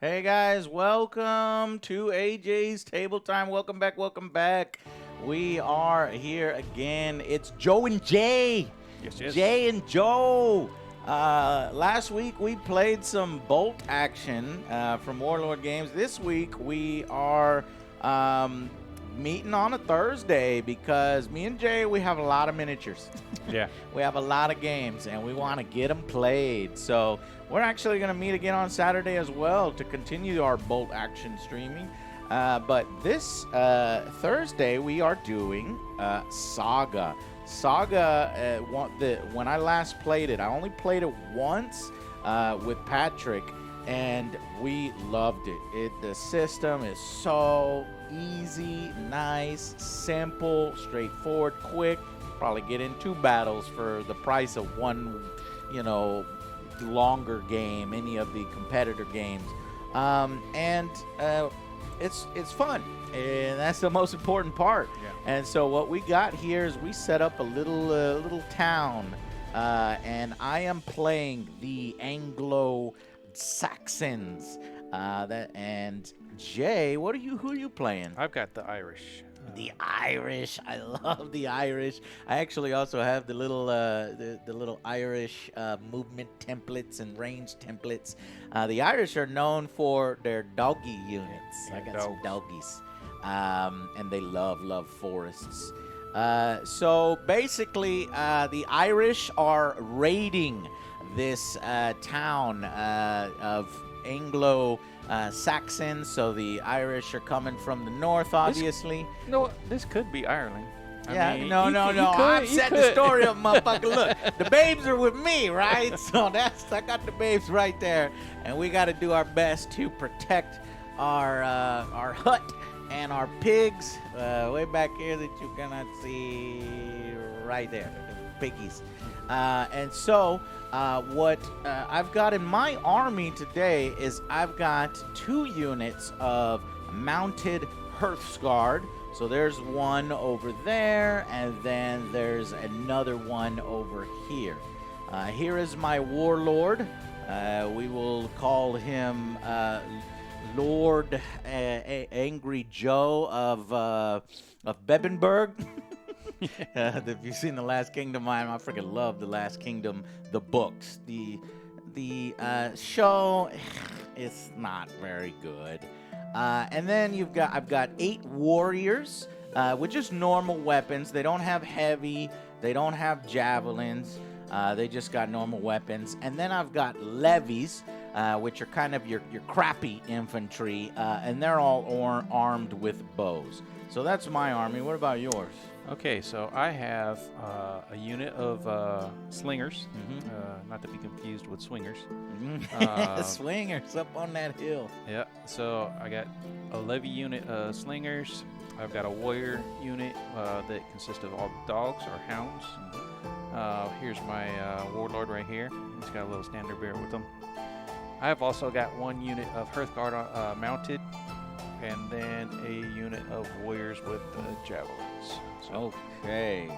Hey guys, welcome to AJ's Table Time. Welcome back, welcome back. We are here again. It's Joe and Jay. Yes. Jay and Joe. Last week we played some Bolt action from Warlord Games. This week we are meeting on a Thursday because me and Jay, we have a lot of miniatures. Yeah. We have a lot of games and we want to get them played. So we're actually going to meet again on Saturday as well to continue our Bolt action streaming. But this Thursday we are doing SAGA. SAGA, when I last played it, I only played it once with Patrick, and we loved it. The system is so easy, nice, simple, straightforward, quick. Probably get in 2 battles for the price of one, longer game, any of the competitor games. It's fun, and that's the most important part. Yeah. And so what we got here is we set up a little town, and I am playing the Anglo-Saxons. And Jay, who are you playing? I've got the Irish. The Irish. I love the Irish. I actually also have the little Irish movement templates and range templates. The Irish are known for their doggy units. Yeah, I got some dogs. doggies, and they love forests. So basically, the Irish are raiding this town of Anglo-Saxons. So the Irish are coming from the north, obviously. This could be Ireland. No. I'm setting the story up, motherfucker. Look, the babes are with me, right? So I got the babes right there, and we got to do our best to protect our hut and our pigs way back here that you cannot see right there, the piggies. And so what I've got in my army today is I've got 2 units of mounted Hearthsguard. So there's one over there, and then there's another one over here. Here is my warlord. We will call him Lord Angry Joe of Bebenberg. If you've seen The Last Kingdom, I freaking love The Last Kingdom, the books. The show, it's not very good. And then I've got 8 warriors with just normal weapons. They don't have heavy, they don't have javelins, they just got normal weapons. And then I've got levies, which are kind of your crappy infantry, and they're all armed with bows. So that's my army. What about yours? Okay, so I have a unit of slingers, not to be confused with swingers. Swingers up on that hill. Yeah, so I got a levy unit of slingers. I've got a warrior unit that consists of all dogs or hounds. Here's my warlord right here. He's got a little standard bearer with him. I have also got 1 unit of Hearthguard mounted, and then a unit of warriors with javelins. So Okay,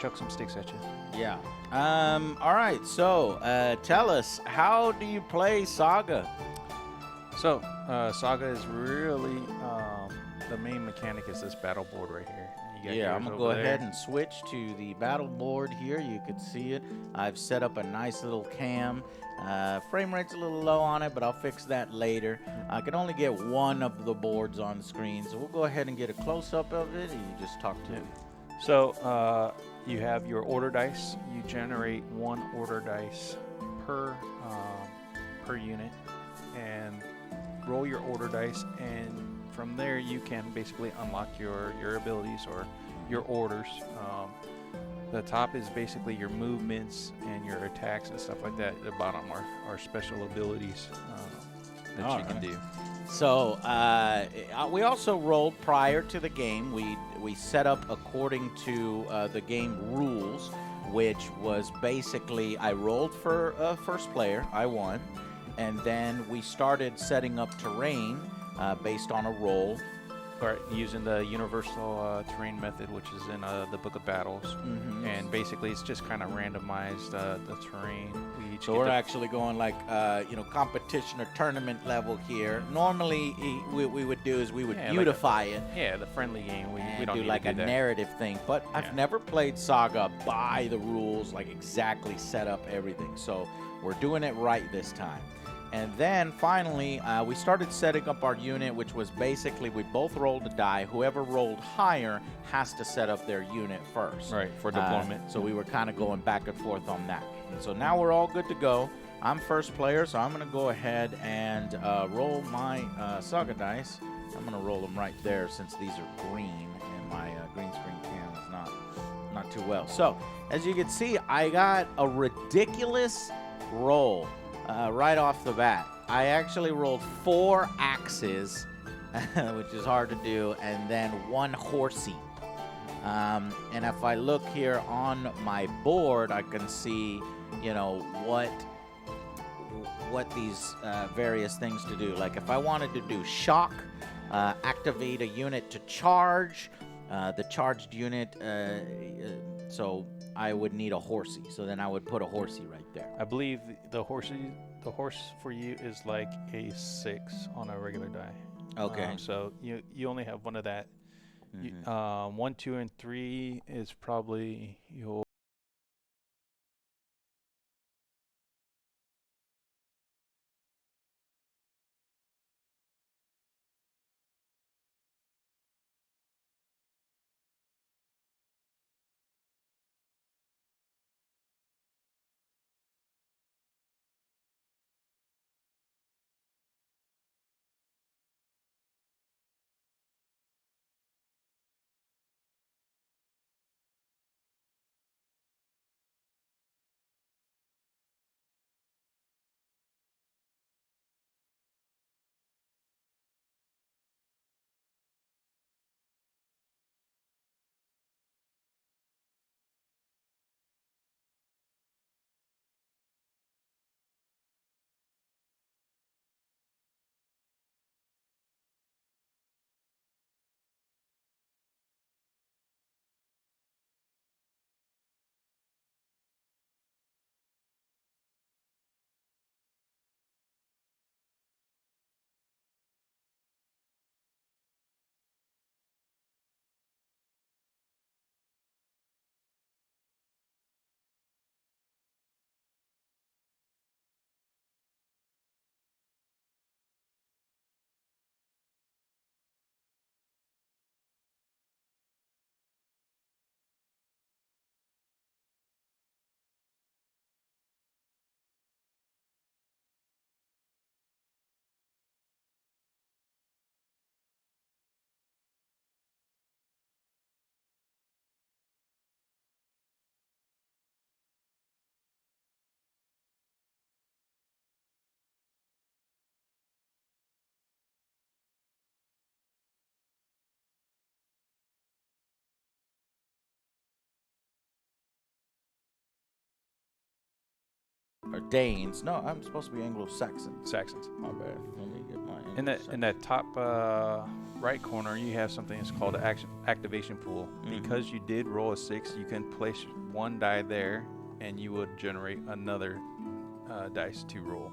chuck some sticks at you. Yeah. All right. So, tell us, how do you play SAGA? So SAGA is really the main mechanic is this battle board right here. I'm gonna go ahead and switch to the battle board here. You can see it. I've set up a nice little cam. Frame rate's a little low on it, but I'll fix that later. I can only get one of the boards on the screen, so we'll go ahead and get a close-up of it, and you just talk to it. So you have your order dice. You generate 1 order dice per unit, and roll your order dice, and from there you can basically unlock your abilities or your orders. The top is basically your movements and your attacks and stuff like that. The bottom are special abilities that you can do. So we also rolled prior to the game. We set up according to the game rules, which was basically I rolled for first player. I won. And then we started setting up terrain based on a roll. Or using the universal terrain method, which is in the Book of Battles, and basically it's just kind of randomized the terrain. So we're actually going like competition or tournament level here. Normally, what we would do is we would beautify it. Yeah, the friendly game. We don't do need like to do a that. narrative thing. But I've never played Saga by the rules, like exactly set up everything. So we're doing it right this time. And then finally, we started setting up our unit, which was basically we both rolled a die. Whoever rolled higher has to set up their unit first. Right, for deployment. So we were kind of going back and forth on that. And so now we're all good to go. I'm first player, so I'm going to go ahead and roll my Saga dice. I'm going to roll them right there since these are green, and my green screen cam is not too well. So as you can see, I got a ridiculous roll. Right off the bat, I actually rolled 4 axes, which is hard to do, and then 1 horsey. And if I look here on my board, I can see, what these various things to do. Like if I wanted to do shock, activate a unit to charge, the charged unit, so I would need a horsey. So then I would put a horsey right there. I believe the horse for you is like a 6 on a regular die. Okay. So you only have one of that. 1, 2, and 3 is probably your. Or Danes. No, I'm supposed to be Anglo-Saxons. Saxons. My bad. Let me get my In that top right corner, you have something that's called an activation pool. Because you did roll a 6, you can place 1 die there, and you would generate another dice to roll.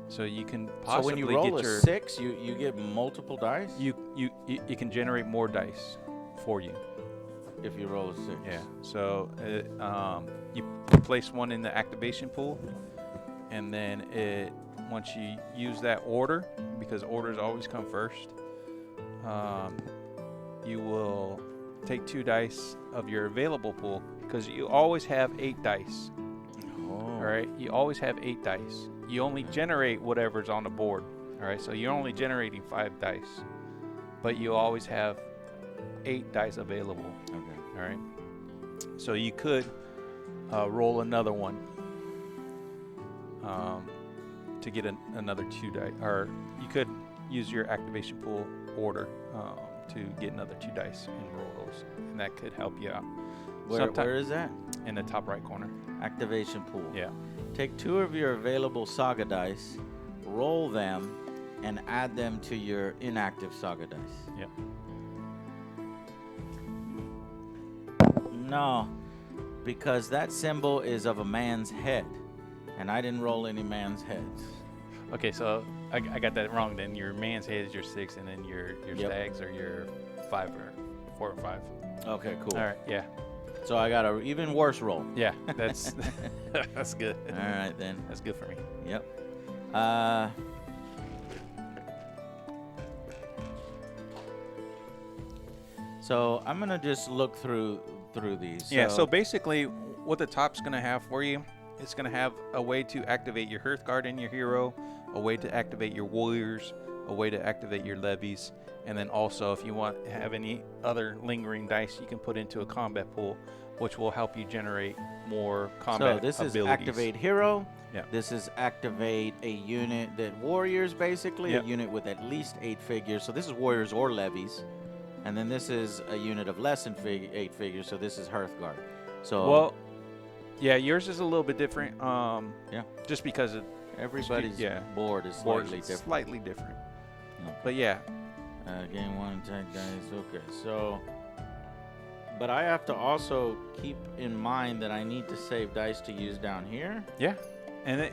So you can possibly so when you roll get a your 6, you get multiple dice. you can generate more dice for you. If you roll a 6. Yeah. So you place 1 in the activation pool, and then once you use that order, because orders always come first, you will take 2 dice of your available pool, because you always have 8 dice. All right. You always have 8 dice. You only generate whatever's on the board. All right. So you're only generating 5 dice, but you always have 8 dice available. Okay. All right. So you could roll another one to get another 2 dice, or you could use your activation pool order to get another 2 dice and roll those, and that could help you out. Where is that? In the top right corner. Activation pool. Yeah. Take 2 of your available Saga dice, roll them, and add them to your inactive Saga dice. Yep. No, because that symbol is of a man's head, and I didn't roll any man's heads. Okay, so I got that wrong. Then your man's head is your 6, and then your stags are your 5 or 4 or 5. Okay, cool. All right, yeah. So I got an even worse roll. Yeah, that's that's good. All right then. That's good for me. Yep. So I'm gonna just look through these. Yeah. So basically, what the top's gonna have for you, it's gonna have a way to activate your Hearthguard and your hero, a way to activate your warriors, a way to activate your levies, and then also if you want to have any other lingering dice, you can put into a combat pool, which will help you generate more combat abilities. So this is activate hero. Yeah. This is activate a unit that warriors, basically, Yep. a unit with at least 8 figures. So this is warriors or levies. And then this is a unit of less than 8 figures. So this is Hearthguard. So Well, yeah, yours is a little bit different. Yeah. Just because everybody's yeah. board is board's slightly different. Slightly different. Okay. But yeah. Game 1 attack dice. Okay, so. But I have to also keep in mind that I need to save dice to use down here. Yeah. And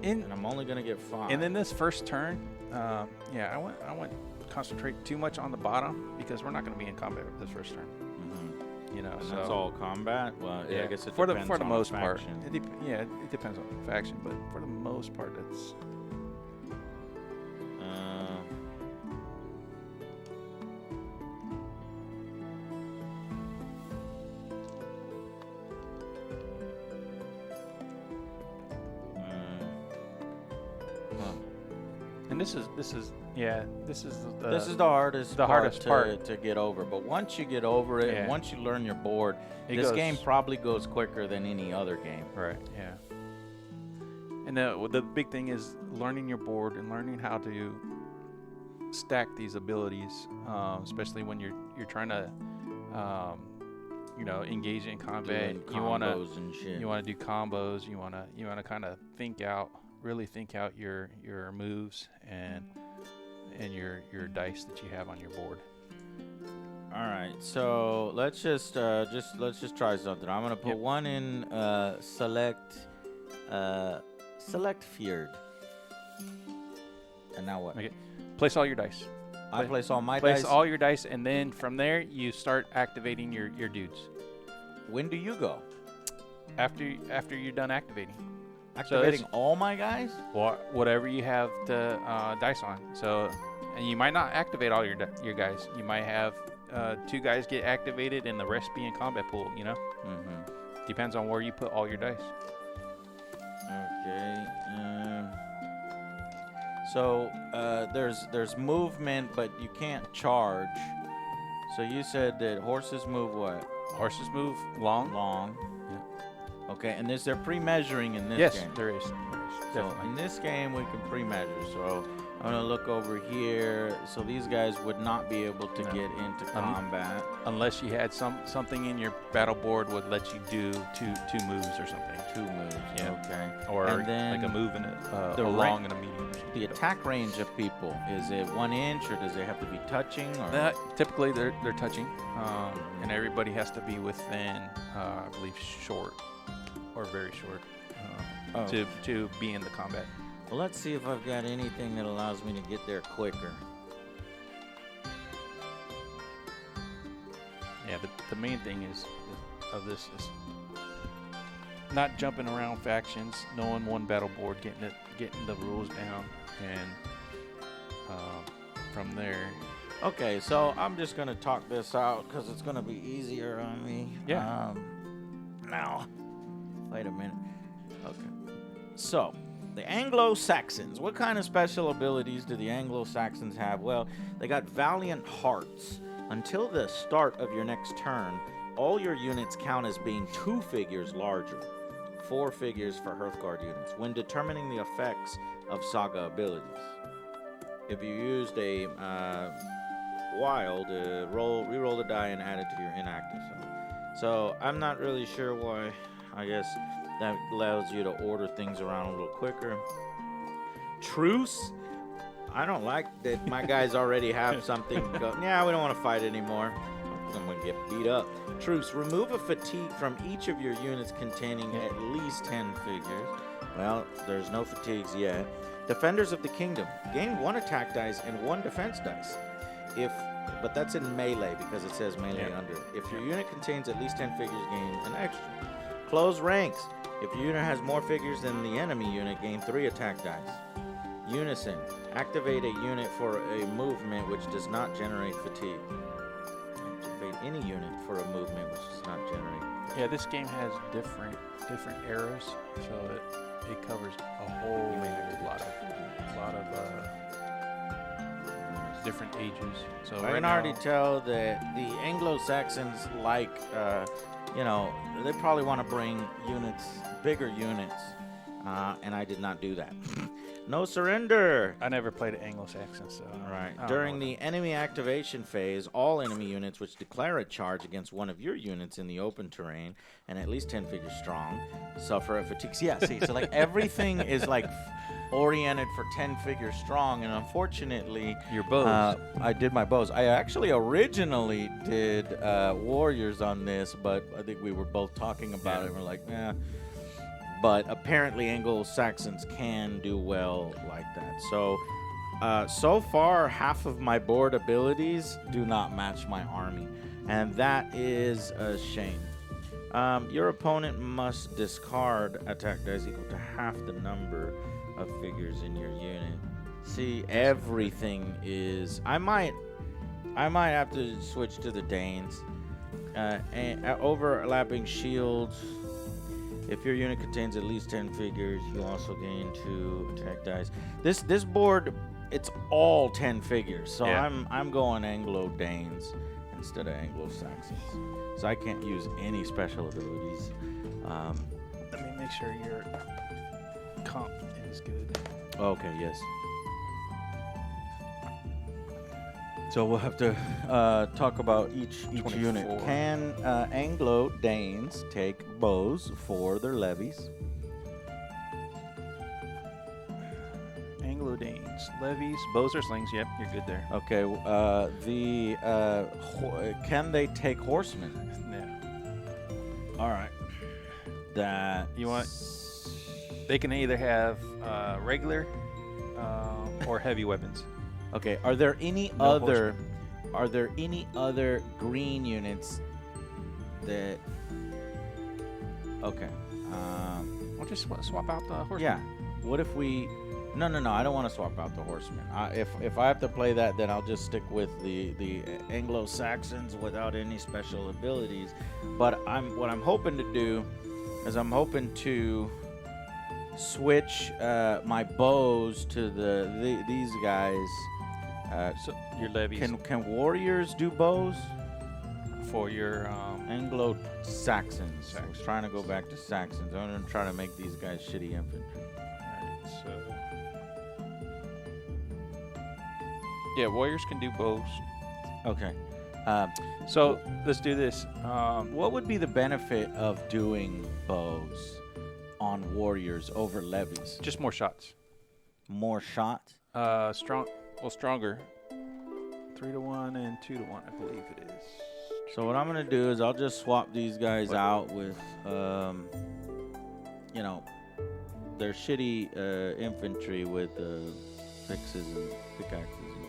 And I'm only gonna get 5. And then this first turn, yeah, I wouldn't concentrate too much on the bottom because we're not going to be in combat with this first turn. Mm-hmm. You know, And so that's all combat. Well, yeah, I guess it for depends the on most the part. faction. It depends on the faction, but for the most part, it's. And this is the hardest part to get over. But once you get over it, and once you learn your board, this game probably goes quicker than any other game. Right. Yeah. And the big thing is learning your board and learning how to stack these abilities, especially when you're trying to, engage in combat. You want to do combos. You want to kind of really think out your moves and your dice that you have on your board. All right, so let's just try something. I'm gonna put one in select feared. And now what? Okay. Place all your dice. I place all my dice. dice. Place all your dice, and then from there you start activating your dudes. When do you go? After you're done activating. Activating all my guys? Or whatever you have to dice on. So, and you might not activate all your guys. You might have 2 guys get activated and the rest be in combat pool. You know. Mm-hmm. Depends on where you put all your dice. Okay. So there's movement, but you can't charge. So you said that horses move what? Horses move long. Long. Yeah. Okay, and they're pre-measuring in this game? Yes, there is. So in this game, we can pre-measure. So I'm going to look over here. So these guys would not be able to get into combat. Unless you had something in your battle board would let you do two moves or something. 2 moves, yeah. Okay. Or and then like a move and a long and a medium. The attack range of people, is it 1 inch or does it have to be touching? Or? Typically they're touching, and everybody has to be within, I believe, short or very short to be in the combat. Well, let's see if I've got anything that allows me to get there quicker. Yeah, the main thing of this is not jumping around factions, knowing one battle board, getting the rules down, and from there. Okay, so I'm just gonna talk this out because it's gonna be easier on me. Yeah. Now, wait a minute. Okay. So, the Anglo-Saxons. What kind of special abilities do the Anglo-Saxons have? Well, they got Valiant Hearts. Until the start of your next turn, all your units count as being 2 figures larger. 4 figures for Hearthguard units when determining the effects of Saga abilities. If you used a wild, re-roll the die and add it to your inactive. So I'm not really sure why. I guess that allows you to order things around a little quicker. Truce. I don't like that my guys already have something. Yeah, we don't want to fight anymore. I'm going to get beat up. Truce. Remove a fatigue from each of your units containing at least 10 figures. Well, there's no fatigues yet. Defenders of the Kingdom. Gain 1 attack dice and 1 defense dice. But that's in melee because it says melee under it. If your unit contains at least 10 figures, gain an extra. Close ranks. If your unit has more figures than the enemy unit, gain 3 attack dice. Unison. Activate a unit for a movement which does not generate fatigue. Activate any unit for a movement which does not generate. Yeah, this game has different eras, so it covers a whole lot of different ages. So I can already tell that the Anglo-Saxons like, they probably want to bring bigger units, and I did not do that. No surrender. I never played Anglo-Saxons, so. All right. During the enemy activation phase, all enemy units which declare a charge against one of your units in the open terrain and at least 10 figures strong suffer a fatigue. Yeah, see, so like everything is like oriented for 10 figures strong, and unfortunately, your bows. I did my bows. I actually originally did warriors on this, but I think we were both talking about it. And we're like, yeah. But apparently Anglo-Saxons can do well like that. So, so far, half of my board abilities do not match my army. And that is a shame. Your opponent must discard attack dice equal to half the number of figures in your unit. See, everything is... I might have to switch to the Danes. And overlapping shields... If your unit contains at least 10 figures, you also gain 2 attack dice. This board, it's all 10 figures, so I'm going Anglo-Danes instead of Anglo-Saxons. So I can't use any special abilities. Let me make sure your comp is good. Okay, yes. So we'll have to talk about each unit. Can Anglo-Danes take bows for their levies? Anglo-Danes. Levies, bows or slings. Yep, you're good there. Okay. Can they take horsemen? Yeah. All right. That you want? They can either have regular or heavy weapons. Okay. Are there any other green units that? Okay. We'll just swap out the horseman. Yeah. What if we? No. I don't want to swap out the horseman. If I have to play that, then I'll just stick with the Anglo-Saxons without any special abilities. But what I'm hoping to do is I'm hoping to switch my bows to these guys. So your levies. Can warriors do bows? For your Anglo-Saxons. I was trying to go back to Saxons. I'm going to try to make these guys shitty infantry. Alright, so... Yeah, warriors can do bows. Okay. So let's do this. What would be the benefit of doing bows on warriors over levies? Just more shots. More shots? Stronger. 3-to-1 and 2-to-1, I believe it is. So what I'm gonna do is I'll just swap these guys out with, their shitty infantry with pickaxes and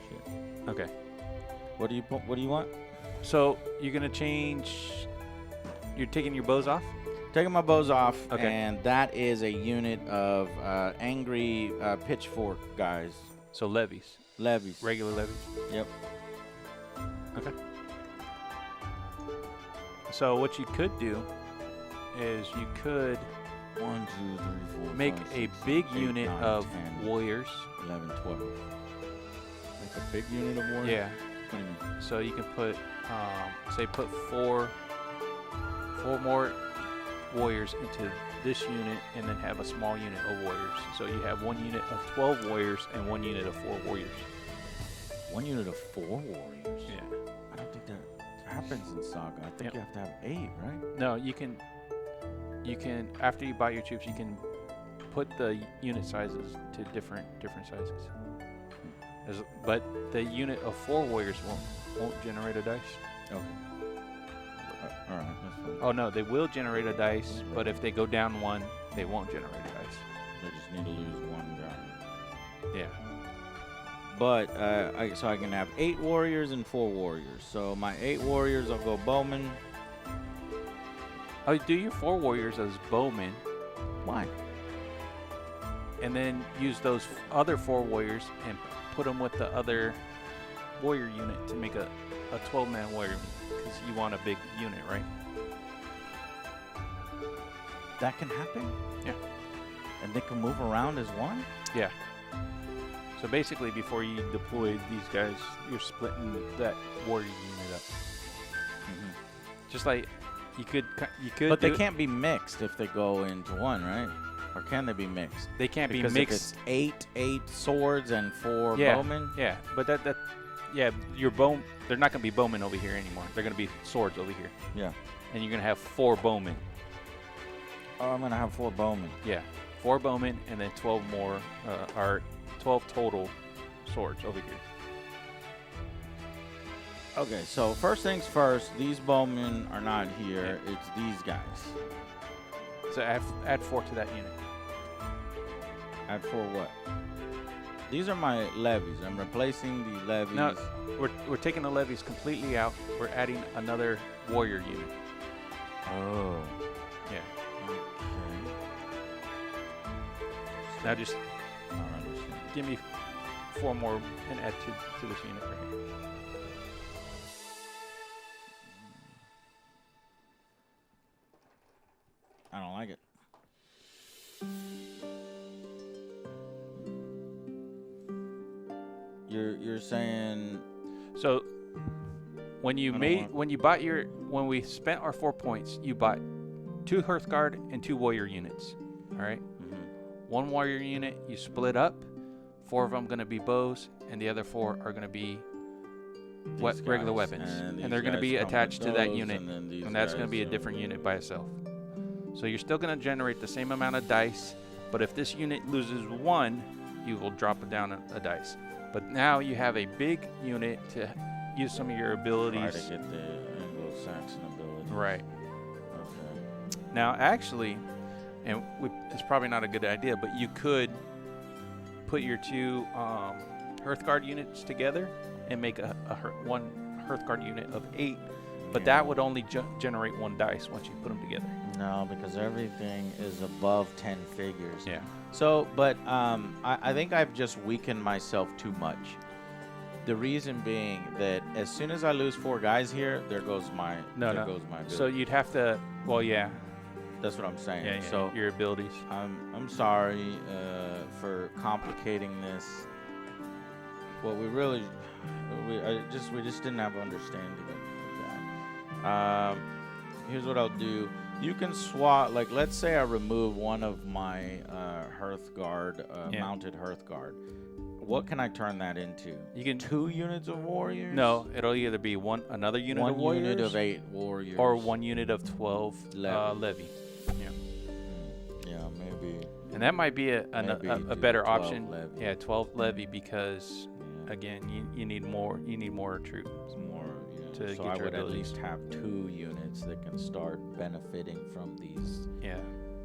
shit. Okay. What do you want? So you're gonna change. You're taking your bows off. Taking my bows off, okay. And that is a unit of angry pitchfork guys. So levies. Levies. Regular levies. Yep. Okay. So what you could do is you could 1, 2, 3, 4, make 5, a 6, big 8, unit 9, of 10, warriors. 11, 12. Like a big unit of warriors? Yeah. What do you mean? So you can put, put four more warriors into this unit, and then have a small unit of warriors. So you have 1 unit of 12 warriors and 1 unit of 4 warriors. 1 unit of 4 warriors? Yeah. I don't think that happens in Saga. I think you have to have 8, right? No, you can after you buy your troops, you can put the unit sizes to different sizes. But the unit of 4 warriors won't generate a dice. Okay. All right. That's fine. Oh no, they will generate a dice, but if they go down 1, they won't generate a dice. They just need to lose 1 guy. Yeah. But so I can have 8 warriors and 4 warriors. So my 8 warriors, I'll go bowman. Oh, do your 4 warriors as bowmen, Why? and then use those other 4 warriors and put them with the other warrior unit to make a 12-man warrior, because you want a big unit, right? That can happen? Yeah. And they can move around as one? Yeah. So basically, before you deploy these guys, you're splitting that warrior unit up. Mm-hmm. Just like you could. But they can't be mixed if they go into one, right? Or can they be mixed? They can't Because be if mixed. it's 8 swords and 4 Yeah. bowmen. Yeah, but your they're not going to be bowmen over here anymore. They're going to be swords over here. Yeah. And you're going to have 4 bowmen. Oh, I'm gonna have 4 bowmen. Yeah, 4 bowmen, and then 12 more, are 12 total swords over here. Okay, so first things first, these bowmen are not here. Yeah. It's these guys. So add 4 to that unit. Add 4 what? These are my levies. I'm replacing the levies. No, we're taking the levies completely out. We're adding another warrior unit. Oh. Yeah. Okay. Now just I don't understand. give me 4 more and add to this unit right here. I don't like it. You're saying So when we spent our 4 points, you bought 2 Hearthguard and 2 warrior units. All right. mhm. 1 warrior unit you split up. 4 of them going to be bows, and the other 4 are going to be These regular guys, weapons, these and they're going to guys be come with attached to that those, unit, then these and that's going to guys be a are- different unit by itself. So you're still going to generate the same amount of dice, but if this unit loses 1, you will drop it down a dice. But now you have a big unit to use some of your Try abilities. to get the Anglo-Saxon ability. Right. Okay. Now, actually, it's probably not a good idea, but you could put your 2 Hearthguard units together and make one Hearthguard unit of 8, but that would only generate 1 dice once you put them together. No, because everything is above 10 figures. Yeah. So, but I think I've just weakened myself too much. The reason being that as soon as I lose 4 guys here, there goes my ability. So you'd have to. Well, yeah. That's what I'm saying. Yeah. So your abilities. I'm sorry for complicating this. Well, we just didn't have understanding of that. Here's what I'll do. You can swap, like, let's say I remove one of my Hearthguard, mounted Hearthguard. What can I turn that into? You can 2 units of warriors? No, it'll either be another unit of warriors, 1 unit of 8 warriors, or 1 unit of 12 levy. Yeah, maybe. And that might be a better 12 option. levy. Yeah, 12 levy, because again, you need more troops. More, to so get I your would at abilities. least have 2 units that can start benefiting from these. Yeah.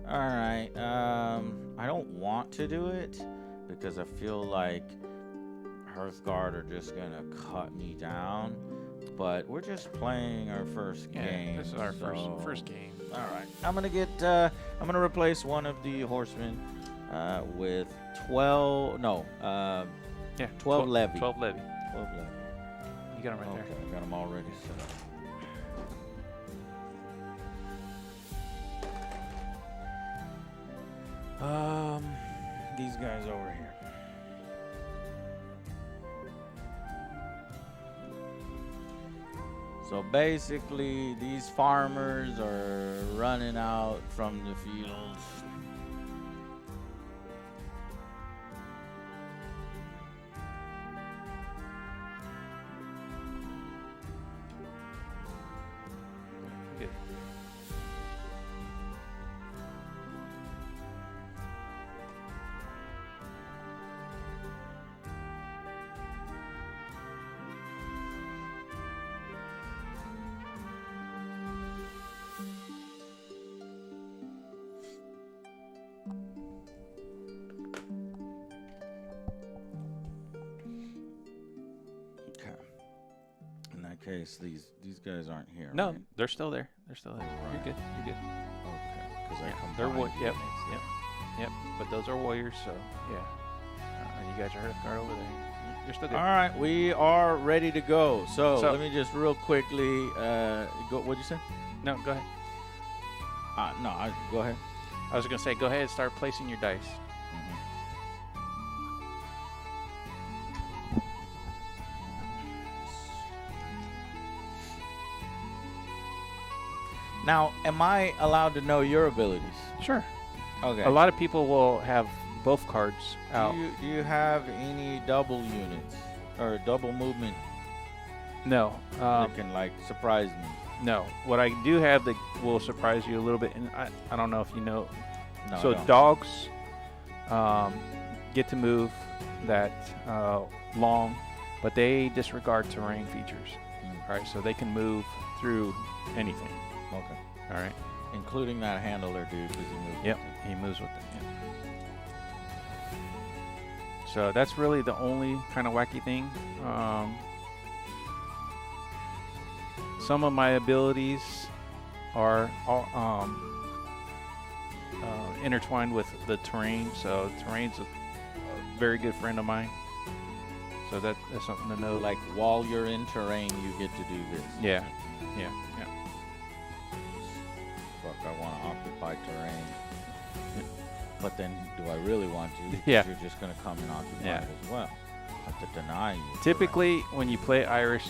All right. I don't want to do it because I feel like Hearthguard are just gonna cut me down. But we're just playing our first game. This is our so- first game. All right. I'm gonna replace one of the horsemen with 12. No. Yeah. 12 levy. 12 levy. 12 levy. You got them right Okay, I got them already set up. These guys over here. So basically, these farmers are running out from the fields. Good. Okay, so these guys aren't here. No, right? they're still there. They're still there. You're good. You're good. Okay, because I combined They're units. Yep. But those are warriors, so yeah. You got your Hearthguard over there. You're still good. All right, we are ready to go. So So- let me just real quickly go. What'd you say? No, go ahead. Go ahead. I was gonna say, go ahead and start placing your dice. Now, am I allowed to know your abilities? Sure. Okay. A lot of people will have both cards out. Do you have any double units or double movement No. that can like surprise me? No. What I do have that will surprise you a little bit, and I don't know if you know. No. So I don't. dogs get to move that long, but they disregard terrain features. Right, so they can move through anything. Okay. All right. Including that handler dude, because he moves. Yep, he moves with them. Yep. So that's really the only kind of wacky thing. Some of my abilities are intertwined with the terrain. So terrain's a very good friend of mine. So that's something to know. Like while you're in terrain, you get to do this. Yeah. Fuck, I want to occupy terrain. But then, do I really want to? Because Yeah. You're just going to come and occupy Yeah. it as well. I have to deny you. Typically, when you play Irish,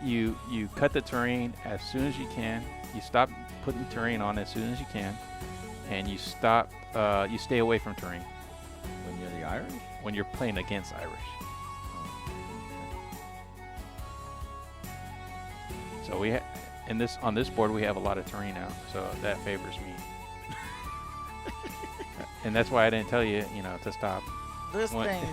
you cut the terrain as soon as you can. You stop putting terrain on as soon as you can, and you stop. You stay away from terrain When you're the Irish? when you're playing against Irish. So on this board we have a lot of terrain out, so that favors me. And that's why I didn't tell you, to stop. This What? thing.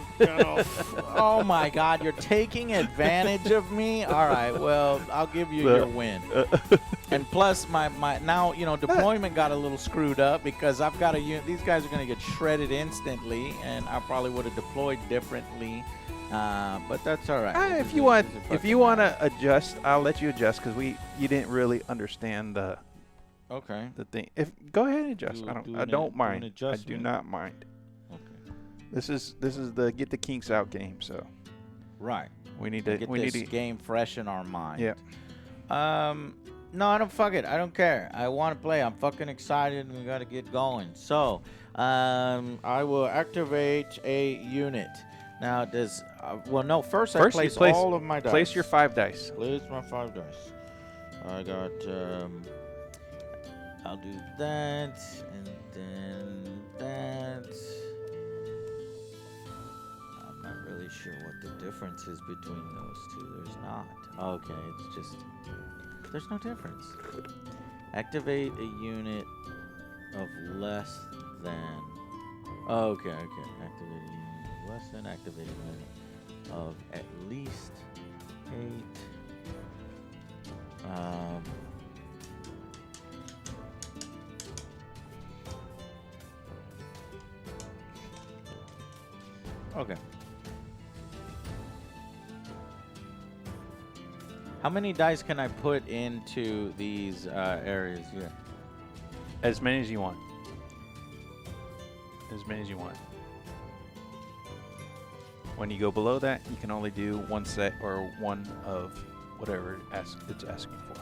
Oh my God, you're taking advantage of me? All right, well, I'll give you your win. And plus, my now, deployment got a little screwed up because I've got a unit. These guys are going to get shredded instantly, and I probably would have deployed differently. But that's all right. If you want to adjust, I'll let you adjust because you didn't really understand the thing. Go ahead and adjust. I don't mind. I do not mind. Okay. This is the get the kinks out game. So Right. we need to Get this game fresh in our mind. Yeah. No, I don't. Fuck it. I don't care. I want to play. I'm fucking excited, and we got to get going. So, I will activate a unit. Now, does no. First I place all of my dice. Place your 5 dice. Place my 5 dice. I got. I'll do that, and then that. I'm not really sure what the difference is between those two. There's not. Okay, it's just. There's no difference. Activate a unit of less than. Okay. Activate a unit of less than. Activate a unit of at least 8. Okay. How many dice can I put into these areas here? As many as you want. As many as you want. When you go below that, you can only do one set or one of whatever it's asking for.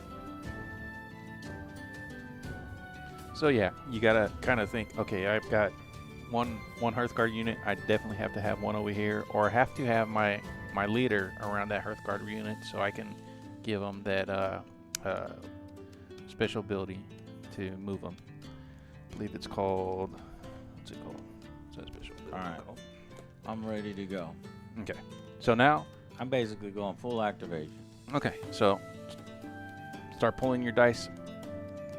So yeah, you gotta kind of think, okay, I've got one Hearthguard unit. I definitely have to have one over here, or I have to have my leader around that Hearthguard unit so I can give them that special ability to move them. I believe it's called. What's it called? What's that special ability called? I'm ready to go. Okay. So now I'm basically going full activation. Okay, so start pulling your dice.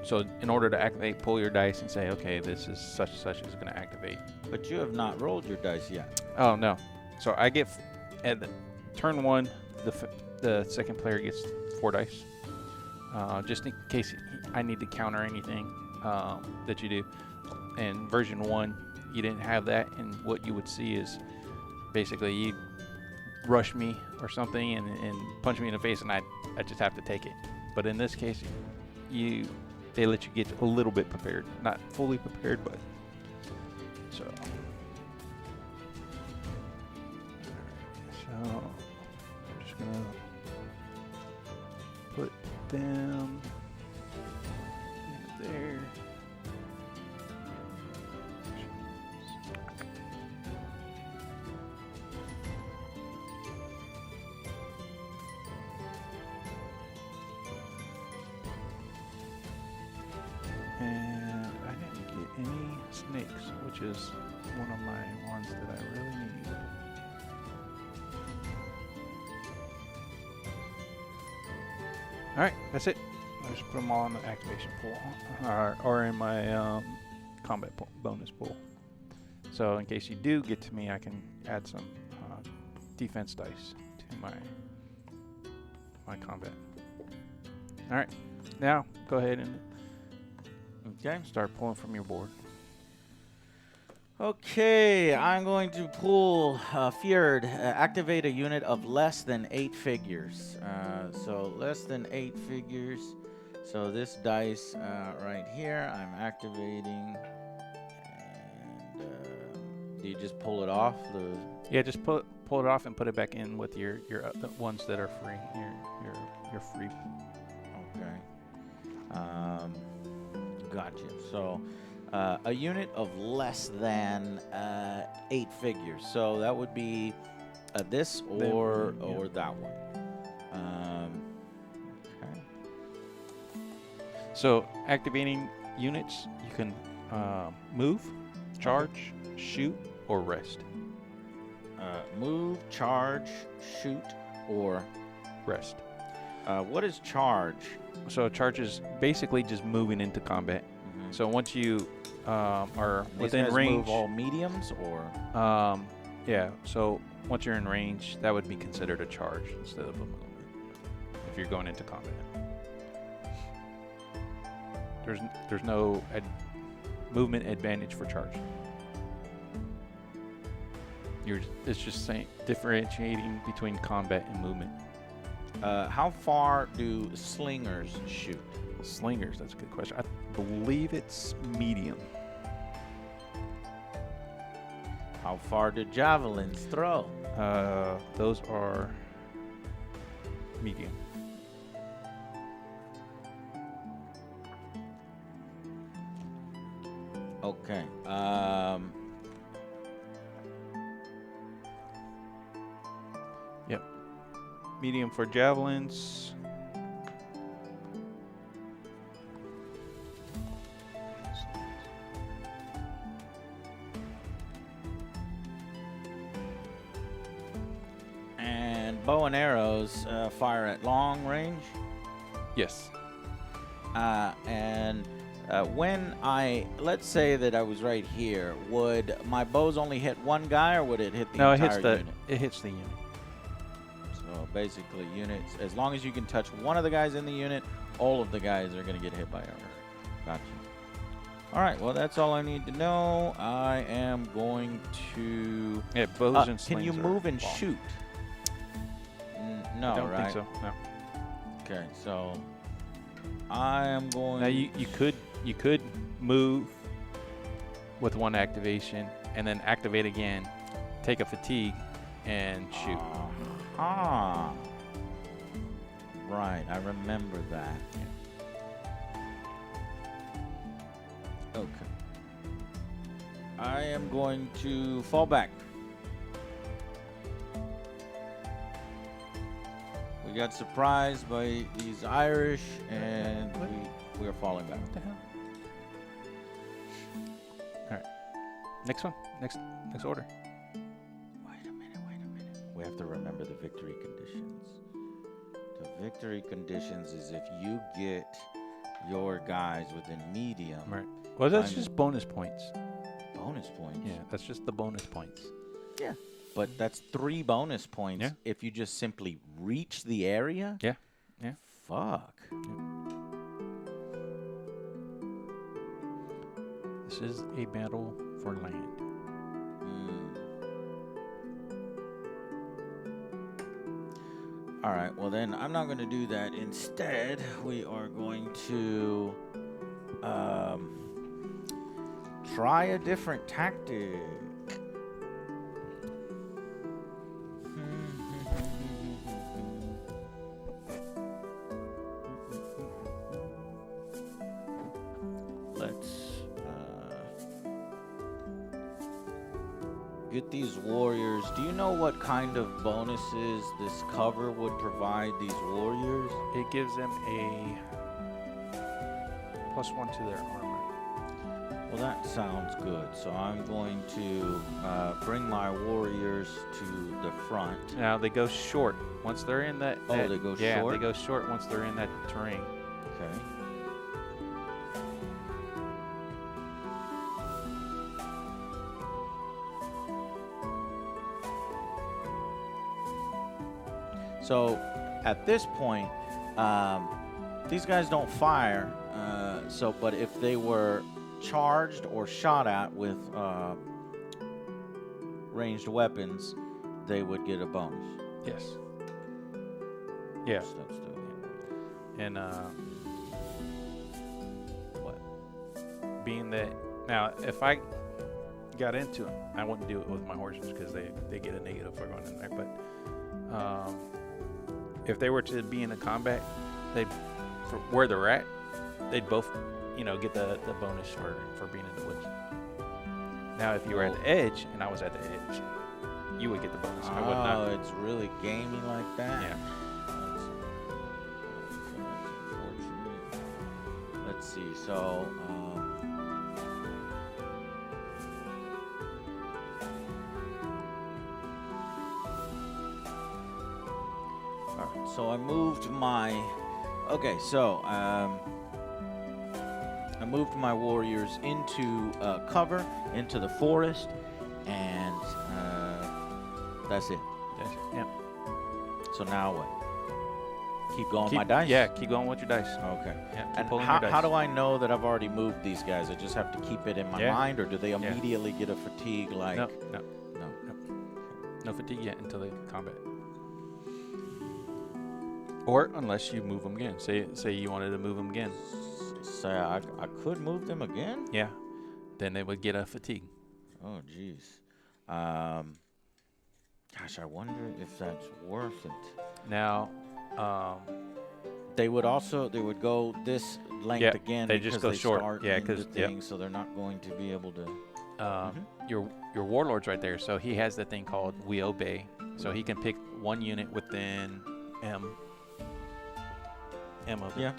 So in order to activate, pull your dice and say, okay, this is such and such is going to activate. But you have not rolled your dice yet. Oh, no. So I get, at turn 1, the second player gets 4 dice. Just in case I need to counter anything that you do. And version 1, you didn't have that, and what you would see is basically you rush me or something and punch me in the face, and I'd I just have to take it. But in this case, they let you get a little bit prepared, not fully prepared, but so. So I'm just gonna put them in there. And I didn't get any snakes, which is one of my ones that I really need. All right, that's it. I just put them all in the activation pool, or in my combat bonus pool. So in case you do get to me, I can add some defense dice to my combat. All right, now go ahead and start pulling from your board. Okay, I'm going to pull Fjord, activate a unit of less than 8 figures. So less than 8 figures. So this dice right here, I'm activating. And do you just pull it off? Yeah, just pull it off and put it back in with your the ones that are free. Your free. Okay. Gotcha. So a unit of less than 8 figures. So that would be this or that one. Okay. So activating units, you can move, charge, shoot, or rest. Move, charge, shoot, or rest. What is charge? So charge is basically just moving into combat. So once you are within range, move all mediums, or yeah. So once you're in range, that would be considered a charge instead of a movement. If you're going into combat, there's no movement advantage for charge. It's just saying differentiating between combat and movement. How far do slingers shoot? Slingers, that's a good question. I believe it's medium. How far do javelins throw? Those are medium. Okay. Yep. Medium for javelins. And bow and arrows fire at long range. Yes. And when let's say that I was right here, would my bows only hit one guy, or would it hit the entire unit? It hits the unit. So basically, units, as long as you can touch one of the guys in the unit, all of the guys are going to get hit by arrow. Gotcha. All right, well, that's all I need to know. I am going to... Yeah, bows and slings. Can you move and shoot? No, I don't right? think so, no. Okay, so I am going... Now, you could move with one activation and then activate again, take a fatigue, and shoot. Right, I remember that. Okay. I am going to fall back. We got surprised by these Irish, and we are falling back. What the hell? All right. Next one. Next order. Wait a minute. We have to remember the victory conditions. The victory conditions is if you get your guys within medium. Right. Well, that's just bonus points. Bonus points? Yeah, that's just the bonus points. Yeah. But that's 3 bonus points if you just simply reach the area? Yeah. Fuck. Yeah. This is a battle for land. All right, well then I'm not going to do that. Instead, we are going to try a different tactic. Let's get these warriors. Do you know what kind of bonuses this cover would provide these warriors? It gives them a +1 to their armor. Well, that sounds good. So I'm going to bring my warriors to the front. Now they go short once they're in that. Oh, they go yeah, short? they go short once they're in that terrain. Okay. So at this point, these guys don't fire. But if they were charged or shot at with ranged weapons, they would get a bonus. Yes. Yeah. So that's And what? being that now, if I got into it, I wouldn't do it with my horses because they get a negative for going in there. But if they were to be in a combat, for where they're at, they'd both, get the bonus for being in the woods. Now, if you were at the edge and I was at the edge, you would get the bonus. I would not. Oh, it's really gamey like that? Yeah. That's unfortunate. Let's see. So, all right, so I moved my... Okay, so I moved my warriors into cover, into the forest, and that's it. That's it. Yeah. So now what? Keep going my dice? Yeah, keep going with your dice. Okay. Yeah, keep And pulling your dice. how do I know that I've already moved these guys? I just have to keep it in my Yeah. mind, or do they immediately get a fatigue like... No. No. No fatigue yet until they combat. Or unless you move them again. Say you wanted to move them again. Say I could move them again? Yeah. Then they would get a fatigue. Oh, jeez. Gosh, I wonder if that's worth it. Now, They would go this length again. they just go because short. Start Yeah, into 'cause- things, so they're not going to be able to... your warlord's right there. So he has the thing called We Obey. So he can pick one unit within M of it. Yeah,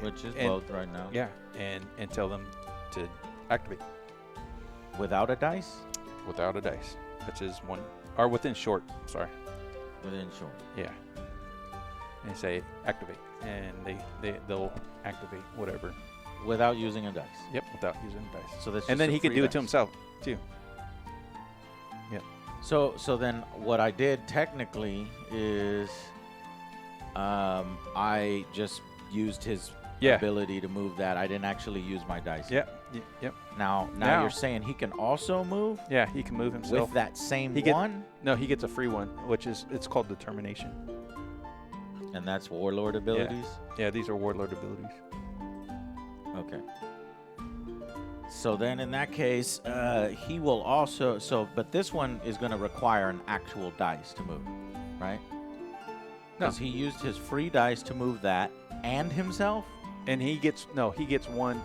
which is And- both right now. Yeah, and tell them to activate Without a dice? without a dice, which is one, or within short. Sorry. Within short. Yeah. And say activate, and they'll activate whatever. Without using a dice. Yep, without using dice. So that's And just then a he could free do it to dice. himself too. So then what I did technically is I just used his Yeah. ability to move that. I didn't actually use my dice. Yep. Yep. Now Now- you're saying he can also move Yeah, he can move himself. with that same He gets- one? No, he gets a free one, which is it's called determination. And that's warlord abilities? Yeah, these are warlord abilities. Okay. So then in that case, he will also... but this one is going to require an actual dice to move, right? No. Because he used his free dice to move that and himself? And he gets one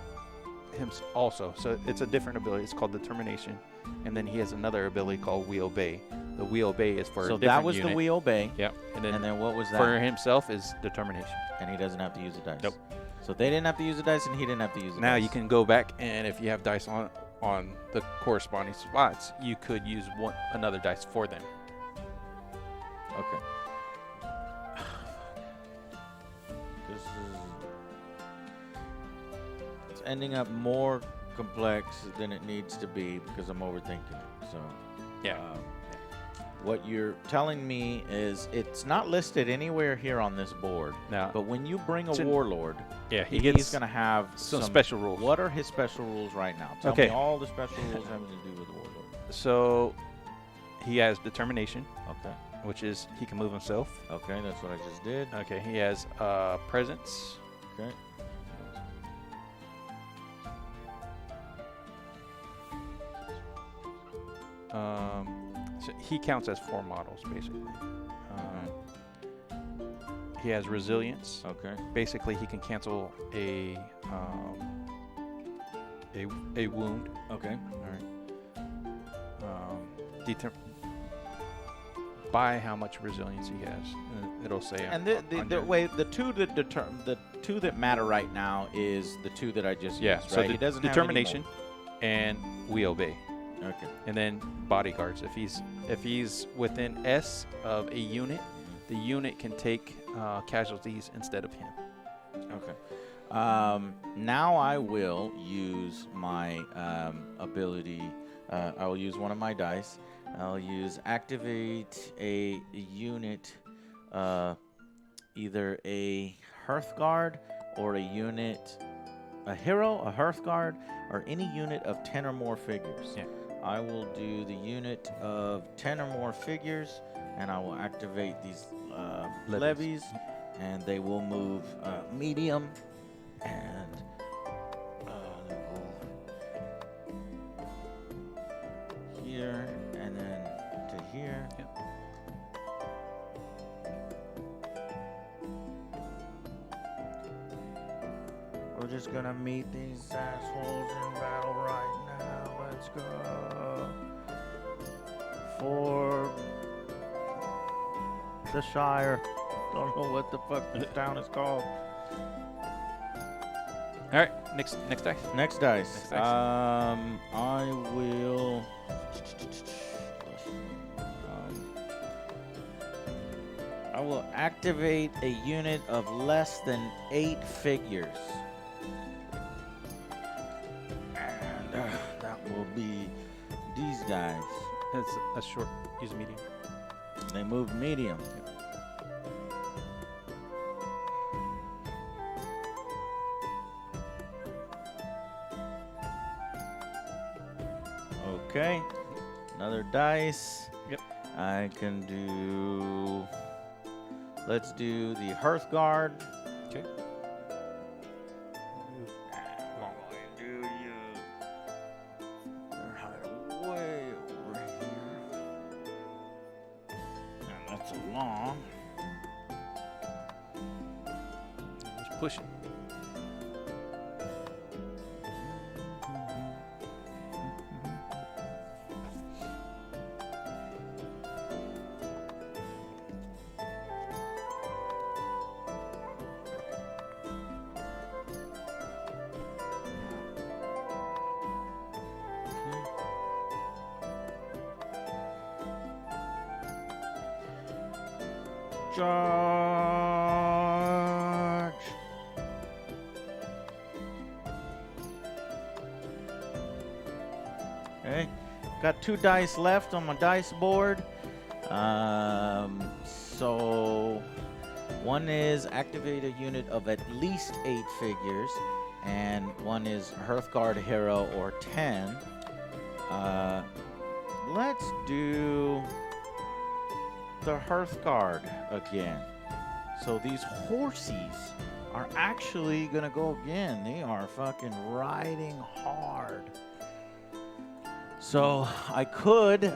him also. So it's a different ability. It's called determination. And then he has another ability called We Obey. The We Obey is for a So different that was unit. the We Obey. Yep. And And then what was that? for himself is determination. And he doesn't have to use a dice. Nope. So they didn't have to use a dice, and he didn't have to use a Now dice. you can go back, and if you have dice on the corresponding spots, you could use another dice for them. Okay. This is... It's ending up more complex than it needs to be because I'm overthinking it. So... Yeah. What you're telling me is it's not listed anywhere here on this board. Now, But when you bring a It's in- warlord, yeah, he's gets going to have some special rules. What are his special rules right now? Tell Okay. me all the special rules having to do with the warlord. So he has determination. Okay. which is he can move himself. Okay, that's what I just did. Okay, he has presence. Okay. So he counts as 4 models, basically. He has resilience. Okay. Basically, he can cancel a wound. Okay. All right. By how much resilience he has, it'll say. And the two that matter right now is the 2 that I just yeah. used, So right? He doesn't have determination, and we obey. Okay. And then bodyguards. If he's within S of a unit, the unit can take casualties instead of him. Okay. Now I will use my ability. I will use one of my dice. I'll use activate a unit, either a Hearthguard or a unit, a hero, a Hearthguard, or any unit of 10 or more figures. Yeah. I will do the unit of 10 or more figures, and I will activate these levies, and they will move medium, and they will here, and then to here. Yep. We're just gonna meet these assholes in battle right now. Let's go. For the Shire. Don't know what the fuck this town is called. All right, next dice. Next dice. Next dice. I will. I will activate a unit of less than 8 figures. And that will be these guys. It's a short. Use medium. They move medium. Okay. Another dice. Yep. I can do. Let's do the Hearthguard. Okay. They're hiding way over here. And that's a long. Just push it. Charge! Okay, got 2 dice left on my dice board. So one is activate a unit of at least 8 figures, and one is Hearthguard hero or 10. Let's do the Hearthguard again. So these horsies are actually gonna go again. They are fucking riding hard. So I could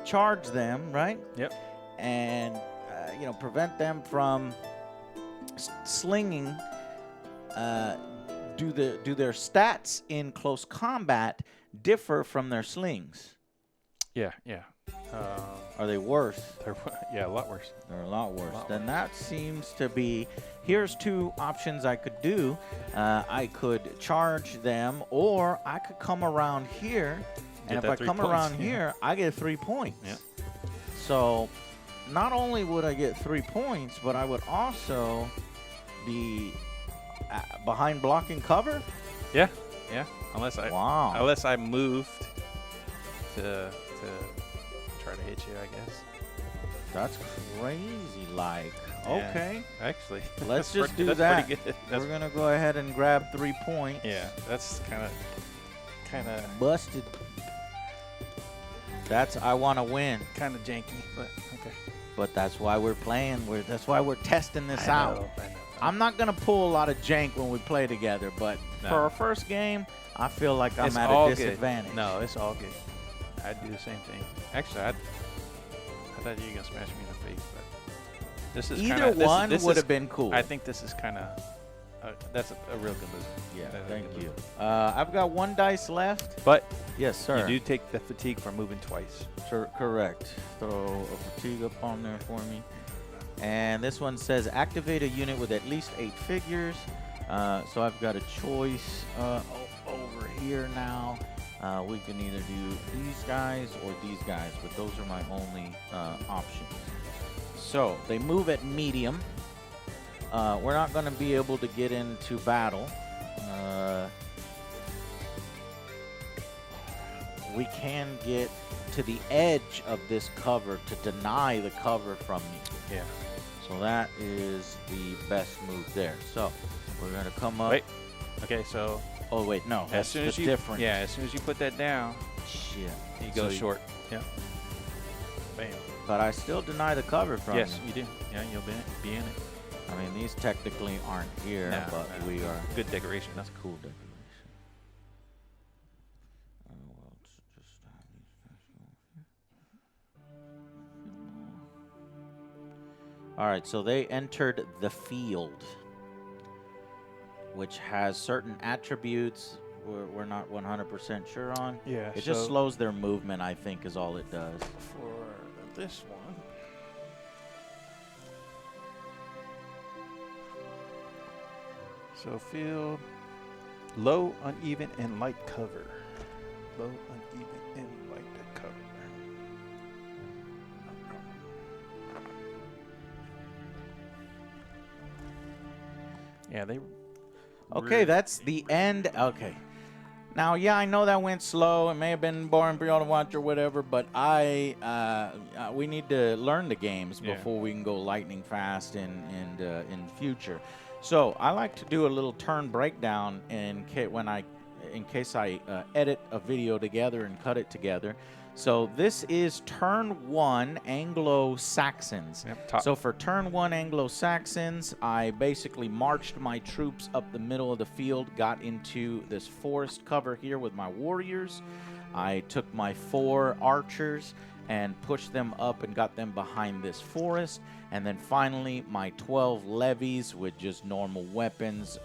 charge them, right? Yep. And prevent them from slinging. Do their stats in close combat differ from their slings? Yeah. Are they worse? Yeah, a lot worse. They're a lot worse. Then that seems to be. Here's 2 options I could do. I could charge them, or I could come around here, and if I come around here, I get 3 points. Yeah. So, not only would I get 3 points, but I would also be behind blocking cover. Yeah. Unless I moved to try to hit you, I guess. That's crazy. Like, Yeah, okay, actually, let's just do that's that. Pretty good. We're gonna go ahead and grab 3 points. Yeah, that's kind of Busted. I want to win. Kind of janky, but okay. But that's why we're playing. That's why we're testing this out. I know. I'm not going to pull a lot of jank when we play together, but No. for our first game, I feel like I'm It's at all a disadvantage. Good. No, it's all good. I'd do the same thing. Actually, I thought you were going to smash me in the face, but this is Either kinda, one this would is- have been cool. I think this is kind of, that's a real good move. Yeah, That's a thank good you. move. I've got 1 dice left. But Yes, sir. you do take the fatigue for moving twice. Correct. Throw a fatigue up on there for me. And this one says activate a unit with at least 8 figures. So I've got a choice over here now. We can either do these guys or these guys, but those are my only options. So they move at medium. We're not going to be able to get into battle. We can get to the edge of this cover to deny the cover from me. Yeah. So that is the best move there. So we're going to come up. Wait. Okay, so Oh, wait, no. as That's soon the as you difference. Yeah, as soon as you put that down, Shit. you go So short. Yeah. Bam. But I still deny the cover from Yes, you. you do. Yeah, you'll be in it. I mean, these technically aren't here, No, but no. we are. Good decoration. That's cool decoration. Well, it's just these guys go here. All right, so they entered the field, which has certain attributes we're not 100% sure on. Yeah. It just slows their movement, I think, is all it does. For this one. So field, low, uneven, and light cover. Low, uneven, and light cover. Yeah, they. Okay, that's the end. Okay. Now, yeah, I know that went slow. It may have been boring for y'all to watch or whatever, but we need to learn the games Yeah. before we can go lightning fast in future. So I like to do a little turn breakdown in case I edit a video together and cut it together. So this is turn 1 Anglo-Saxons. Yep, top. So for turn 1 Anglo-Saxons, I basically marched my troops up the middle of the field, got into this forest cover here with my warriors. I took my 4 archers and pushed them up and got them behind this forest. And then finally, my 12 levies with just normal weapons,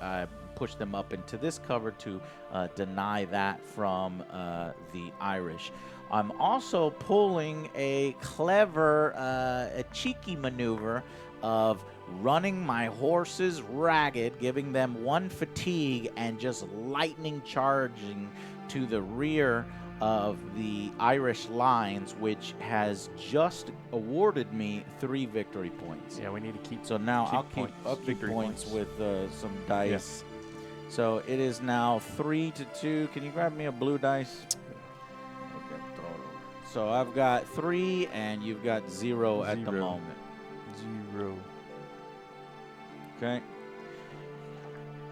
pushed them up into this cover to deny that from the Irish. I'm also pulling a clever, a cheeky maneuver of running my horses ragged, giving them 1 fatigue, and just lightning charging to the rear of the Irish lines, which has just awarded me 3 victory points. Yeah, we need to keep. So now keep I'll keep victory points points. with some dice. So it is now 3-2. Can you grab me a blue dice? So I've got 3 and you've got 0 at the 0. moment. 0. Okay.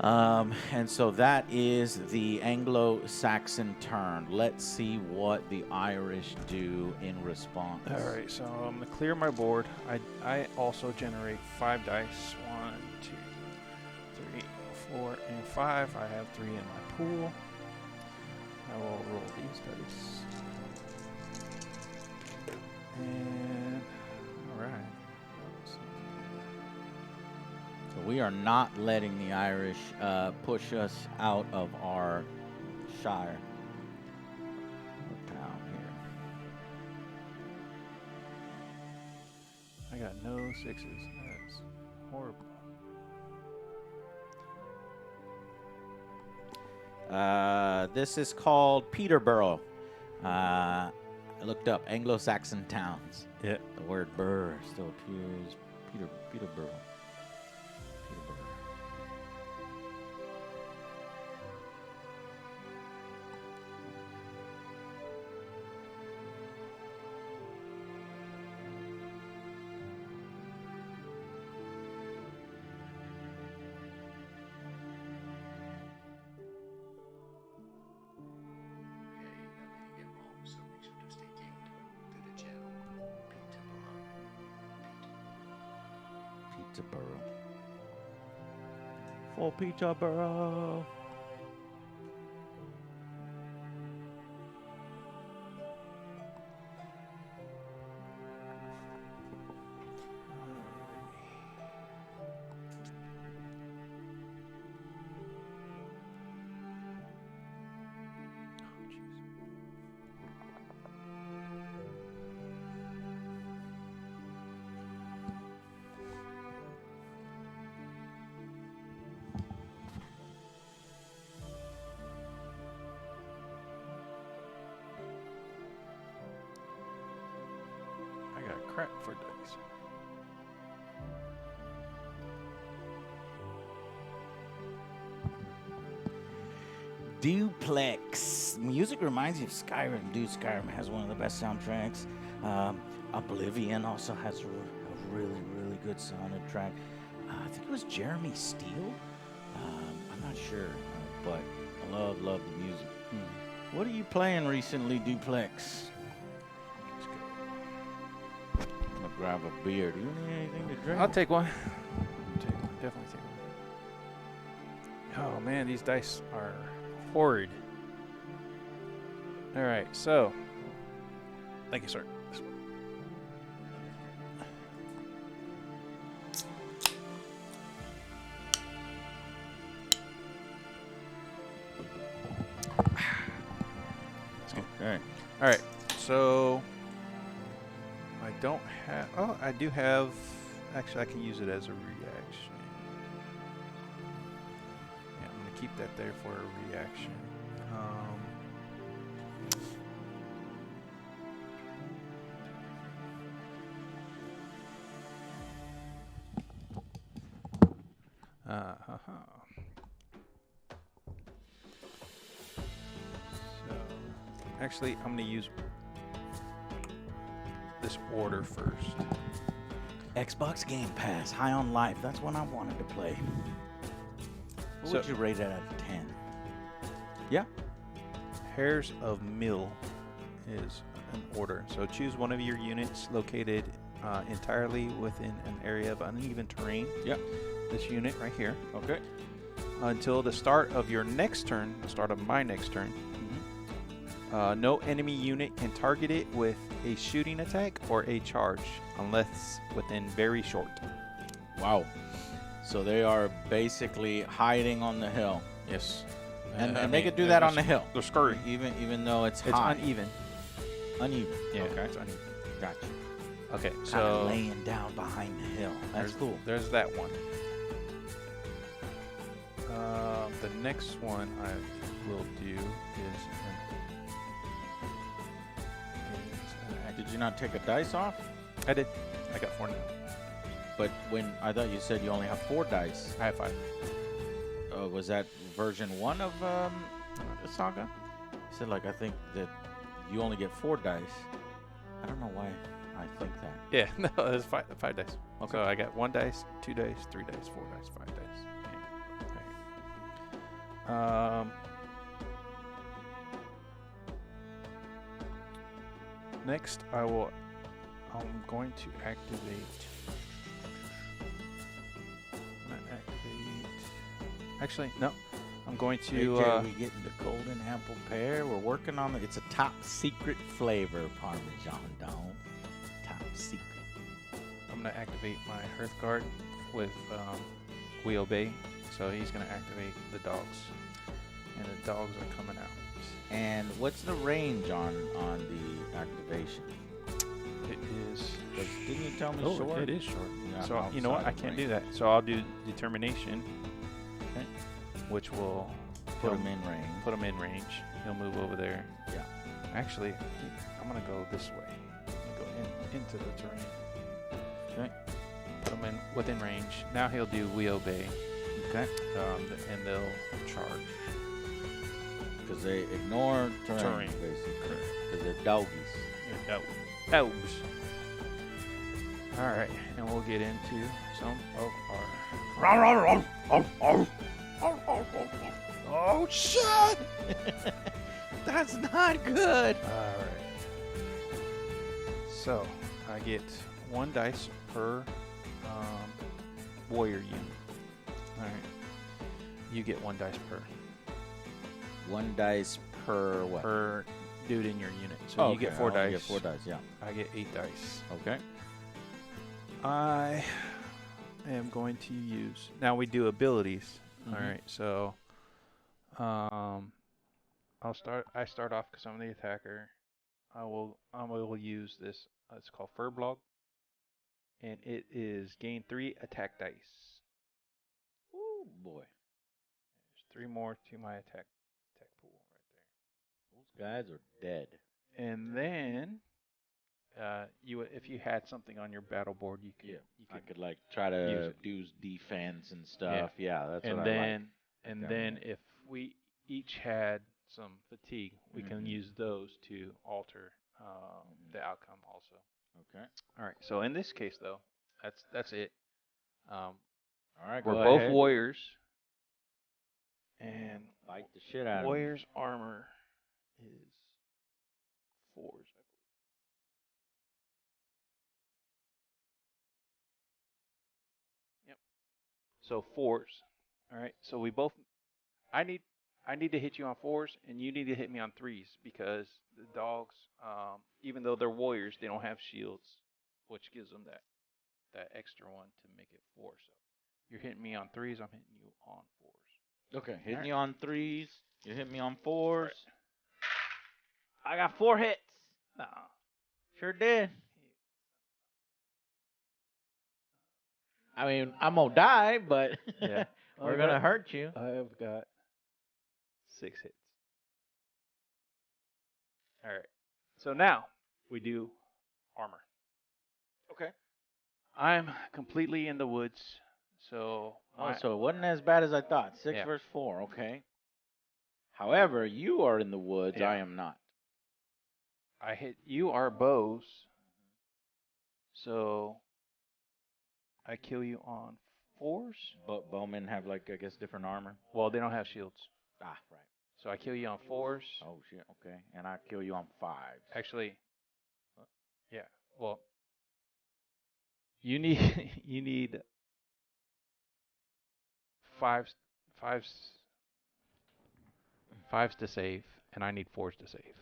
And so that is the Anglo-Saxon turn. Let's see what the Irish do in response. All right, so I'm gonna clear my board. I also generate 5 dice. 1, 2, 3, 4, and 5. I have 3 in my pool. I will roll these dice. And all right. So we are not letting the Irish push us out of our shire. We're down here. I got no 6s. That's horrible. This is called Peterborough. I looked up Anglo-Saxon towns. Yeah. The word burr still appears. Peterborough. Peterborough. Peterborough. For Peterborough. I got crap for dice. Duplex. Music reminds you of Skyrim. Dude, Skyrim has one of the best soundtracks. Oblivion also has a really, really good soundtrack. I think it was Jeremy Steele. I'm not sure, but I love the music. What are you playing recently, Duplex? I'm gonna grab a beer. Do you need anything to drink? I'll take one. Definitely take one. Oh man, these dice are horrid. All right, so thank you, sir. Okay. All right, so I don't have. Oh, I do have. Actually, I can use it as a reaction. Yeah, I'm gonna keep that there for a reaction. So, actually, I'm gonna use this order first. Xbox Game Pass, High on Life. That's one I wanted to play. What would you rate it out of 10? Yeah. Pairs of Mill is an order. So choose one of your units located entirely within an area of uneven terrain. Yep. This unit right here. Okay. Until the start of your next turn, the start of my next turn, no enemy unit can target it with a shooting attack or a charge unless within very short. Wow. So they are basically hiding on the hill. Yes. And they could do that on the hill. They're scurry. Even though it's It's high. uneven. Uneven. Yeah, Okay. it's uneven. Gotcha. Okay, Kinda so laying down behind the hill. That's cool. There's that one. The next one I will do is Did you not take a dice off? I did. I got 4 now. But when I thought you said you only have 4 dice. I have 5. Was that version 1 of the Saga? You said I think that you only get 4 dice. I don't know why I think that. Yeah, no, it's 5 dice. Okay. So I got 1 dice, 2 dice, 3 dice, 4 dice, 5 dice. Yeah. Next, I'm going to activate. Actually, no. I'm going to. AJ, we getting the golden apple pear. We're working on it. It's a top secret flavor, Parmesan Dome. Top secret. I'm going to activate my Hearthguard with We Obey. So he's going to activate the dogs. And the dogs are coming out. And what's the range on the activation? It is. Didn't you tell me Oh, short? it is short. Yeah, So you know what? I can't do that. So I'll do Determination, Okay. which will Put him in range. Put him in range. He'll move over there. Yeah. Actually, I'm gonna go this way. I'm gonna go into the terrain. Okay. Put him in within range. Now he'll do We Obey. Okay. And they'll charge. Because they ignore terrain. Basically. Because they're doggies. Dogs. All right, and we'll get into some of our. Oh shit! That's not good. All right. So I get 1 dice per warrior unit. All right. You get 1 dice per. 1 dice per what? Per dude in your unit. So you get 4 dice. You get 4 dice, yeah. I get 8 dice. Okay. I am going to use. Now we do abilities. Mhm. All right. So, I start off because I'm the attacker. I will use this. It's called Furblog, and it is gain 3 attack dice. Oh boy. There's 3 more to my attack pool right Those guys are dead. there. And then, if you had something on your battle board, you could. I could like try to do defense and stuff. Yeah, that's and what then, I like. And then if we each had some fatigue, we can use those to alter the outcome also. Okay. All right. So in this case, though, that's it. All right. We're go both ahead. warriors, and Fight the shit out of 'em. warriors' armor is 4s, I believe. Yep. So 4s. All right. So we both. I need to hit you on 4s, and you need to hit me on 3s because the dogs, even though they're warriors, they don't have shields, which gives them that extra one to make it 4. So you're hitting me on 3s, I'm hitting you on 4s. Okay, hitting you on 3s. You hit me on 4s. Right. I got 4 hits. Nah. Sure did. I mean, I'm gonna die, but Yeah. we're gonna hurt you. I have got 6 hits. All right. So now we do armor. Okay. I'm completely in the woods, so So it wasn't as bad as I thought. 6 versus 4. Okay. However, you are in the woods. Yeah. I am not. I hit you are bows, so I kill you on 4s. But bowmen have like I guess different armor. Well, they don't have shields, Ah, right. so I kill you on 4s. Oh shit. Okay. And I kill you on 5s. Actually, yeah. Well, you need 5s to save, and I need 4s to save.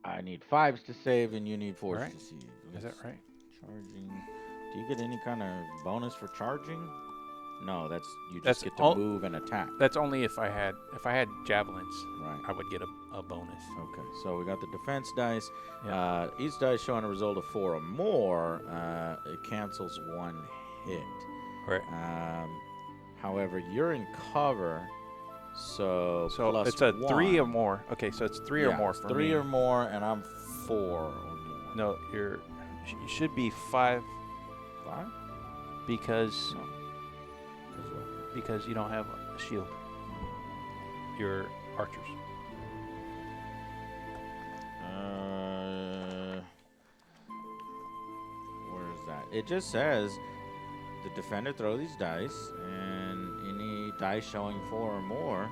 I need 5s to save, and you need 4s Right. to save. Is that right? Charging. Do you get any kind of bonus for charging? No, you just That's get to all- move and attack. That's only if I had javelins, Right. I would get a bonus. Okay, so we got the defense dice. Yeah. Each dice showing a result of 4 or more, it cancels 1 hit. Right. However, you're in cover, so plus it's a 1. 3 or more. Okay, so it's 3 or more it's for 3 me. or more, and I'm 4 or more. No, you should be 5 5? because No. because you don't have a shield. You're archers. Where is that? It just says the defender throw these dice, and any dice showing 4 or more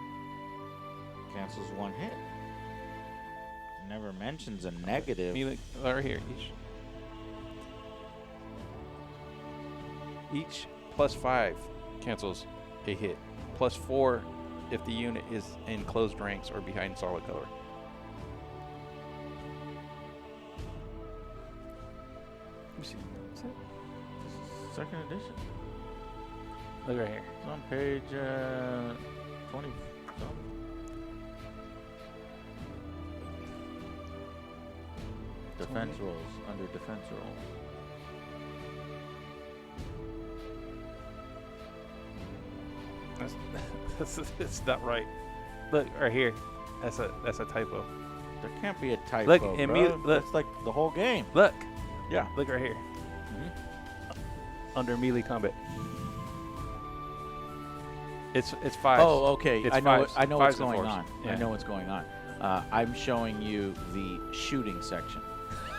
cancels 1 hit. It never mentions a negative. Right here. Each plus 5 cancels a hit. Plus 4 if the unit is in closed ranks or behind solid color. Let me see. What's that? Second edition. Look right here. It's on page 20. Defense rolls, under defense rolls. That's not right. Look right here. That's a typo. There can't be a typo. Look, bro. look. That's like the whole game. Look. Yeah. Look right here. Under melee combat. It's 5. Oh, okay. It's I know. fives. I know Fives what's and going fours. on. Yeah. I know what's going on. I'm showing you the shooting section.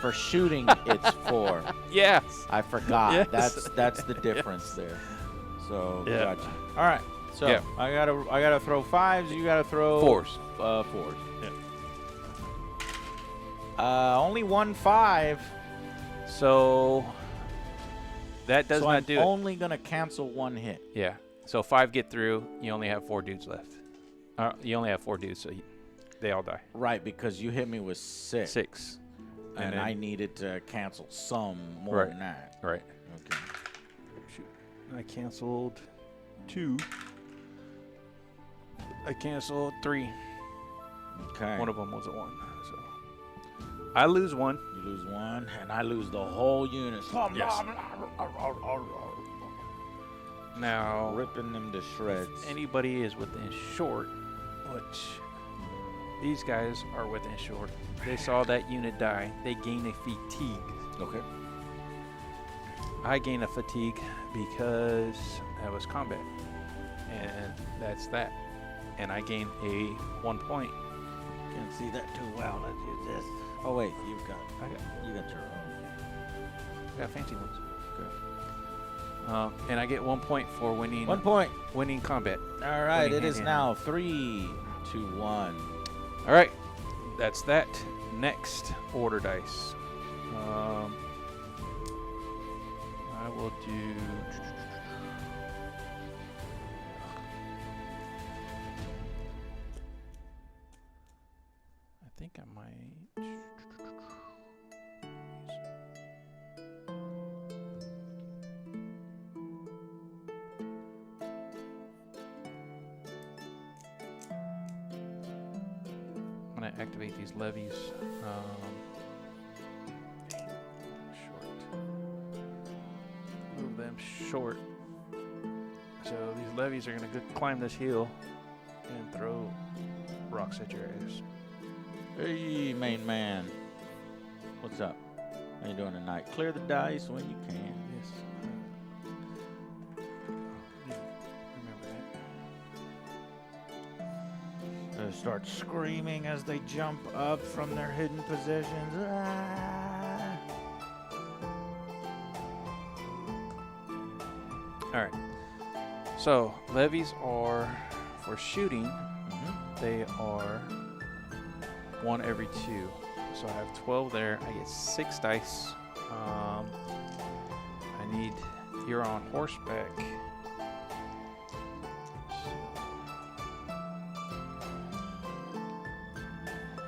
For shooting, it's 4. Yes. I forgot. Yes. That's the difference there. So Yeah. gotcha. All right. So Yeah. I gotta throw 5s. You gotta throw 4s. 4s. Yeah. Only 1 5. So that does so not I'm do it. only going to cancel one hit. Yeah. So 5 get through. You only have 4 dudes left. You only have 4 dudes, so they all die. Right, because you hit me with 6. 6. And then, I needed to cancel some more than that. Right. Okay. Shoot. I canceled 2. I canceled 3. Okay. One of them was a 1. So I lose 1. You lose 1, and I lose the whole unit. Yes. Now, Ripping them to shreds. anybody is within short, which these guys are within short. They saw that unit die. They gain a fatigue. Okay. I gain a fatigue because that was combat, and that's that. And I gain a 1 point. Can't see that too well. Let's use this. Oh wait, you got your own. I got fancy ones. Good. And I get 1 point for winning. 1 point. Winning combat. All right, Winning it is hand-to-hand. now 3 to 1. All right, that's that. Next, order dice. I will do. I think I might. I'm going to activate these levies. Short. Move them short. So these levies are going to climb this hill and throw rocks at your ass. Hey, main man. What's up? How you doing tonight? Clear the dice when you can. Yes. Remember that. They start screaming as they jump up from their hidden positions. Ah! All right. So levies are for shooting. Mhm. They are 1 every 2. So I have 12 there. I get 6 dice. I need. You're on horseback.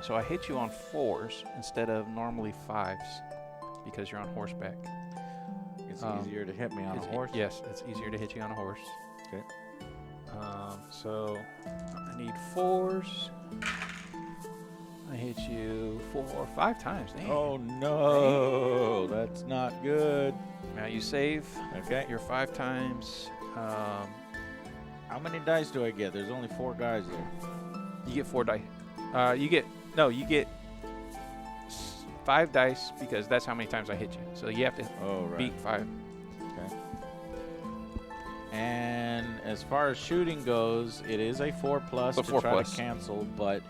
So I hit you on 4s instead of normally 5s because you're on horseback. It's easier to hit me on a It's- horse. Yes, it's easier to hit you on a horse. Okay. So I need 4s. I hit you 4 or 5 times. Damn. Oh no, that's not good. Now you save Okay. your 5 times. How many dice do I get? There's only 4 guys there. You get 4 dice. You get 5 dice because that's how many times I hit you. So you have to Oh right. beat 5. Okay. And as far as shooting goes, it is a 4+ A to 4+. try to cancel, but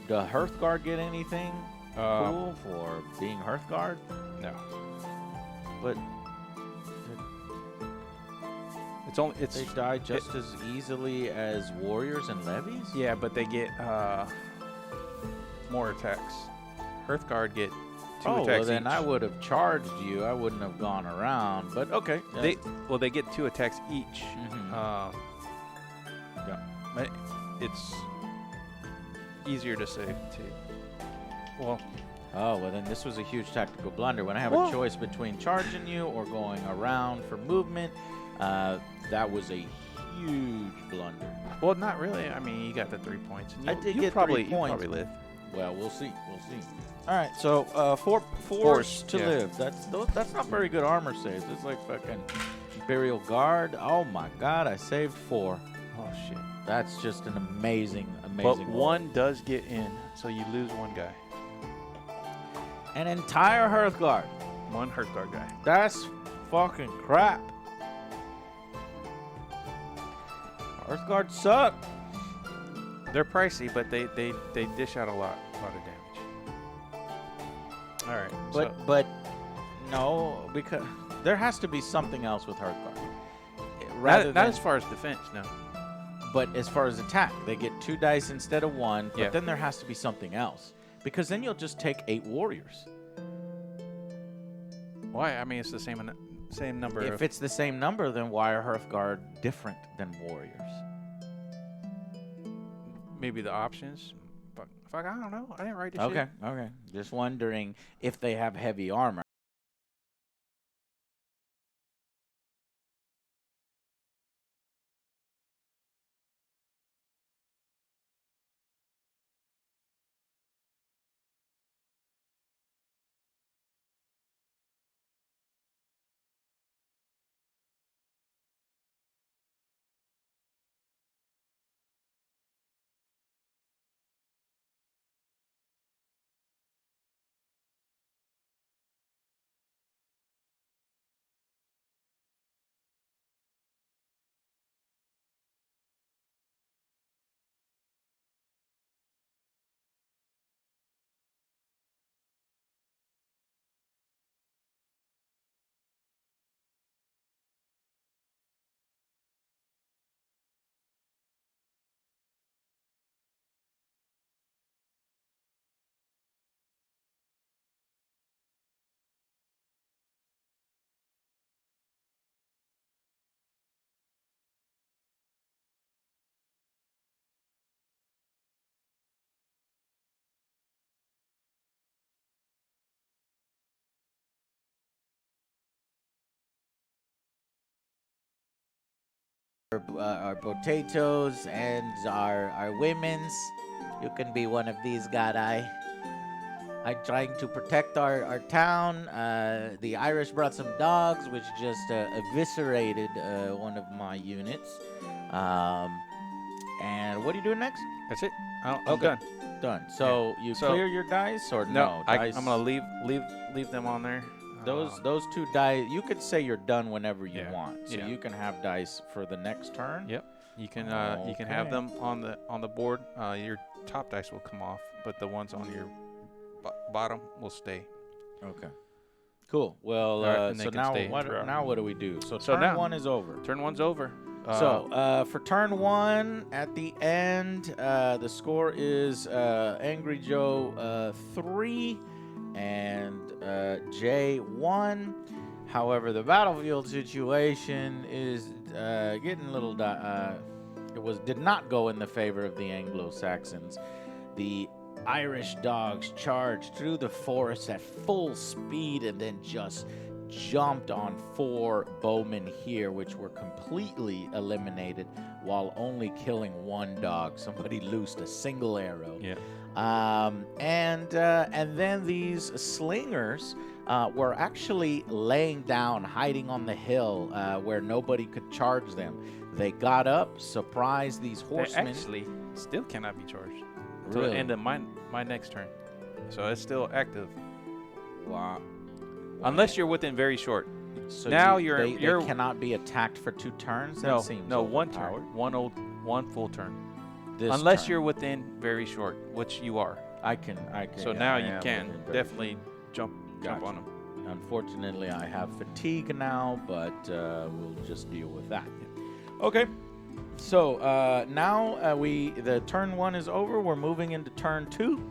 does Hearthguard get anything cool for being Hearthguard? No, But it's they die just as easily as warriors and levies? yeah, but they get more attacks. Hearthguard get 2 Oh, attacks well then each. I would have charged you. I wouldn't have gone around. But okay. They get 2 attacks each. Mhm. Yeah. But it's easier to save too. Well, Oh, well then this was a huge tactical blunder. When I have Well- a choice between charging you or going around for movement, that was a huge blunder. well, not really. I mean, you got the 3 points. And I you- did you get probably, 3 you points. probably live. Well, we'll see. We'll see. All right, so 4 Fours, to yeah. live. That's not very good armor saves. It's like fucking Imperial Guard. Oh my God, I saved 4. Oh shit. That's just an amazing But roll. 1 does get in, so you lose 1 guy. An entire Hearthguard. 1 Hearthguard guy. That's fucking crap. Hearthguards suck. They're pricey, but they dish out a lot of damage. All right. But no, because there has to be something else with Hearthguard. not as far as defense, no. But as far as attack, they get 2 dice instead of 1. But Yeah. then there has to be something else, because then you'll just take 8 warriors. Why? I mean, it's the same same number. If it's the same number, then why are Hearthguard different than warriors? Maybe the options. But fuck, I don't know. I didn't write this Okay, shit. okay. Just wondering if they have heavy armor. Our potatoes and our women's. You can be one of these, guy. I'm trying to protect our town. The Irish brought some dogs, which just eviscerated one of my units. And what are you doing next? That's it. I'm Okay. done. Done. So you clear your dice or no? Dice? I'm gonna leave them on there. Those two dice. You could say you're done whenever you want. So yeah. you can have dice for the next turn. Yep. You can have them on the board. Your top dice will come off, but the ones on your bottom will stay. Okay. Cool. Well, Right, so now what do we do? So turn now, 1 is over. Turn 1's over. For turn 1, at the end, the score is Angry Joe 3 and Jay 1. However, the battlefield situation is getting a little. Did not go in the favor of the Anglo-Saxons. The Irish dogs charged through the forest at full speed and then just jumped on 4 bowmen here, which were completely eliminated while only killing 1 dog. Somebody loosed a single arrow. Yeah. And then these slingers were actually laying down, hiding on the hill where nobody could charge them. They got up, surprised these horsemen. They actually still cannot be charged Really? until the end of my next turn. So it's still active. Wow. Unless you're within very short. So now they cannot be attacked for 2 turns? That seems one overpowered. turn. One full turn. Unless you're within very short, which you are. I can. So now you can definitely jump on them. Unfortunately, I have fatigue now, but we'll just deal with that. Okay. So now the turn 1 is over. We're moving into turn 2.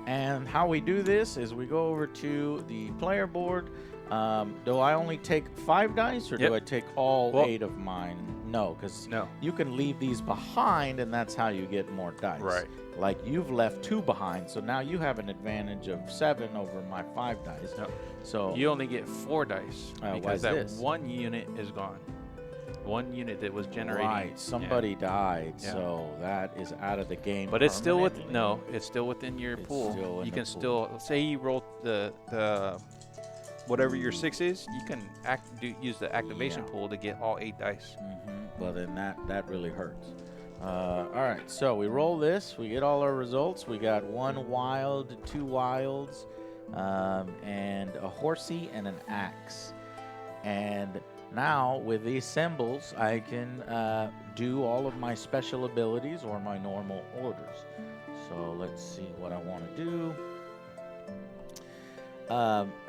And how we do this is we go over to the player board. Do I only take 5 dice, or do I take all 8 of mine? No, because you can leave these behind, and that's how you get more dice. Right. Like you've left 2 behind, so now you have an advantage of 7 over my 5 dice. No. So you only get 4 dice because that one unit is gone. One unit that was generating. Right, somebody died, so that is out of the game. But it's still it's still within your pool. You can still say you roll the whatever your 6 is. You can use the activation pool to get all 8 dice. Well, then that really hurts. All right, so we roll this. We get all our results. We got 1 wild, 2 wilds, and a horsey and an axe. And now, with these symbols, I can do all of my special abilities or my normal orders. So let's see what I want to do.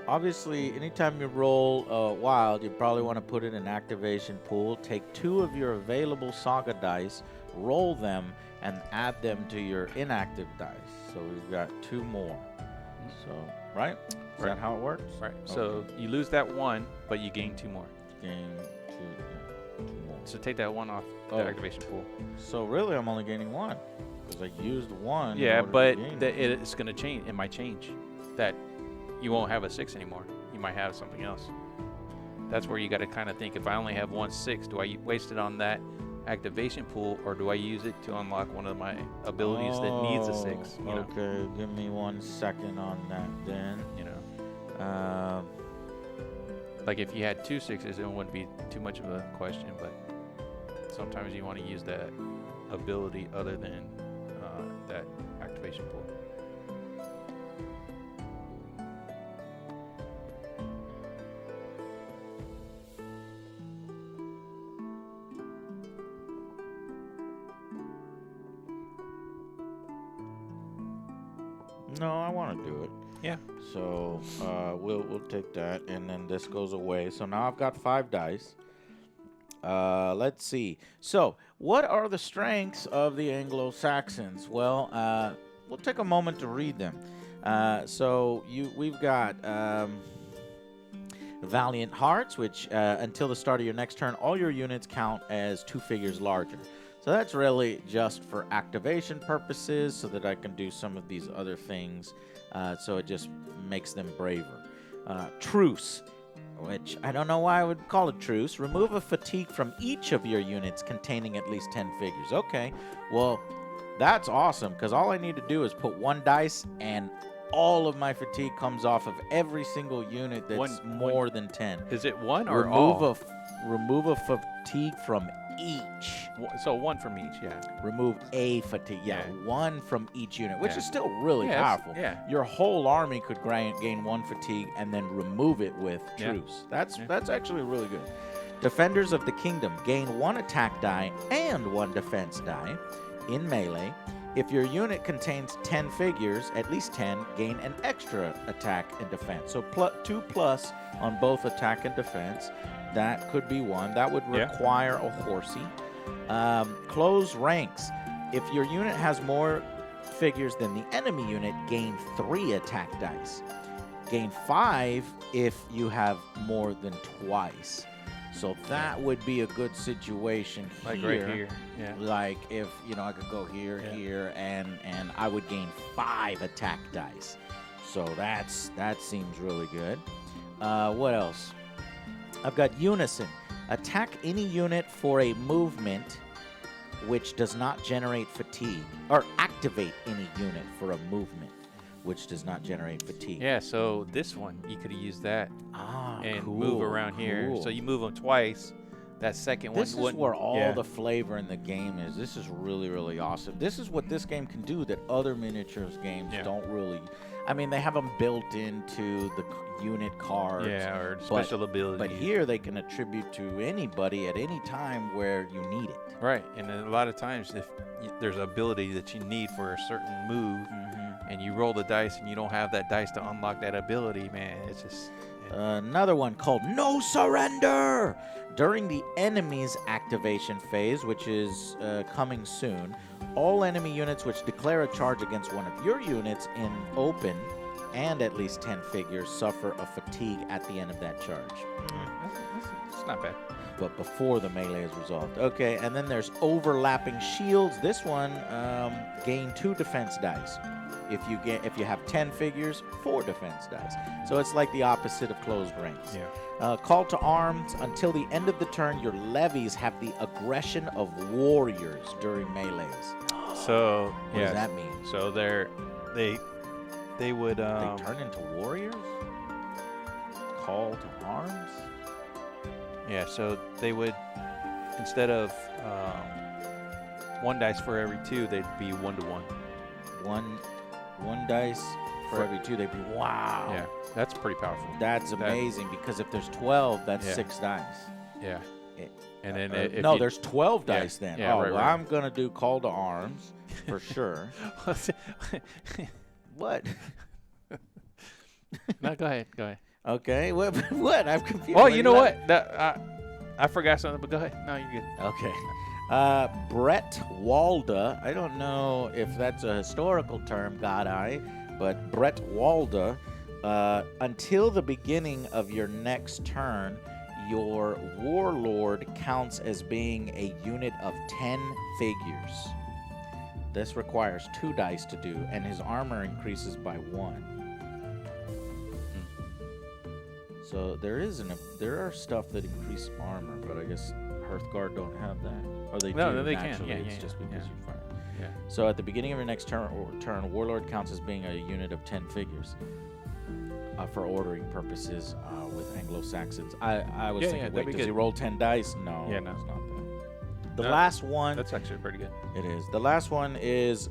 Obviously, anytime you roll wild, you probably want to put in an activation pool. Take 2 of your available SAGA dice, roll them, and add them to your inactive dice. So we've got 2 more. So right? Is that how it works? Right. Okay. So you lose that 1, but you gain 2 more. Gain two more. So take that 1 off the activation pool. So really, I'm only gaining 1 because I used 1. Yeah, but it. it's going to change. It might change. That you won't have a 6 anymore. You might have something else. That's where you got to kind of think. If I only have 1 6, do I waste it on that activation pool, or do I use it to unlock one of my abilities that needs a 6? You know? Okay, give me 1 second on that then. You know. Like if you had 2 6s, it wouldn't be too much of a question. But sometimes you want to use that ability other than that activation pool. No, I want to do it. Yeah. So we'll take that, and then this goes away. So now I've got 5 dice. Let's see. So what are the strengths of the Anglo-Saxons? Well, we'll take a moment to read them. So we've got Valiant Hearts, which until the start of your next turn, all your units count as 2 figures larger. So that's really just for activation purposes so that I can do some of these other things. So it just makes them braver. Truce, which I don't know why I would call it truce. Remove a fatigue from each of your units containing at least 10 figures. Okay, well, that's awesome because all I need to do is put 1 dice and all of my fatigue comes off of every single unit that's more than 10. Is it 1 or all? Remove a fatigue from each. So 1 from each, yeah. Remove a fatigue. Yeah, 1 from each unit, which is still really powerful. Yeah. Your whole army could gain 1 fatigue and then remove it with truce. That's actually really good. Defenders of the Kingdom gain 1 attack die and 1 defense die in melee. If your unit contains 10 figures, at least 10, gain an extra attack and defense. So 2+ on both attack and defense. That could be 1. That would require a horsey. Close ranks. If your unit has more figures than the enemy unit, gain 3 attack dice. Gain 5 if you have more than twice. So that would be a good situation here. Like right here. Yeah. Like if, I could go here, here, and I would gain 5 attack dice. So that seems really good. What else? I've got Unison. Attack any unit for a movement which does not generate fatigue. Or activate any unit for a movement which does not generate fatigue. Yeah, so this one, you could have used that and cool, move around here. cool. So you move them twice. That second one This is where all the flavor in the game is. This is really, really awesome. This is what this game can do that other miniatures games don't really. I mean, they have them built into the unit cards. Yeah, or special abilities. But here they can attribute to anybody at any time where you need it. Right, and a lot of times if there's an ability that you need for a certain move, and you roll the dice and you don't have that dice to unlock that ability, man, it's just... Another one called No Surrender! During the enemy's activation phase, which is coming soon, all enemy units which declare a charge against one of your units in open and at least 10 figures suffer a fatigue at the end of that charge. It's not bad. But before the melee is resolved. Okay, and then there's overlapping shields. This one, gain 2 defense dice. If you have 10 figures, 4 defense dice. So it's like the opposite of closed ranks. Yeah. Call to arms. Until the end of the turn, your levies have the aggression of warriors during melees. So what does that mean? So they would they turn into warriors? Call to arms? Yeah, so they would, instead of 1 dice for every 2, they'd be 1 to 1. One dice for every 2, they'd be, wow. Yeah, that's pretty powerful. That's amazing because if there's 12, that's 6 dice. Yeah. And then there's 12 dice then. Yeah, right. I'm going to do call to arms for sure. What? No, go ahead. Okay. What? I'm confused. Oh, you know what? I forgot something, but go ahead. No, you're good. Okay. Brett Walda. I don't know if that's a historical term, God Eye, but Brett Walda until the beginning of your next turn, your warlord counts as being a unit of 10 figures. This requires 2 dice to do, and his armor increases by 1. So there are stuff that increase armor, but I guess Hearthguard don't have that. Or they do. No, they naturally. can. Yeah, it's just because you fire. Yeah. So at the beginning of your next turn, warlord counts as being a unit of 10 figures. For ordering purposes with Anglo-Saxons. I was thinking, wait, does he roll 10 dice? No, Yeah, no. it's not that. The last one... That's actually pretty good. It is. The last one is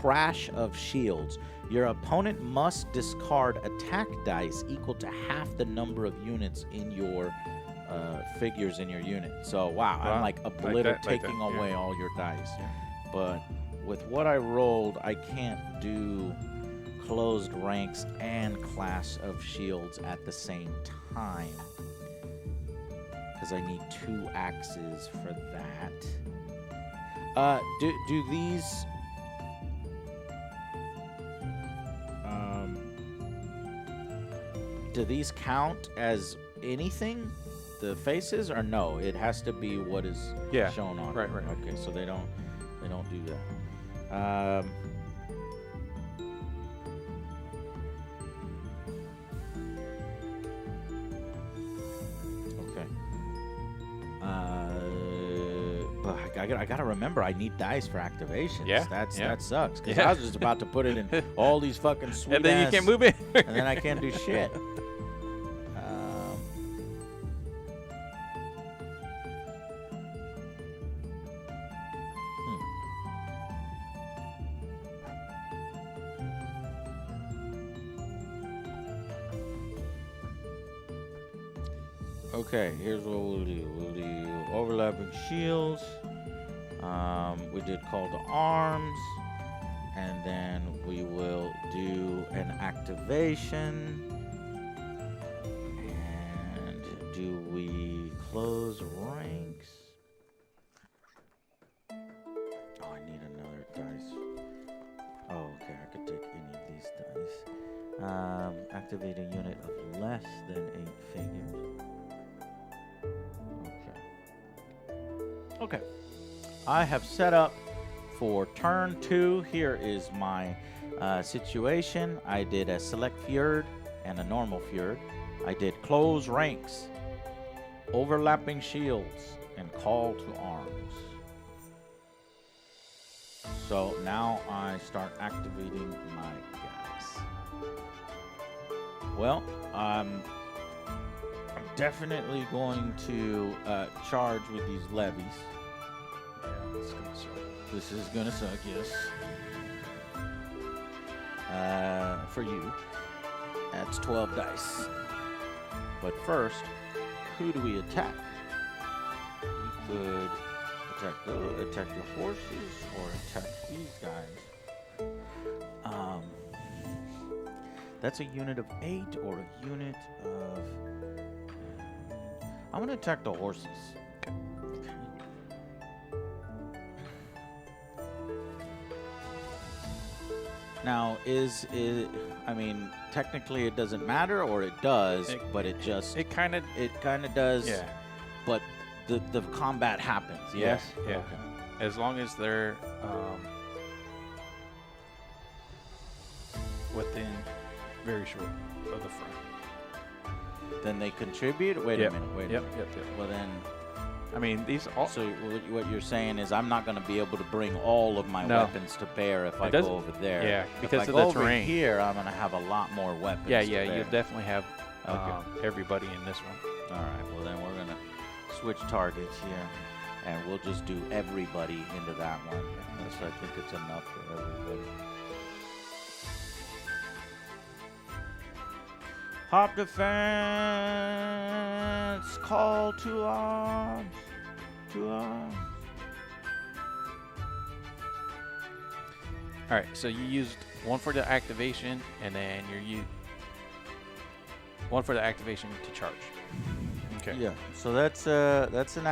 Crash of Shields. Your opponent must discard attack dice equal to half the number of units in your figures in your unit. So, wow, I'm like taking away all your dice. Yeah. But with what I rolled, I can't do closed ranks and Clash of Shields at the same time. Because I need 2 axes for that. Do these... do these count as anything? The faces, or no? It has to be what is shown on. Right. Okay, so they don't do that. Okay. But I gotta remember, I need dice for activations. Yeah. That sucks. Because I was just about to put it in all these fucking sweet And then you can't move it. and then I can't do shit. Okay, here's what we'll do. We'll do overlapping shields. We did call to arms. And then we will do an activation. And do we close ranks? Oh, I need another dice. Oh, okay, I could take any of these dice. Activate a unit of less than 8 figures. Okay. I have set up for turn 2. Here is my situation. I did a select fjord and a normal fjord. I did close ranks, overlapping shields, and call to arms. So now I start activating my guys. Well, I'm definitely going to charge with these levies. This is gonna suck, yes. For you, that's 12 dice. But first, who do we attack? We could attack the horses or attack these guys. That's a unit of 8 or a unit of... I'm gonna attack the horses. Now, I mean, technically it doesn't matter, or it does, but it kind of does. Yeah. But the combat happens. Yes. Yeah. Okay. As long as they're within very short of the front. Then they contribute. Wait a minute. Yep. Well then. I mean, these all. So what you're saying is I'm not going to be able to bring all of my weapons to bear if I go over there. Yeah, because if of I go the terrain. Over here, I'm going to have a lot more weapons. Yeah, to bear. you definitely have everybody in this one. All right. Well, then we're going to switch targets here, and we'll just do everybody into that one. So I think it's enough for everybody. Hop defense, call to arms, to arms. All right, so you used one for the activation, and then one for the activation to charge. Okay. Yeah. So that's an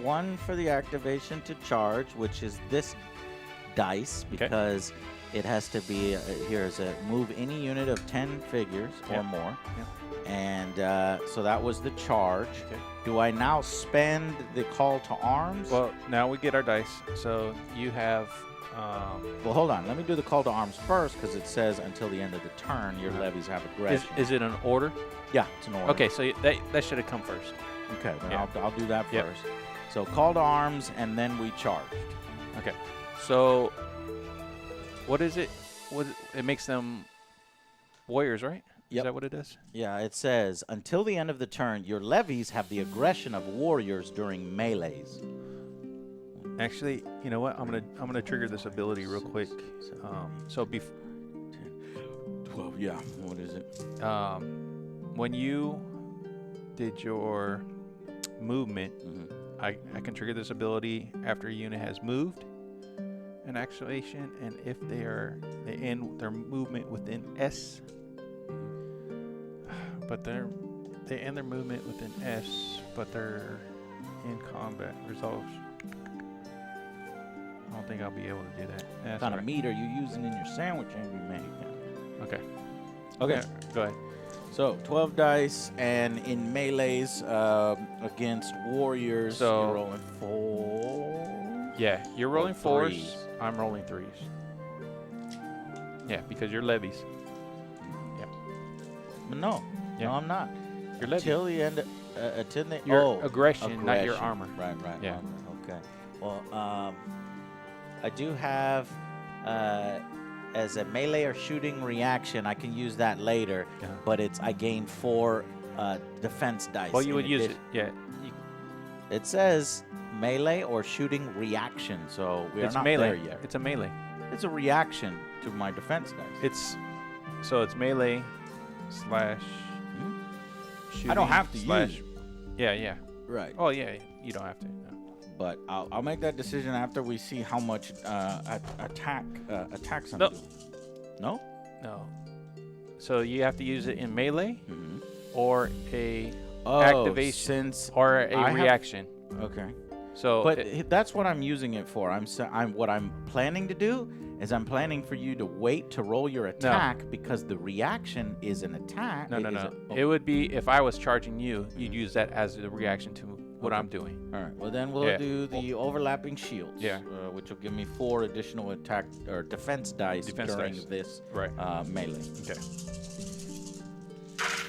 one for the activation to charge, which is this dice, because it has to be, here's a move any unit of 10 figures or more. Yep. And so that was the charge. Okay. Do I now spend the call to arms? Well, now we get our dice. So you have. Well, hold on. Let me do the call to arms first, because it says until the end of the turn, your levies have aggression. Is it an order? Yeah, it's an order. Okay, so that should have come first. Okay, then Yeah. I'll do that Yep. first. So call to arms, and then we charged. Okay. So what is it? It makes them warriors, right? Yep. Is that what it is? Yeah, it says until the end of the turn, your levies have the aggression of warriors during melees. Actually, you know what? I'm gonna trigger this ability real quick. So 12, yeah. What is it? when you did your movement, Mm-hmm. I can trigger this ability after a unit has moved an activation, and if they end their movement within S, but they end their movement within S, but they're in combat resolves. I don't think I'll be able to do that. That's What kind all of meat are you using in your sandwich, Angry Man? right. Okay. Okay. Yeah, go ahead. So 12 dice, and in melees against warriors, So- you're rolling 4. Yeah, you're rolling Or fours. threes. I'm rolling threes. Yeah, because you're levies. No, Yeah. no, I'm not. You're levies. Till the end. Till the Your aggression, not your aggression. armor. Right. Yeah. Armor. Okay. Well, I do have as a melee or shooting reaction. I can use that later, Uh-huh. but I gain 4 defense dice. Well, you in would use it. addition. Yeah. It says melee or shooting reaction, so we are It's not melee. there yet. It's a melee. It's a reaction to my defense dice. It's melee slash shooting. I don't have to slash, use it. Yeah. Right. Oh yeah, you don't have to. No. But I'll make that decision after we see how much attacks I'm No. doing. No? No. So you have to use it in melee Mm-hmm. or a Oh, activation or a I have- reaction. Okay. So But that's what I'm using it for. What I'm planning to do is I'm planning for you to wait to roll your attack, because the reaction is an attack. no. Oh, It would be if I was charging you, you'd use that as the reaction to what I'm doing. all right. Well, then we'll Yeah. do the overlapping shields. Yeah. Which will give me 4 additional attack or defense dice during dice. this Right. melee. Okay.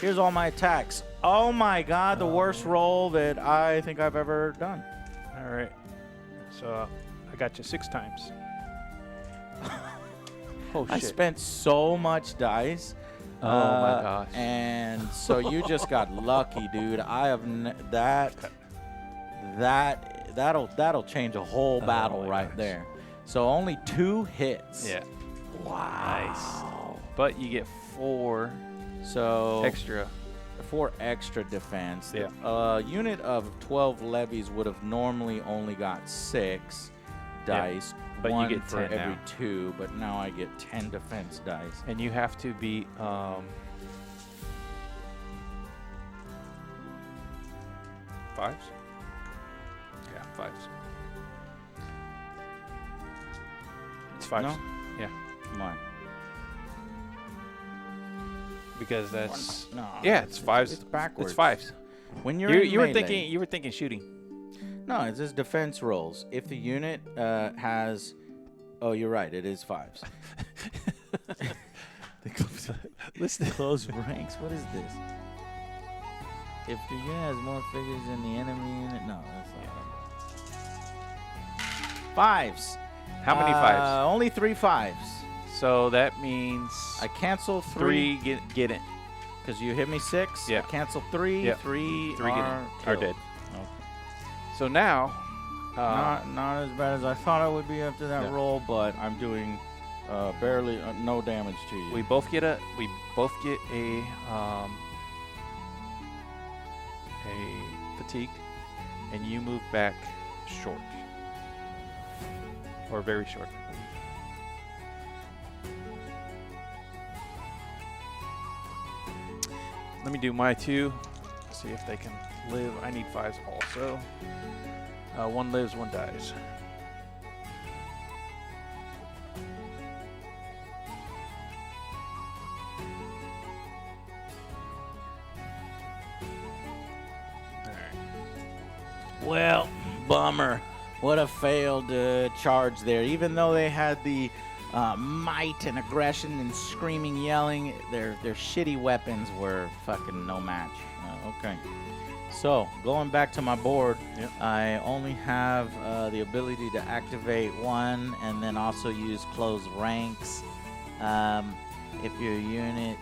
Here's all my attacks. Oh my God, the worst roll that I think I've ever done. All right. So I got you 6 times. Oh I shit. spent so much dice. Oh my gosh. And so you just got lucky, dude. I have that'll change a whole battle my right gosh. there. So only 2 hits. Yeah. Wow. Nice. But you get 4 So extra. 4 extra defense. Yeah. A unit of 12 levies would have normally only got 6 dice. But you 1 get for 10 every now. 2, but now I get 10 defense dice. And you have to be fives? Yeah, 5s. It's 5s. No? Yeah. Why? Because that's No. yeah, it's 5s. It's backwards. It's 5s. When you're in You were melee- thinking shooting. No, it says defense rolls. If the unit has, oh, you're right. It is 5s. Listen. Close ranks. What is this? If the unit has more figures than the enemy unit, no, that's not. 5s. How many 5s? Only 3 5s. So that means I cancel 3 get it. because you hit me 6. Yeah. I cancel 3. Yeah. 3 3 are are dead. Okay. So now Not as bad as I thought it would be after that Yeah. roll, but I'm doing barely no damage to you. we both get a fatigue, and you move back short or very short. Let me do my 2. See if they can live. I need 5s also. 1 lives, 1 dies. Well, bummer. What a failed charge there. Even though they had the might and aggression and screaming, yelling, their shitty weapons were fucking no match. Okay. So, going back to my board, Yep. I only have the ability to activate one and then also use close ranks. If your unit...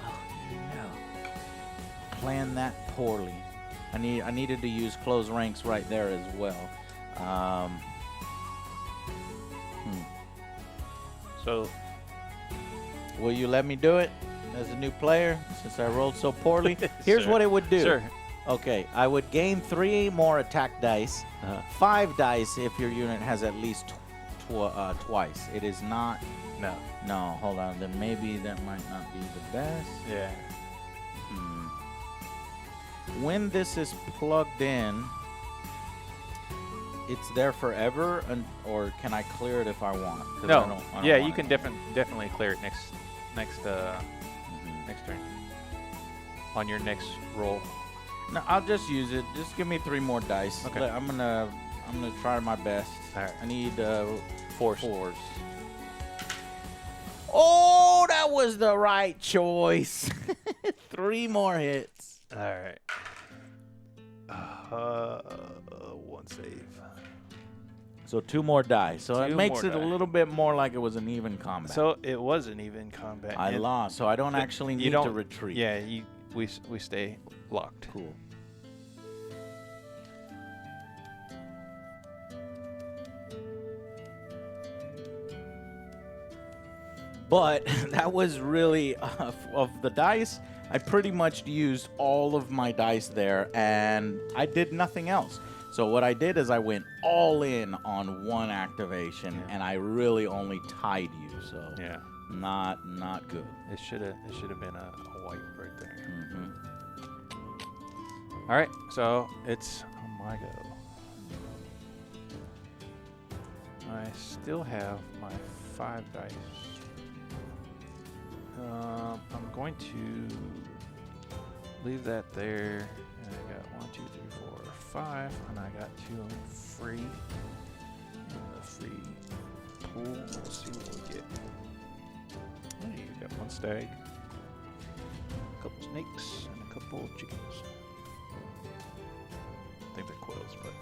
Oh, no. Plan that poorly. I needed to use close ranks right there as well. So, Will you let me do it as a new player since I rolled so poorly? Here's Sure. what it would do. Sure. Okay, I would gain 3 more attack dice, Uh-huh. 5 dice if your unit has at least twice. It is not. No. No, hold on. Then maybe that might not be the best. Yeah. When this is plugged in, it's there forever, or can I clear it if I want? 'Cause No. I don't Yeah, want you can it. definitely clear it next turn. On your next roll. No, I'll just use it. Just give me 3 more dice. Okay. I'm gonna try my best. All right. I need Force. 4s. Oh, that was the right choice. 3 more hits. All right. One save. So 2 more dice. So it 2 makes more it a die. little bit more like it was an even combat. So it was an even combat. I and lost, so I don't but actually you need to don't- retreat. Yeah, we stay locked. Cool. But that was really, of the dice, I pretty much used all of my dice there, and I did nothing else. So what I did is I went all in on one activation, Yeah. and I really only tied you. So Yeah. not good. It should have been a white right there. Mm-hmm. All right, so it's my go. I still have my 5 dice. I'm going to leave that there. And I got 1, 2, 3, 4, 5, and I got 2 free in the free pool. We'll see what we get. Hey, you got 1 stag, a couple snakes, and a couple chickens. I think they're quails, but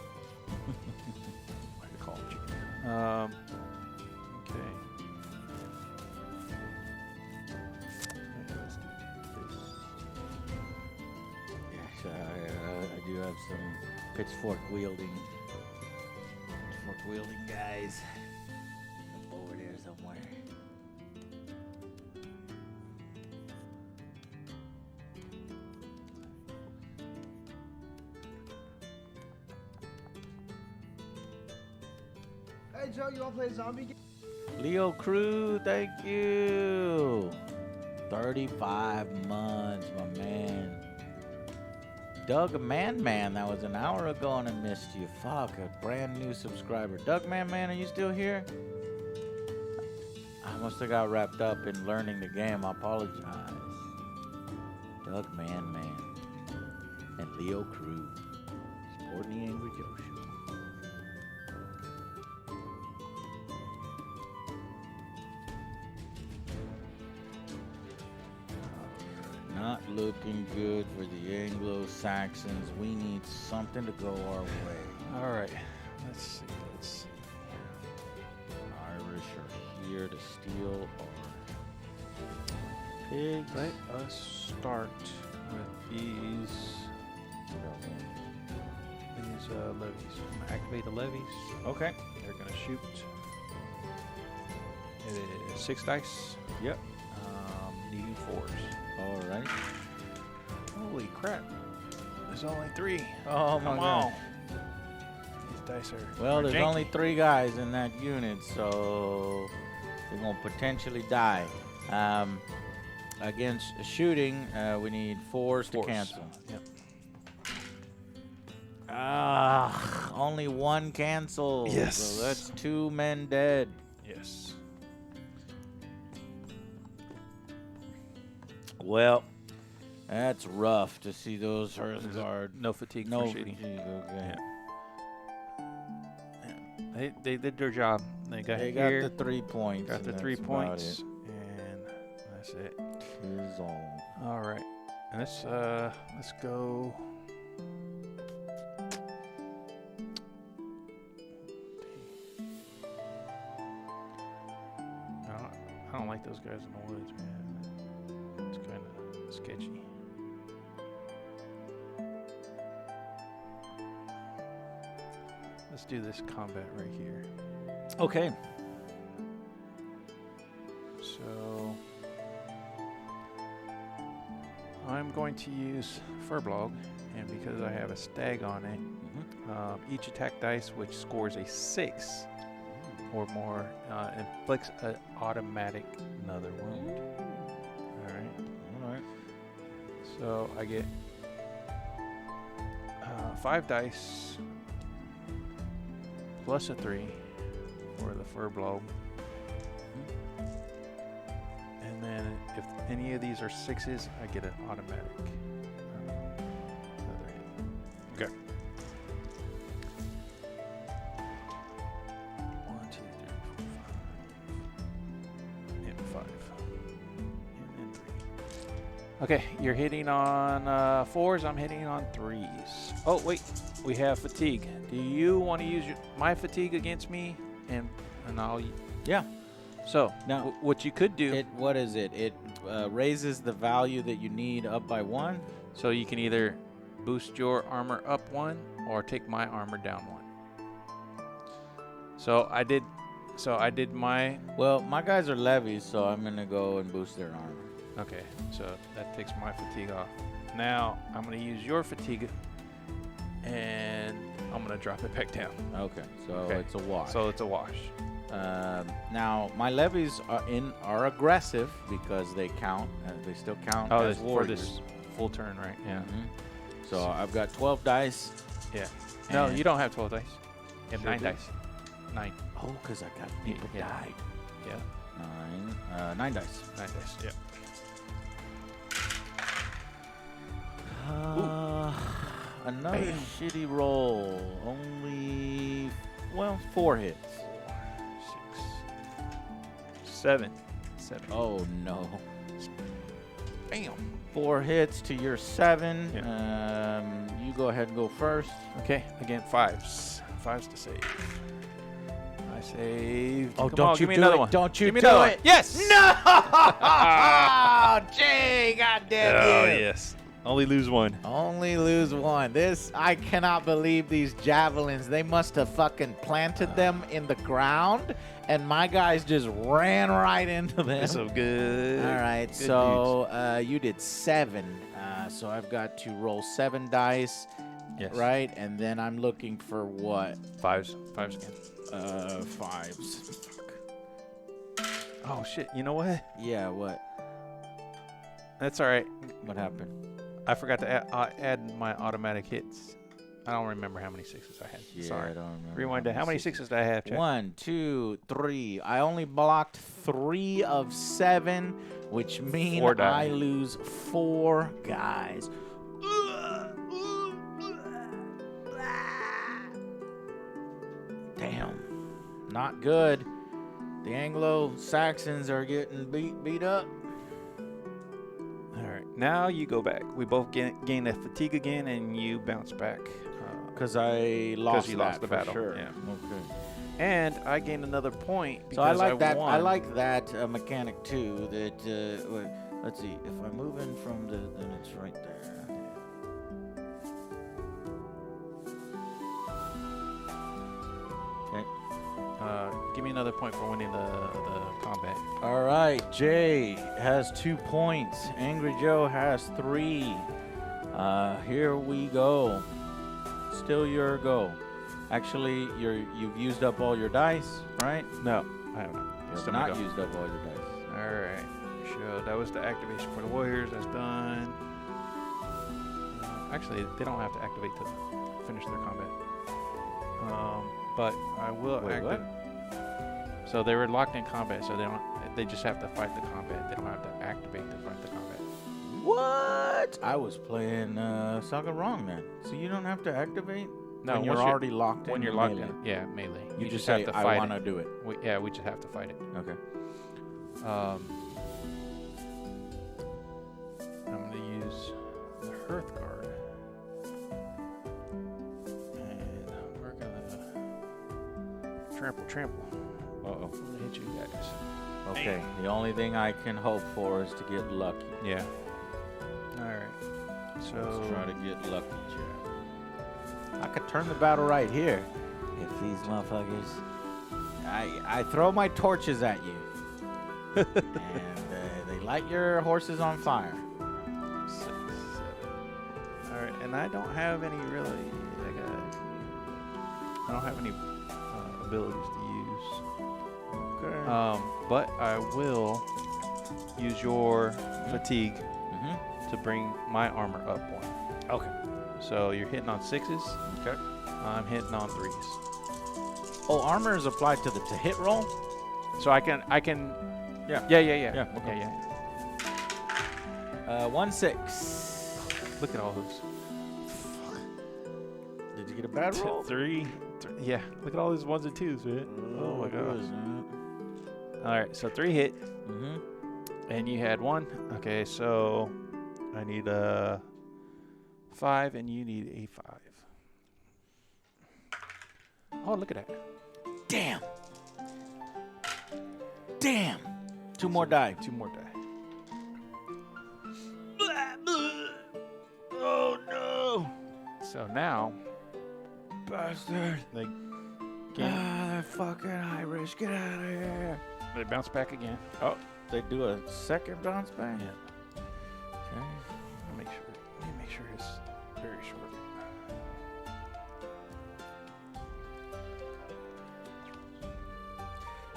I could call them chickens. Okay. Let's do this. Yes, I do have some pitchfork wielding guys over there somewhere. Hey Joe, you wanna play zombie game? Leo Crew, thank you. 35 months, my man. Doug Man, that was an hour ago and I missed you. Fuck, a brand new subscriber. Doug Man, are you still here? I must have got wrapped up in learning the game. I apologize. Doug Man, and Leo Crew, supporting the Angry Joe Show. Not looking good for the Anglo-Saxons. We need something to go our way. All right. Let's see. Irish are here to steal our pigs. Let us start with these levies. I'm gonna activate the levies. Okay. They're gonna shoot. It is 6 dice. Yep. Needing 4s. All right. Holy crap! There's only 3. Oh my Come God. on. These dice are. Well, are there's janky. only 3 guys in that unit, so they're gonna potentially die. Against shooting, we need 4s to cancel. Yep. Only 1 cancel. Yes. So that's 2 men dead. Yes. Well, That's rough to see those Hearthguard. No fatigue No for shooting. fatigue, okay. Yeah. They did their job. They got the 3 points. Got the and 3 that's about points, it. and that's it. Tis all. All right, and let's go. I don't like those guys in the woods, man. It's kind of sketchy. Let's do this combat right here. Okay. So I'm going to use Furblog, and because I have a stag on it, each attack dice which scores a 6 or more inflicts an automatic another wound. All right. So I get 5 dice plus a 3 for the Furblog. And then if any of these are 6s, I get an automatic another hit. Okay. 1, 2, 3, 4, 5. And 5. And then 3. Okay, you're hitting on 4s, I'm hitting on 3s. Oh, wait, we have fatigue. Do you want to use my fatigue against me? And I'll... Yeah. So, now what you could do... What is it? It raises the value that you need up by 1? So you can either boost your armor up 1 or take my armor down 1. So I did my... Well, my guys are levies, so I'm going to go and boost their armor. Okay, so that takes my fatigue off. Now, I'm going to use your fatigue, and I'm going to drop it back down. Okay, so it's a wash. So it's a wash. Now, my levies are aggressive because they count. They still count as for warriors. this full turn, right? Yeah. So I've got 12 dice. Yeah. No, you don't have 12 dice. You have 9 dice. 9. Oh, because I got people died. Yeah. 9 dice. 9 dice, yeah. Another Bam. shitty roll. Only, 4 hits. 6. 7. Oh, no. Bam. 4 hits to your 7. Yeah. You go ahead and go first. Okay, again, 5s. 5s to save. I saved. Oh, Come don't on, you give me do another it. one. Don't you Give me do another one. it. Yes! No! Jay, goddamn Oh, you. yes. Only lose 1. Only lose 1. I cannot believe these javelins. They must have fucking planted them in the ground, and my guys just ran right into them. That's so good. All right, Good so you did 7. So I've got to roll 7 dice, Yes. right? And then I'm looking for what? 5s. 5s again. 5s. Fuck. Oh, shit. You know what? Yeah, what? That's all right. What happened? I forgot to add my automatic hits. I don't remember how many 6s I had. Yeah, Sorry. I don't remember. Rewind to how many 6s did I have, Chad? 1, 2, 3. I only blocked 3 of 7, which means 4 die. I lose 4 guys. Damn. Not good. The Anglo-Saxons are getting beat up. All right. Now you go back. We both gain a fatigue again, and you bounce back. Because I lost you that lost the for battle. Sure. Yeah. Okay. And I gain another point because So I like that. won. I like that mechanic too. That let's see. If I move in from then it's right there. Okay. Give me another point for winning the combat. All right. Jay has 2 points. Angry Joe has 3. Here we go. Still your go. Actually, you've used up all your dice, right? No, I haven't. You've Still not my go. used up all your dice. All right. So that was the activation for the warriors. That's done. Actually, they don't have to activate to finish their combat. But I will Wait, activate. So they were locked in combat, so they just have to fight the combat. They don't have to activate to fight the combat. What? I was playing SAGA wrong then. So you don't have to activate? No, when you're once already locked in. When you're locked in, yeah, melee. You just have say, to I fight want to it. do it. We just have to fight it. Okay. I'm going to use the Hearth card. And we're going to trample. Uh-oh. I'm going to hit you guys. Okay. The only thing I can hope for is to get lucky. Yeah. All right. So let's try to get lucky, Jack. I could turn the battle right here if these motherfuckers. I throw my torches at you, and they light your horses on fire. 6, 7. All right, and I don't have any really. I don't have any abilities to use. Okay. But I will use your fatigue to bring my armor up 1. Okay. So you're hitting on 6s. Okay. I'm hitting on 3s. Oh, armor is applied to the hit roll? So I can. Yeah. Yeah. Okay. Yeah. 1 6. Look at all those. Did you get a bad roll? 3. Yeah. Look at all those 1s and 2s, man. Oh my gosh. All right. So 3 hit. And you had 1. Okay. So I need a 5, and you need a 5. Oh, look at that. Damn. 2 more die. 2 more die. Oh no. So now, Bastard. They're fucking Irish. Get out of here. they bounce back again. Oh, they do a second bounce back? Yeah. Okay. Let me make sure it's very short.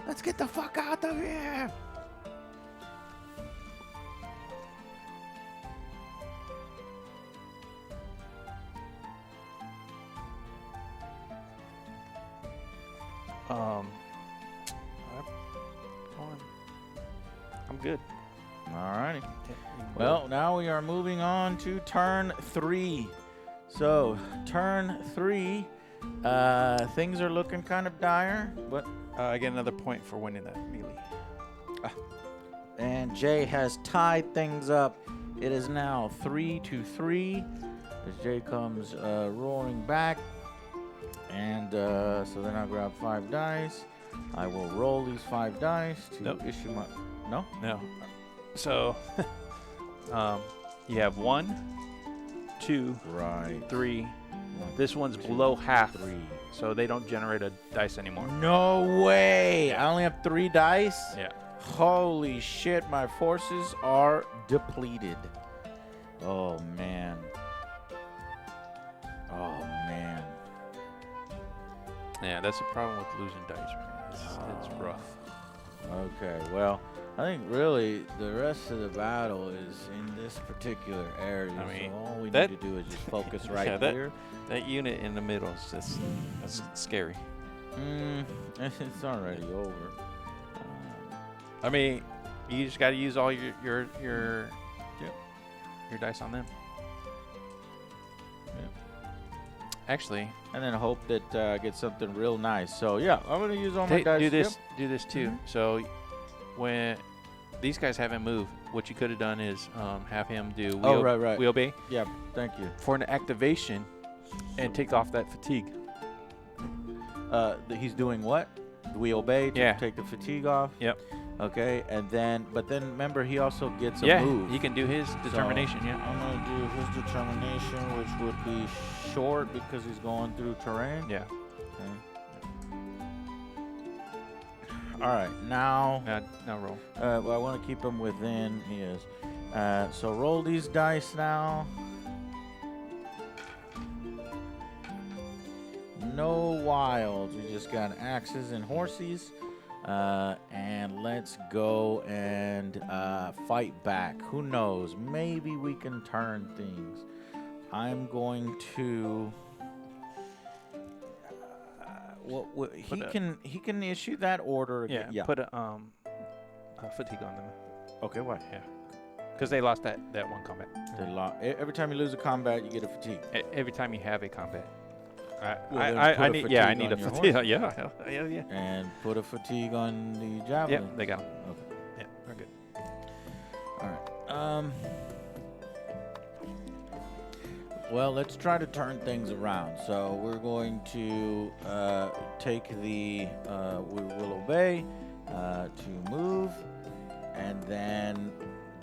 Let's get the fuck out of here. I'm good. Alrighty. Well, now we are moving on to turn 3. So, turn 3, things are looking kind of dire, but I get another point for winning that melee. and Jay has tied things up. It is now 3-3 as Jay comes roaring back. And so then I'll grab 5 dice. I will roll these 5 dice to issue my... No? No. So, you have 1, 2, Right. 3. 1, This one's 2, below half, 3. so they don't generate a dice anymore. No way! I only have 3 dice? Yeah. Holy shit, my forces are depleted. Oh, man. Oh, man. Yeah, that's the problem with losing dice, man. It's rough. Okay, well, I think really the rest of the battle is in this particular area. I mean, so all we that- need to do is just focus right Yeah, here. That unit in the middle is just that's scary. It's already over. I mean, you just got to use all your dice on them. Actually, And then hope that I get something real nice. So yeah, I'm gonna use all my dice. do this too. So when these guys haven't moved, what you could have done is have him do right. wheelbay Yeah, thank you. for an activation and take off that fatigue. He's doing what? We obey to Yeah. take the fatigue off. Yep. Okay, and then remember he also gets a Yeah, move. he can do his determination. So, I'm gonna do his determination, which would be short because he's going through terrain. Yeah. Okay. All right, now. Now roll. Well, I want to keep him within. He is. So roll these dice now. No wilds. We just got axes and horses. And let's go and fight back. Who knows? Maybe we can turn things. I'm going to. He can issue that order. Yeah. Yeah. Put a fatigue on them. Okay. What? Yeah. because they lost that one combat. Every time you lose a combat, you get a fatigue. Every time you have a combat. Well, I need fatigue a on your fatigue. horse. Yeah. And put a fatigue on the javelin. Yep, they got them. Okay. Yeah, we're good. All right. Well, let's try to turn things around. So we're going to take the we will obey to move, and then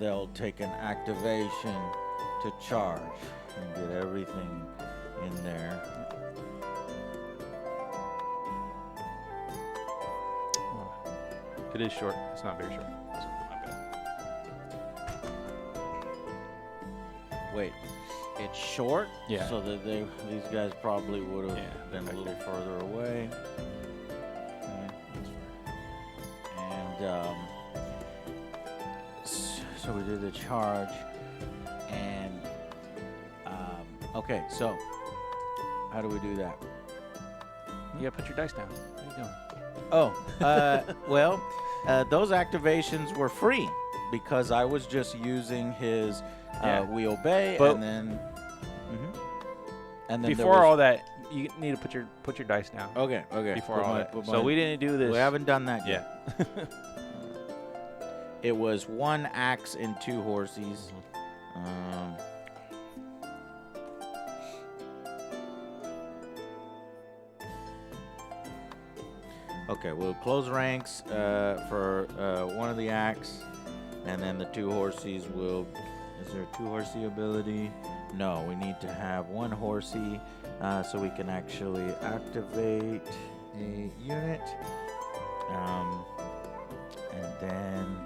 they'll take an activation to charge and get everything in there. It is short. It's not very short. So my bad. Wait, it's short? Yeah. So that these guys probably would have been a little further away. Okay. And so we did the charge, and okay. So how do we do that? You gotta put your dice down. What are you doing? Oh, well, those activations were free because I was just using his we obey, but and then before all that, you need to put your dice down. Okay. Before all that. So we didn't do this. We haven't done that Yeah. yet. It was 1 axe and 2 horses. Okay, we'll close ranks for 1 of the axe, and then the 2 horses will. Is there a 2 horsey ability? No, we need to have 1 horsey so we can actually activate a unit, and then.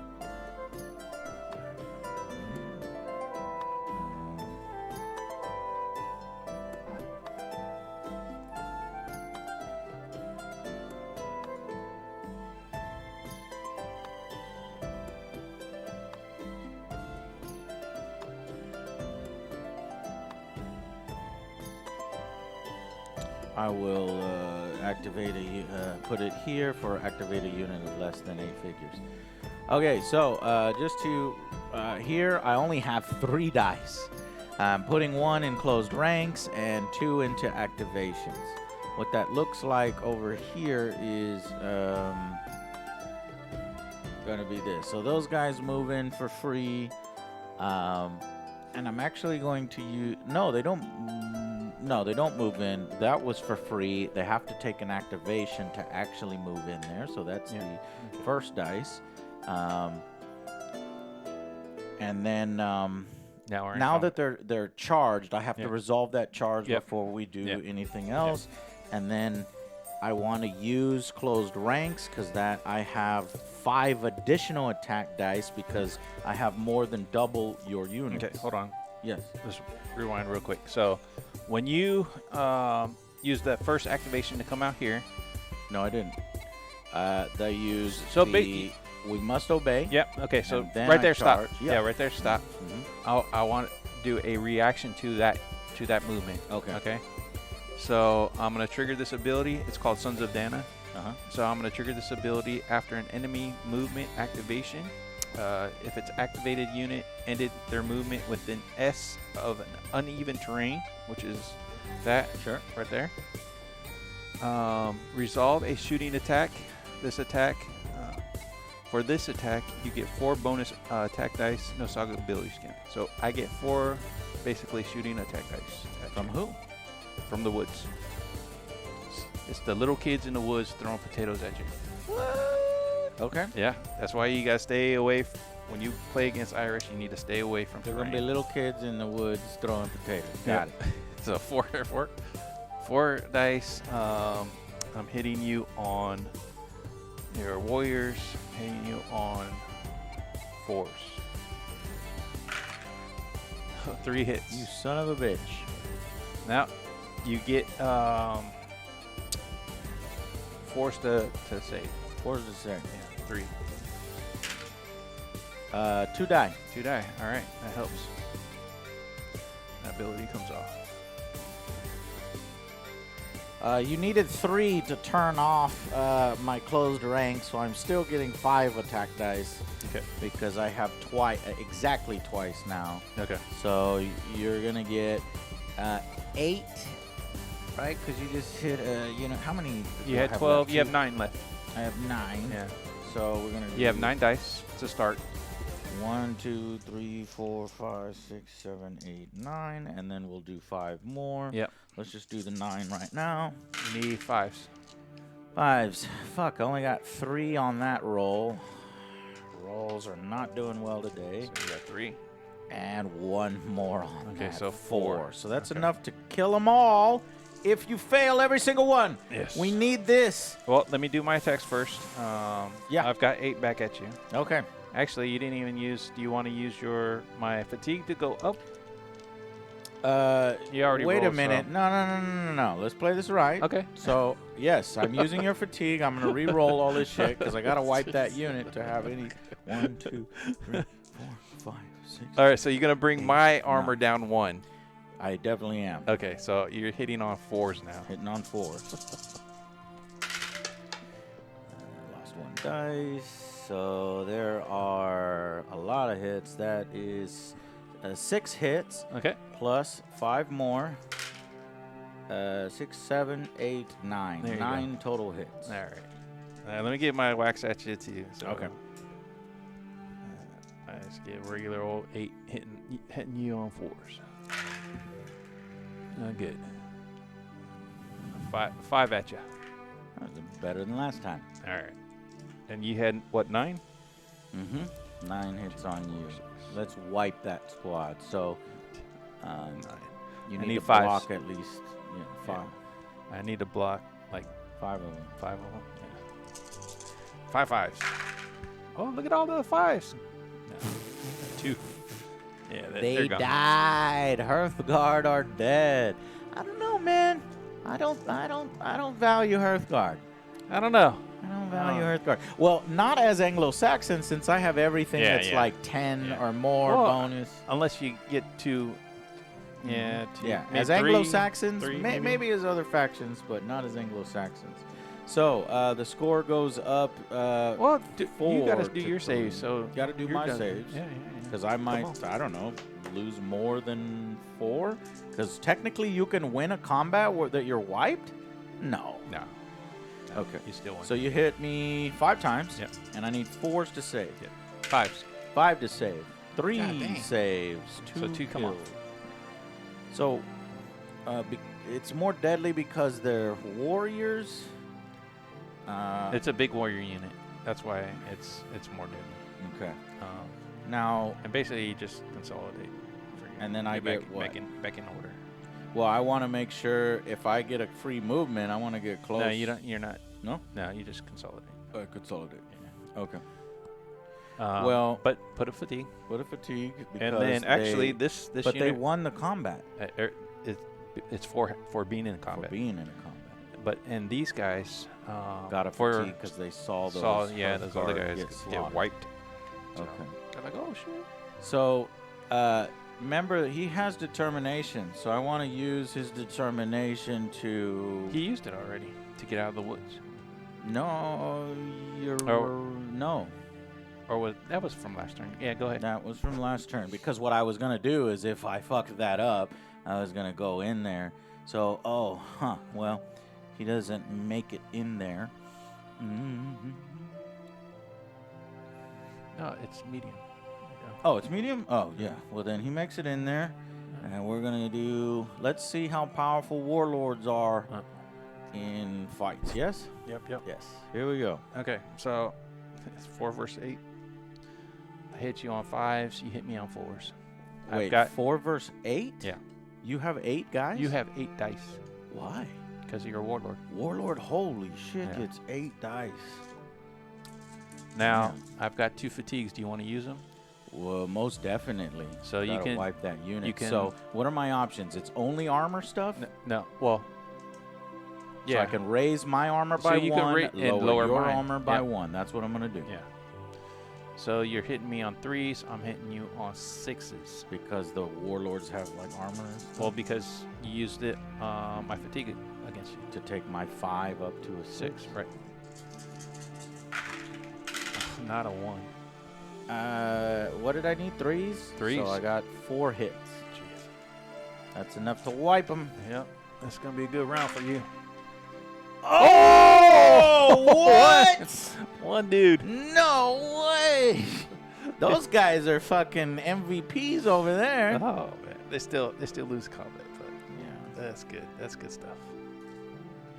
I will activate put it here for activate a unit of less than 8 figures. Okay, so just to here I only have 3 dice. I'm putting 1 in closed ranks and 2 into activations. What that looks like over here is going to be this. So those guys move in for free, and I'm actually going to use. No, they don't move in. That was for free. They have to take an activation to actually move in there. So that's the first dice. And then now that they're charged, I have to resolve that charge before we do anything else. And then I want to use closed ranks because that I have 5 additional attack dice because I have more than double your units. Okay, hold on. Yes. Just rewind real quick. So when you use that first activation to come out here. No, I didn't. They use so we must obey. Yep. Okay. So right there, stop. Yeah, right there, stop. Mm-hmm. I want to do a reaction to that movement. Okay. Okay. So I'm gonna trigger this ability. It's called Sons of Dana. So I'm gonna trigger this ability after an enemy movement activation. If its activated unit ended their movement within S of an uneven terrain, which is that right there. Resolve a shooting attack. For this attack, you get 4 bonus attack dice, no SAGA ability skin. So I get 4 basically shooting attack dice. From who? From the woods. It's the little kids in the woods throwing potatoes at you. What? Okay. Yeah, that's why you gotta stay away. When you play against Irish, you need to stay away from. There are gonna be little kids in the woods throwing potatoes. Got it. So 4 dice. I'm hitting you on your warriors. Hitting you on 4s. 3 hits. You son of a bitch. Now you get forced to save. Forced to save. Yeah, 3. 2 die. 2 die. All right, that helps. That ability comes off. You needed 3 to turn off my closed rank, so I'm still getting 5 attack dice. Okay. Because I have exactly twice now. Okay. So you're gonna get 8, right? Because you just hit. How many? You had 12. You have 9 left. I have 9. Yeah. So we're gonna. You have 9 dice to start. 1, 2, 3, 4, 5, 6, 7, 8, 9, and then we'll do 5 more. Yep. Let's just do the 9 right now. You need 5s. 5s. Fuck, I only got 3 on that roll. Rolls are not doing well today. So you got 3. And 1 more on Okay, that. so 4. So that's enough to kill them all if you fail every single one. Yes. We need this. Well, let me do my attacks first. Yeah. I've got 8 back at you. Okay. Actually, you didn't even use. Do you want to use my fatigue to go up? You already wait a rolled, minute. so- No. Let's play this right. Okay. So, yes, I'm using your fatigue. I'm going to re-roll all this shit because I got to wipe that unit to have any 1, 2, 3, 4, 5, 6. All right, so you're going to bring 8, my armor 9. down 1. I definitely am. Okay, so you're hitting on 4s now. Hitting on 4. Lost 1 dice. So there are a lot of hits. That is 6 hits. Okay. Plus 5 more. 6, 7, 8, 9. There you 9 total hits. All right. Let me get my wax at you too. So, Okay. I just get regular old 8 hitting you on 4s. Good. 5 at you. That was better than last time. All right. And you had what, 9? Mm-hmm. 9 hits on you. Let's wipe that squad. So 9. you I need need to 5s. block at least 5. I need to block like 5 of them. 5 of them. Yeah. 5 5s. Oh, look at all the 5s. No. 2. Yeah, They they're gone. died. Hearthguard are dead. I don't know, man. I don't value Hearthguard. I don't know. I don't value Hearthguard. Well, not as Anglo-Saxon, since I have everything Yeah, that's yeah. like 10 Yeah. or more Well, bonus. Unless you get to, yeah, 2. Yeah, maybe as 3, Anglo-Saxons, 3 maybe as other factions, but not as Anglo-Saxons. So the score goes up. Well, you got to 4 do to your 3. saves, so Got to do you're my done. saves. Yeah. Because I might, I don't know, lose more than 4. Because technically you can win a combat that you're wiped. No. No. Okay. You still win. So you hit me 5 times. Yep. And I need 4s to save. Yeah. 5s. 5 to save. 3 God dang. saves. 2 So 2 come off. kills. So it's more deadly because they're warriors. It's a big warrior unit. That's why it's more deadly. Okay. Now, And basically, you just consolidate. And then I You're get what? back in order. well, I want to make sure if I get a free movement, I want to get close. No, you don't. You're not. No? No, you just consolidate. Consolidate. Yeah. Okay. Well, but put a fatigue. What a fatigue. And then actually, this But unit, they won the combat it's for being in combat. for being in a combat. But and these guys Got a for fatigue because they saw those. those other Hearthguard guys get get slaughtered. wiped. So Okay. they're like, oh shit. So, remember, he has determination. So I want to use his determination to. He used it already to get out of the woods. No, Oh. no. Or that was from last turn. Yeah, go ahead. That was from last turn. Because what I was gonna do is, if I fucked that up, I was gonna go in there. So, well, he doesn't make it in there. Mm-hmm. No, it's medium. There you go. Oh, it's medium? Oh, yeah. Well, then he makes it in there. And we're going to do... Let's see how powerful warlords are in fights. Yes? Yep. Yes. Here we go. Okay, so it's 4 versus 8. I hit you on 5s. You hit me on 4s. Wait, I've got 4 versus 8? Yeah. You have 8 guys? You have 8 dice Why? because you're a warlord. Warlord, holy shit, Yeah. gets 8 dice. Now I've got 2 fatigues. Do you want to use them? Well, most definitely. So you Gotta can wipe that unit. you can- So, what are my options? It's only armor stuff? No. Well. So I can raise my armor So by you can 1, and lower your mine. armor by Yep. 1. That's what I'm going to do. Yeah. So you're hitting me on 3s. I'm hitting you on 6s. Because the warlords have like armor and stuff? Well, because you used it, my fatigue against you. To take my 5 up to a 6. Right. Not a 1. What did I need? 3s? 3s. So I got 4 hits. Jeez. That's enough to wipe them. Yep. That's going to be a good round for you. Oh! What? One dude. No way! Those guys are fucking MVPs over there. Oh, man. They still lose combat, but Yeah. that's good. That's good stuff.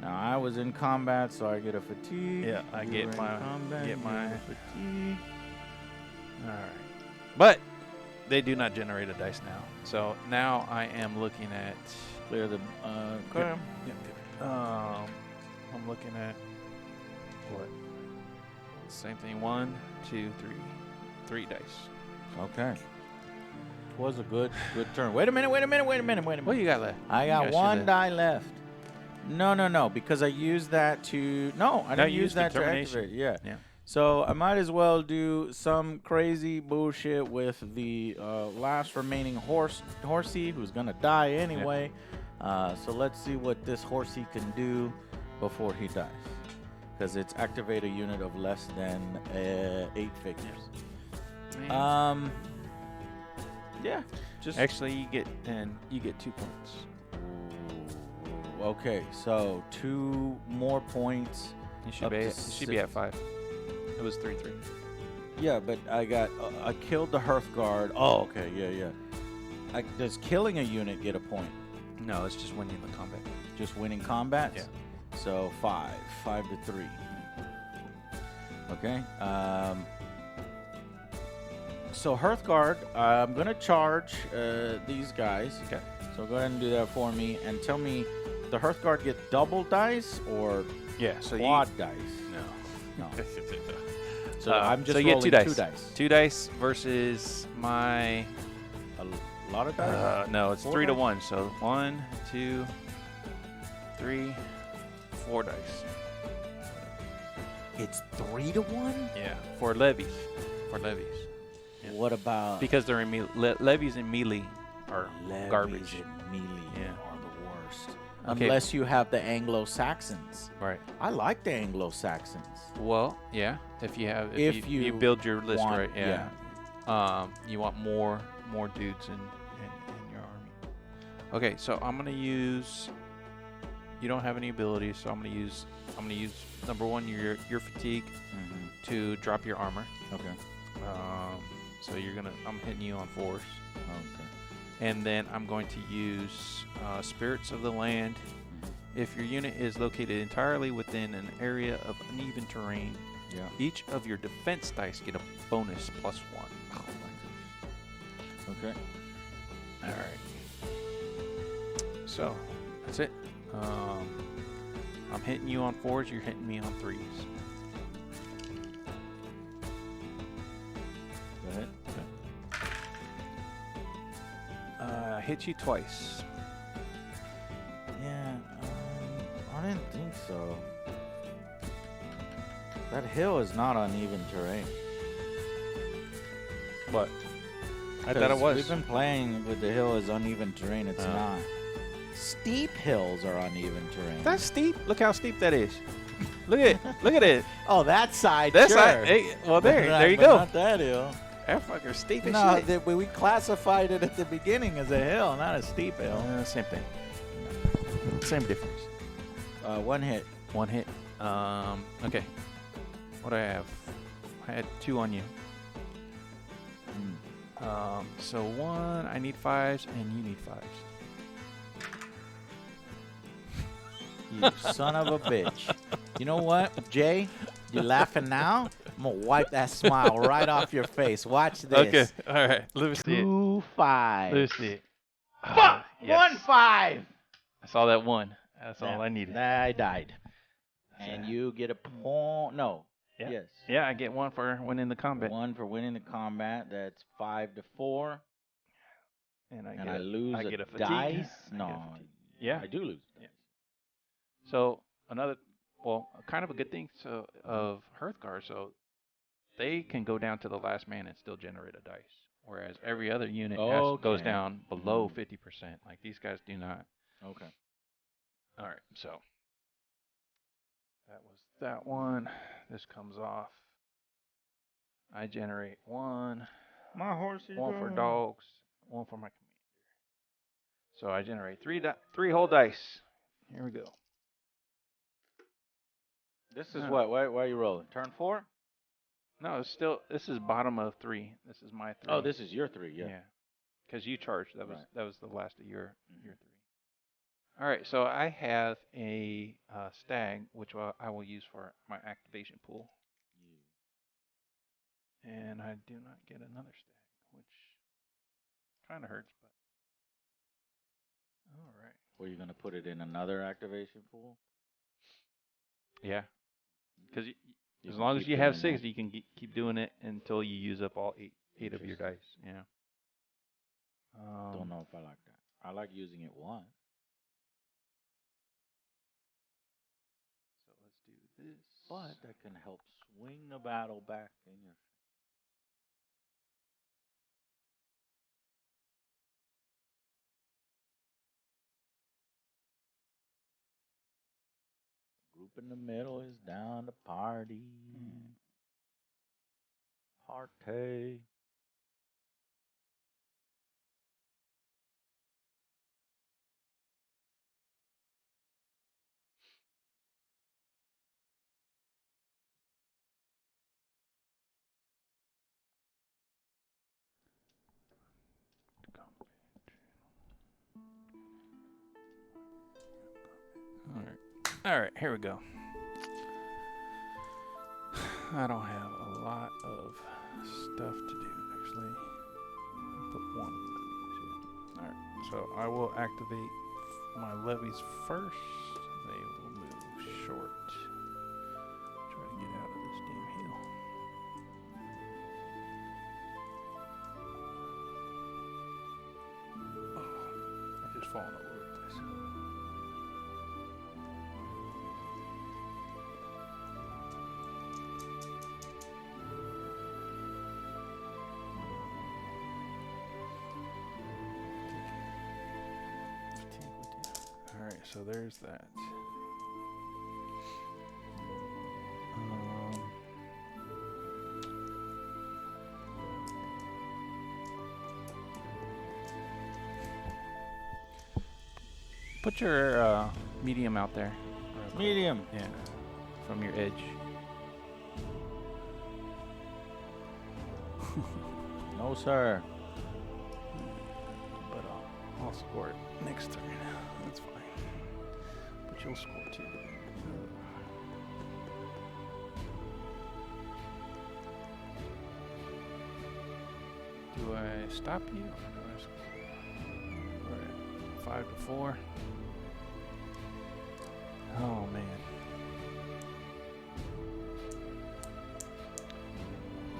Now I was in combat, so I get a fatigue. Yeah, I You get were in my- combat, get you my- get a fatigue. All right. But they do not generate a dice now. So now I am looking at. Clear the. Yep. I'm looking at what? Same thing. 1, 2, 3. 3 dice. Okay. Was a good turn. Wait a minute. What you got left? I You got guys 1 should've- die left. No, because I used that to. No, I No, didn't you use used that to determination. activate. Yeah. Yeah. So I might as well do some crazy bullshit with the last remaining horsey who's gonna die anyway. So let's see what this horsey can do before he dies, because it's activate a unit of less than 8 figures. Yeah. Just Actually, you get 2 points. okay. So 2 more points. You should Up be to at, you should be at 6. 5. It was 3-3. Yeah, but I got I killed the Hearthguard. Oh, okay. Yeah. Does killing a unit get a point? No, it's just winning the combat. Just winning combat? Yeah. So 5 to 3. Okay. So Hearthguard, I'm gonna charge these guys. Okay. So go ahead and do that for me, and tell me, the Hearthguard get double dice or Yeah. So quad dice? No. No. So I'm just so you get rolling 2 dice. 2 dice. 2 dice versus my. A lot of dice. No, it's 4 3 to dice? 1. So 1, 2, 3, 4 dice. It's 3 to 1. Yeah. For levies. Yeah. What about Because they're in levies and melee are levies garbage. and melee Yeah. are the worst. Okay. Unless you have the Anglo-Saxons. Right. I like the Anglo-Saxons. Well, yeah. If If you you build your list want- right, yeah. You want more dudes in your army. Okay, so I'm gonna use. You don't have any abilities, so I'm gonna use number 1 your fatigue to drop your armor. Okay. So I'm hitting you on 4s, Okay. and then I'm going to use spirits of the land. If your unit is located entirely within an area of uneven terrain, Yeah. each of your defense dice get a bonus +1. Oh my goodness. Okay. All right. So that's it. I'm hitting you on 4s. You're hitting me on 3s. Go ahead. Hit you twice. Yeah. I didn't think so. That hill is not uneven terrain. What? I thought it 'Cause was. We've been playing with the hill as uneven terrain. It's Oh. not. Steep hills are uneven terrain. That's steep. Look how steep that is. Look at it. Look at it. oh, that side. That's sure. right. Hey, well, But there you but go. Not that hill. That fucker's steep as No, shit. we classified it at the beginning as a hill, not a steep hill. Same thing. Same difference. 1 hit. 1 hit. Okay. What do I have? I had 2 on you. So 1, I need 5s, and you need 5s. You son of a bitch. You know what, Jay? You laughing now? I'm going to wipe that smile right off your face. Watch this. Okay. All right. Let me see it. 2 5. Let me see it. Fuck! Yes. 1 5. I saw that 1. That's all Yeah, I needed. I died. And you get a point. No. Yeah. Yes. Yeah, I get 1 for winning the combat. 1 for winning the combat. That's 5 to 4. And And I lose I a get a fatigue. dice. I get a No. fatigue. Yeah. I do lose. Yeah. So another, kind of a good thing of Hearthguard. So they can go down to the last man and still generate a dice, whereas every other unit goes Okay. down below 50%. Like these guys do not. Okay. All right, so that was that one. This comes off. I generate one. My horsey. One for dogs. One for my commander. So I generate three whole dice. Here we go. This is what? Why are you rolling? Turn 4? No, it's still. This is bottom of 3. This is my 3. Oh, this is your 3. Yeah. Yeah. Because you charged. That was Right. that was the last of your 3. All right. So I have a stag, which I will use for my activation pool. And I do not get another stag, which kind of hurts, but all right. Were you gonna put it in another activation pool? Yeah. Because as long as you have 6, you can keep doing it until you use up all 8 of your dice. Yeah. Don't know if I like that. I like using it once. So let's do this. But that can help swing the battle back in your. Group in the middle is down to party. Party. All right, here we go. I don't have a lot of stuff to do, actually. Put one levies here. All right, so I will activate my levies first. They will move short. Try to get out of this damn hill. Oh, I just fallen over the place. Alright, so there's that. Put your medium out there. Medium. Yeah, from your edge. No, sir. But I'll score it next turn. That's fine. But you'll score too. Do I stop you or do I score? We're at 5-4. Oh man.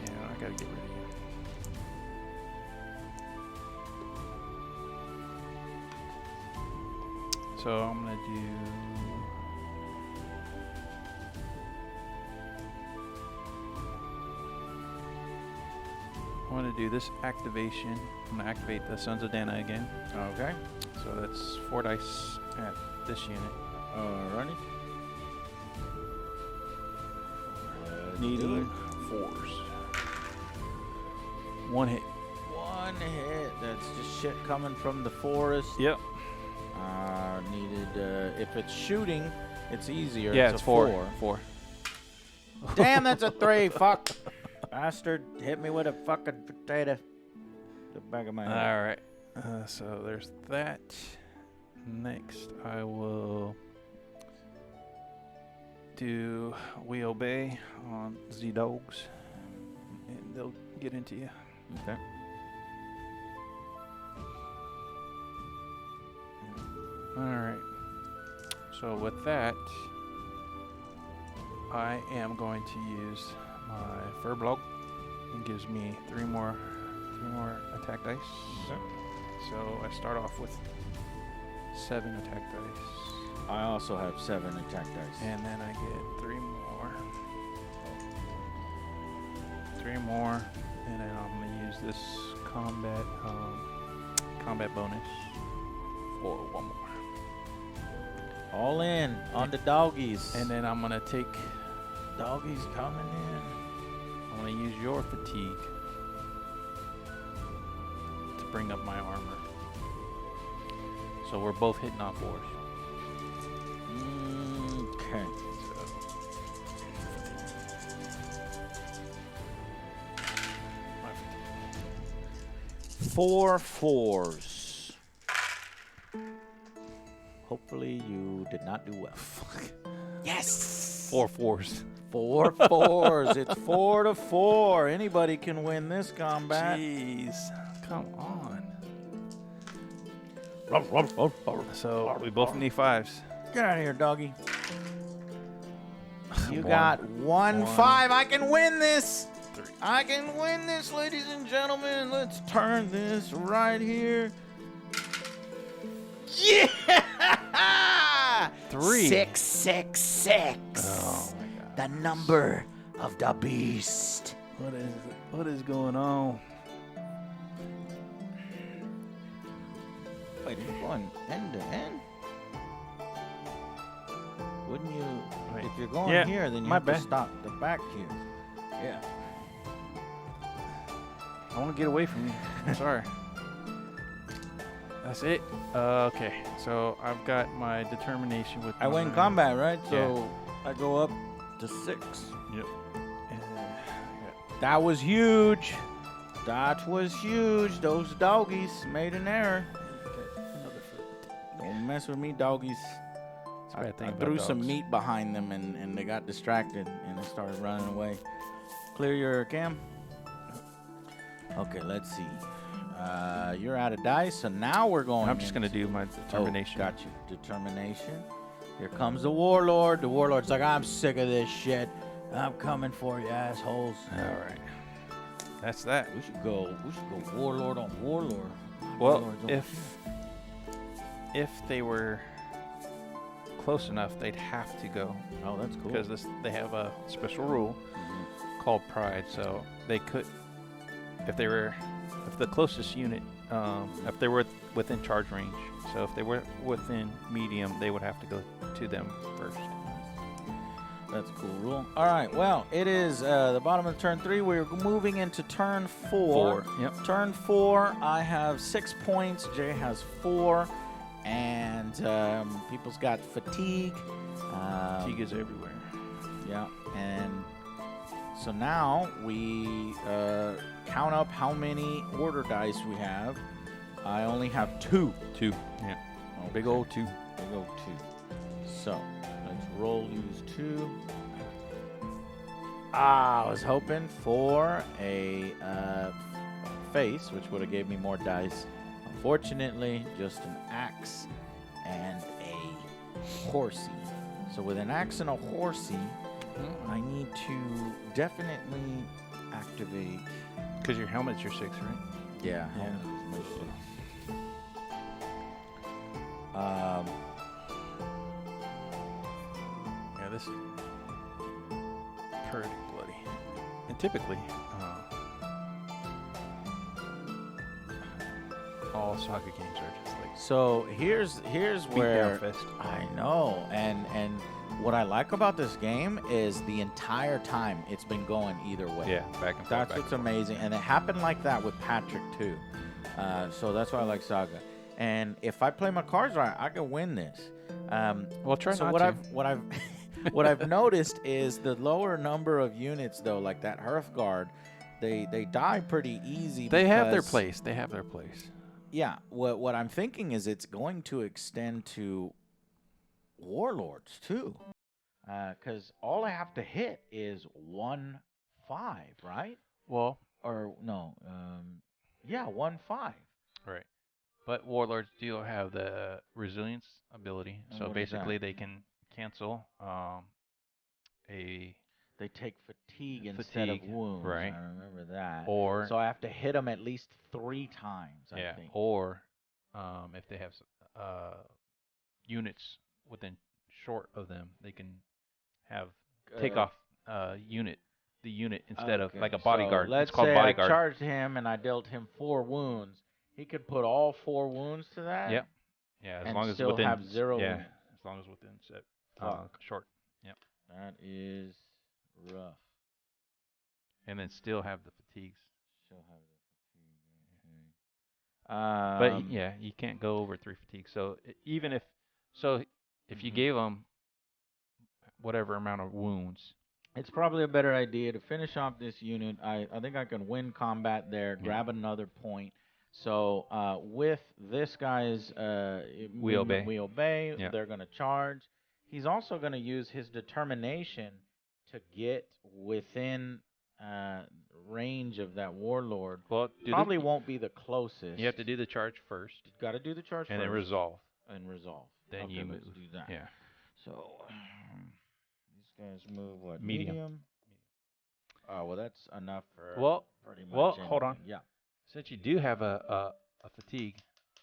Yeah, I gotta get rid of you. So I'm gonna do. I'm gonna do this activation. I'm gonna activate the Sons of Dana again. Okay. So that's 4 dice at this unit. Alrighty. Needing 4s. 1 hit. One hit. That's just shit coming from the forest. Yep. Needed. If it's shooting, it's easier. Yeah, it's it's a 4. 4. Damn, that's a 3. Fuck. Bastard hit me with a fucking potato. The back of my head. All right. So there's that. Next, I will do We Obey on Z-Dogs, and they'll get into you. Okay. All right. So with that, I am going to use my Fur Block. It gives me 3 more attack dice. Okay. So I start off with 7 attack dice. I also have 7 attack dice. And then I get 3 more. 3 more, and then I'm gonna use this combat bonus for 1 more. All in on the doggies. And then I'm gonna take. Doggies coming in. I'm gonna use your fatigue to bring up my armor. So we're both hitting on 4s. Okay. So. 4 4s. Hopefully you did not do well. Yes. 4 4s. 4 4s. It's 4 to 4. Anybody can win this combat. Jeez, come on. So we both need 5s. Get out of here, doggy. You 1, got 1 5. I can win this. 3. I can win this, ladies and gentlemen. Let's turn this right here. Yeah! 3. 666. Oh my god. The number of the beast. What is going on? Wait, you're going end to end? Wouldn't you? Wait. If you're going Yeah, here, then you my have to bad. stop the back here. Yeah. I want to get away from you. I'm sorry. That's it. Okay, so I've got my determination with. I win my- combat, right? So Yeah. I go up to 6. Yep. That was huge. That was huge. Those doggies made an error. Don't mess with me, doggies. That's a bad thing I about threw some dogs. meat behind them and they got distracted and they started running away. Clear your cam. Okay, let's see. You're out of dice, so now we're going. I'm just gonna do my determination. Oh, got you. Determination. Here comes the warlord. The warlord's like, I'm sick of this shit. I'm coming for you, assholes. All right. That's that. We should go warlord on warlord. Well, Warlords on- if they were close enough, they'd have to go Oh, that's cool. because they have a special rule called pride. So they could, if the closest unit, if they were within charge range. So if they were within medium, they would have to go to them first. That's a cool rule. All right. Well, it is the bottom of turn 3. We're moving into turn 4. Yep. Turn 4, I have 6 points. Jay has 4. And people's got fatigue. Fatigue is everywhere. Yeah. And so now we count up how many order dice we have. I only have 2. 2. Yeah. Big old 2. Big old 2. So let's roll use 2. I was hoping for a face, which would have gave me more dice. Unfortunately, just an axe and a horsey. So with an axe and a horsey, I need to definitely activate. Because your helmet's your 6, right? Yeah. Yeah. helmet is my 6. Yeah, this is pretty bloody. And typically, all SAGA games are just like So here's beat where down fest. I know, and what I like about this game is the entire time it's been going either way. Yeah, back and forth. That's back what's and forth. amazing, and it happened like that with Patrick too. So that's why I like Saga. And if I play my cards right, I can win this. Well, try so not what to. I've what I've noticed is the lower number of units though, like that Hearthguard, they die pretty easy. They have their because- place. They have their place. Yeah, what I'm thinking is it's going to extend to warlords too, because all I have to hit is 1-5, right? Well, Or no, yeah, 1-5. right. But warlords do have the resilience ability. And So what is that? basically, they can cancel a They take fatigue instead of Fatigue, wounds. right. I remember that. or So I have to hit them at least 3 times. I yeah, think. or if they have units within short of them, they can have take Uh, off unit the unit instead of Okay, like a bodyguard. So let's it's called say bodyguard. I charged him and I dealt him 4 wounds. He could put all 4 wounds to that. Yep. Yeah, as and long as still within have 0 yeah, wounds. as long as within set Fuck. short. Yep. That is rough. And then still have the fatigues. Still have the fatigue. But yeah, you can't go over 3 fatigues. So even if if you Mhm. gave them whatever amount of wounds, It's probably a better idea to finish off this unit. I think I can win combat there, grab another point. So with this guy's We obey. We obey. Yeah. They're going to charge. He's also going to use his determination to get within range of that warlord. well, Probably won't be the closest. you have to do the charge first, Got to do the charge and first. then resolve. And resolve. Then Okay, you let's move. do that. Yeah. So these guys move what? Medium. Oh well, that's enough for Well, pretty much. well, hold on. anything. Yeah. Since you do have a fatigue,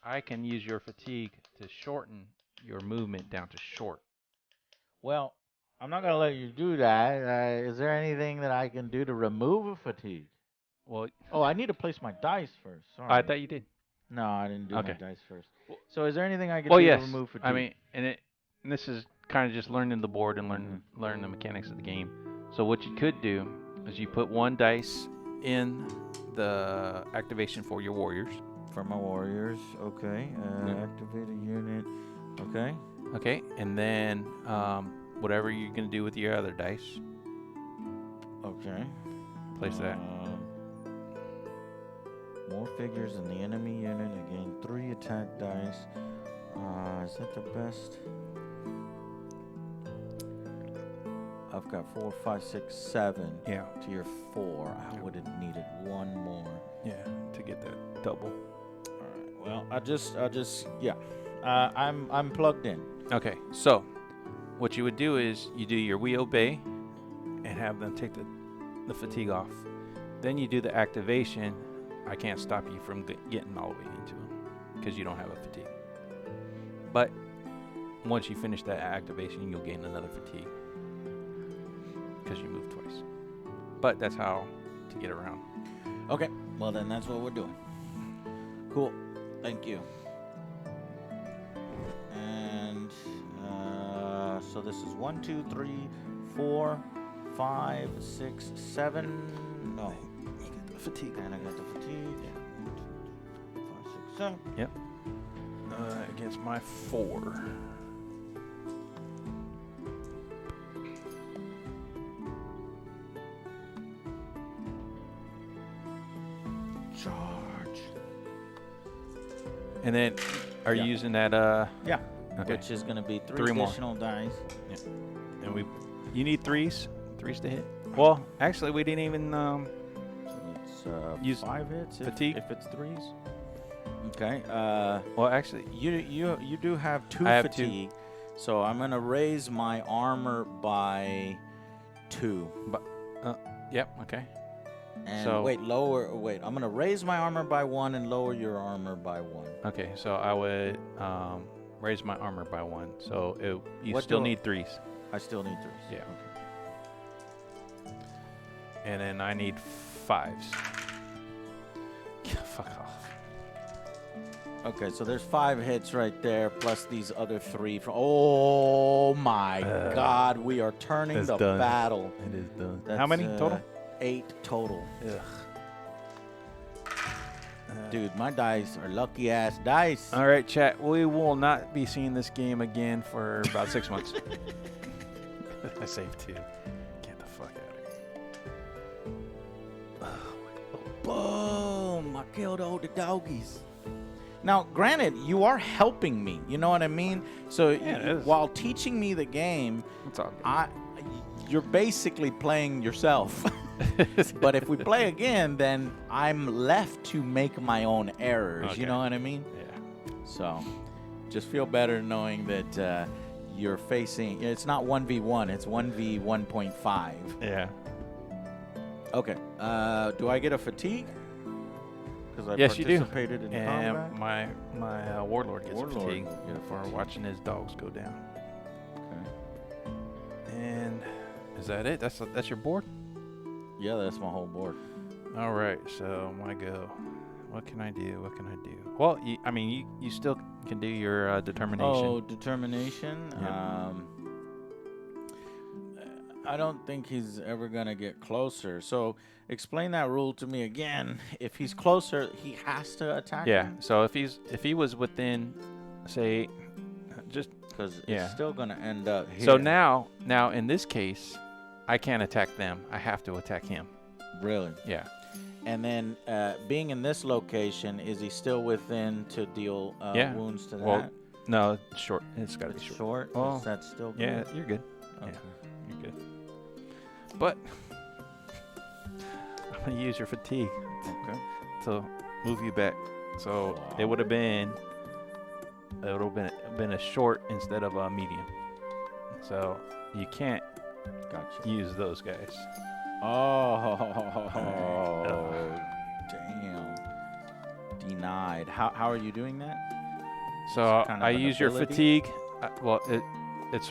I can use your fatigue to shorten your movement down to short. Well, I'm not gonna let you do that. Is there anything that I can do to remove a fatigue? Well, Oh, I need to place my dice first. Sorry. I thought you did. No, I didn't do Okay. my dice first. So is there anything I can Well, do yes. to remove fatigue? I mean, and this is kind of just learning the board and learning the mechanics of the game. So what you could do is you put 1 dice in the activation for your warriors. For my warriors, okay. Activate a unit. Okay. Okay, and then whatever you're gonna do with your other dice, Okay. place that. More figures in the enemy unit. I gain 3 attack dice. Is that the best? I've got 4, 5, 6, 7. Yeah. Tier 4. I would have needed 1 more. Yeah, to get that double. All right. Well, I just yeah. I'm plugged in. Okay, so what you would do is you do your we obey and have them take the fatigue off. Then you do the activation. I can't stop you from getting all the way into them because you don't have a fatigue. But once you finish that activation, you'll gain another fatigue because you moved twice. But that's how to get around. Okay. Well, then that's what we're doing. Cool. Thank you. And so this is 1, 2, 3, 4, 5, 6, 7. No. You get the fatigue. And I got the fatigue. Yeah. 1, 2, 3, 4, 5, 6, 7. Yep. Against my 4. Charge. And then, are you using that? Yeah. Okay. Which is going to be 3 3 more. additional dice. And you need 3s to hit. Well, actually, we didn't even So it's use 5 hits fatigue. if it's 3s. Okay. Well, actually, You do have 2 I have fatigue, so I'm gonna raise my armor by 2. yep. Okay. And So- wait, I'm gonna raise my armor by 1 and lower your armor by 1. Okay. So I would raise my armor by 1. So you What still do I- need 3s. I still need 3s. Yeah. Okay. And then I need 5s. Fuck off. Okay, so there's 5 hits right there, plus these other 3. Oh my God, we are turning It's the done. battle. It is done. That's, How many total? 8 total. Ugh. Dude, my dice are lucky ass dice. All right, chat. We will not be seeing this game again for about 6 months. I saved 2. Get the fuck out of here. Boom! I killed all the doggies. Now, granted, you are helping me. You know what I mean? So Yeah, it is. while teaching me the game, It's all good. you're basically playing yourself. But if we play again, then I'm left to make my own errors. Okay. You know what I mean? Yeah. So just feel better knowing that you're facing. It's not 1v1. It's 1v1.5. Yeah. Okay. Do I get a fatigue? Because I Yes, you do. participated in combat. And my warlord gets Warlord fatigue will get a for fatigue. watching his dogs go down. Okay. And is that it? That's your board? Yeah, that's my whole board. All right, so my go. What can I do? What can I do? Well, you still can do your determination. Oh, determination. Yeah. I don't think he's ever gonna get closer. So explain that rule to me again. If he's closer, he has to attack. Yeah. him? So if he was within, say, just Because Yeah. it's still gonna end up here. so now in this case, I can't attack them. I have to attack him. Really. Yeah. And then being in this location, is he still within to deal Yeah. wounds to that? Well, no, it's short. It's got to be It's short. short. Oh. Is that still good? Yeah, you're good. Okay. You're good. But I'm gonna use your fatigue Okay. to move you back. So it would have been a short instead of a medium. So you can't Gotcha. use those guys. Oh, damn. Denied. How are you doing that? So kind of I an use your ability? fatigue. It's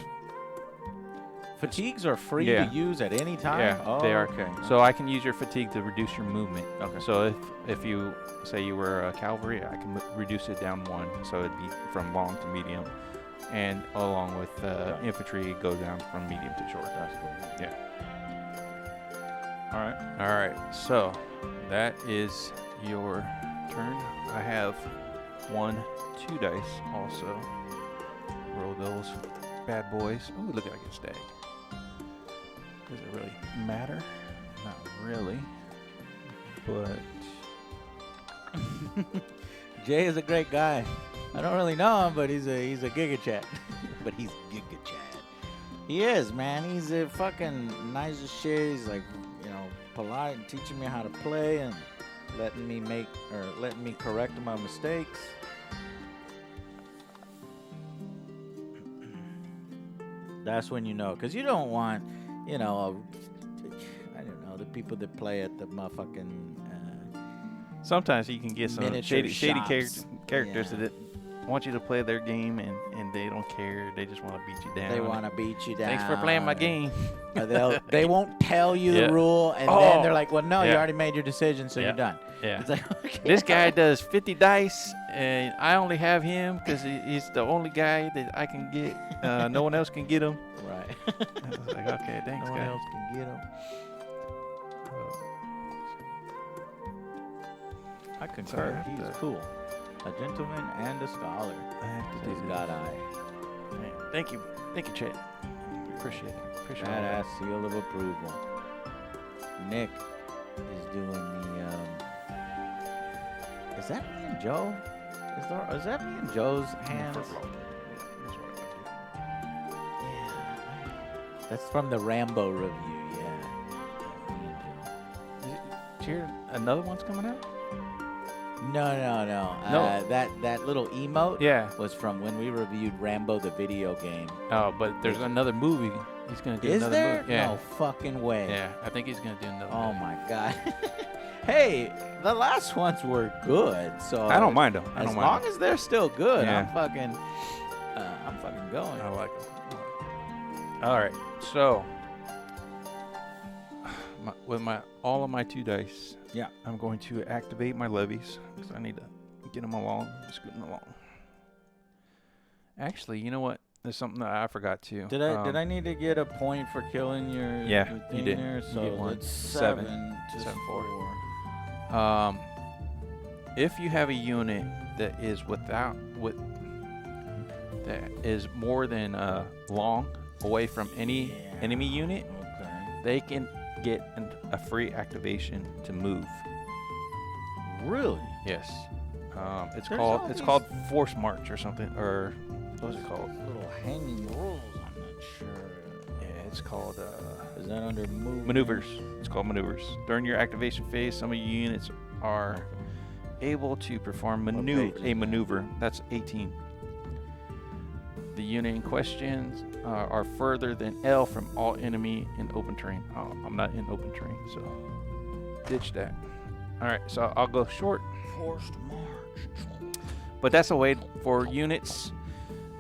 Fatigues are free Yeah. to use at any time? Yeah, Oh, they are. Okay. So I can use your fatigue to reduce your movement. Okay. So if you say you were a cavalry, I can reduce it down 1, so it'd be from long to medium, and along with infantry, go down from medium to short. That's cool. Yeah. All right. All right. So that is your turn. I have 1, 2 dice also. Roll those bad boys. Ooh, look at I get stag. Does it really matter? Not really. But Jay is a great guy. I don't really know him, but he's a Giga Chat. But he's Giga Chat. He is, man. He's a fucking nice as shit. He's like, polite and teaching me how to play and letting me correct my mistakes. That's when you know, because you don't want, I don't know, the people that play at the motherfucking sometimes you can get some miniature shady shops. characters Yeah. that want you to play their game and they don't care. They just want to beat you down. They want to beat you down. Thanks for playing my game. They won't tell you Yeah. the rule, and Oh. then they're like, well, no, you Yeah. already made your decision, so Yeah. you're done. Yeah. It's like, okay. This guy does 50 dice, and I only have him because he's the only guy that I can get. No one else can get him. Right. I was like, okay, thanks, No one guy. else can get them. I So I concur. have He's to- cool. A gentleman and a scholar. I have to do Says this. God Eye. Man, thank you, Chet. Appreciate it. Appreciate all Badass that. seal of approval. Nick is doing the. Is that me and Joe? Is that me and Joe's hands? That's what I Yeah. That's from the Rambo review. Yeah. Me and Joe. Did you hear another one's coming out? No. No. That little emote Yeah. was from when we reviewed Rambo the video game. Oh, but there's another movie. He's gonna do Is another there? movie. Yeah. No fucking way. Yeah, I think he's gonna do another. Oh movie. my god. Hey, the last ones were good, so I don't mind them. I as don't long mind as they're still good, Yeah. I'm fucking going. them. I like them. All right, so with all of my 2 dice, Yeah. I'm going to activate my levies because I need to get them along, scooting along. Actually, you know what? There's something that I forgot to. Did I need to get a point for killing your Yeah, your you thing did. there? You So get one. it's 7 to 7-4. 4. If you have a unit that is that is more than long away from any Yeah. enemy unit, Okay. they can get a free activation to move. Really? Yes. It's There's called all it's these- called Force March or something, or what is it called? Little hanging rules. I'm not sure. Yeah, it's called Is that under maneuvers. It's called maneuvers. During your activation phase, some of your units are able to perform page is a that? maneuver. That's 18. The unit in question are further than L from all enemy in open terrain. Oh, I'm not in open terrain, so ditch that. All right, so I'll go short. Forced march. But that's a way for units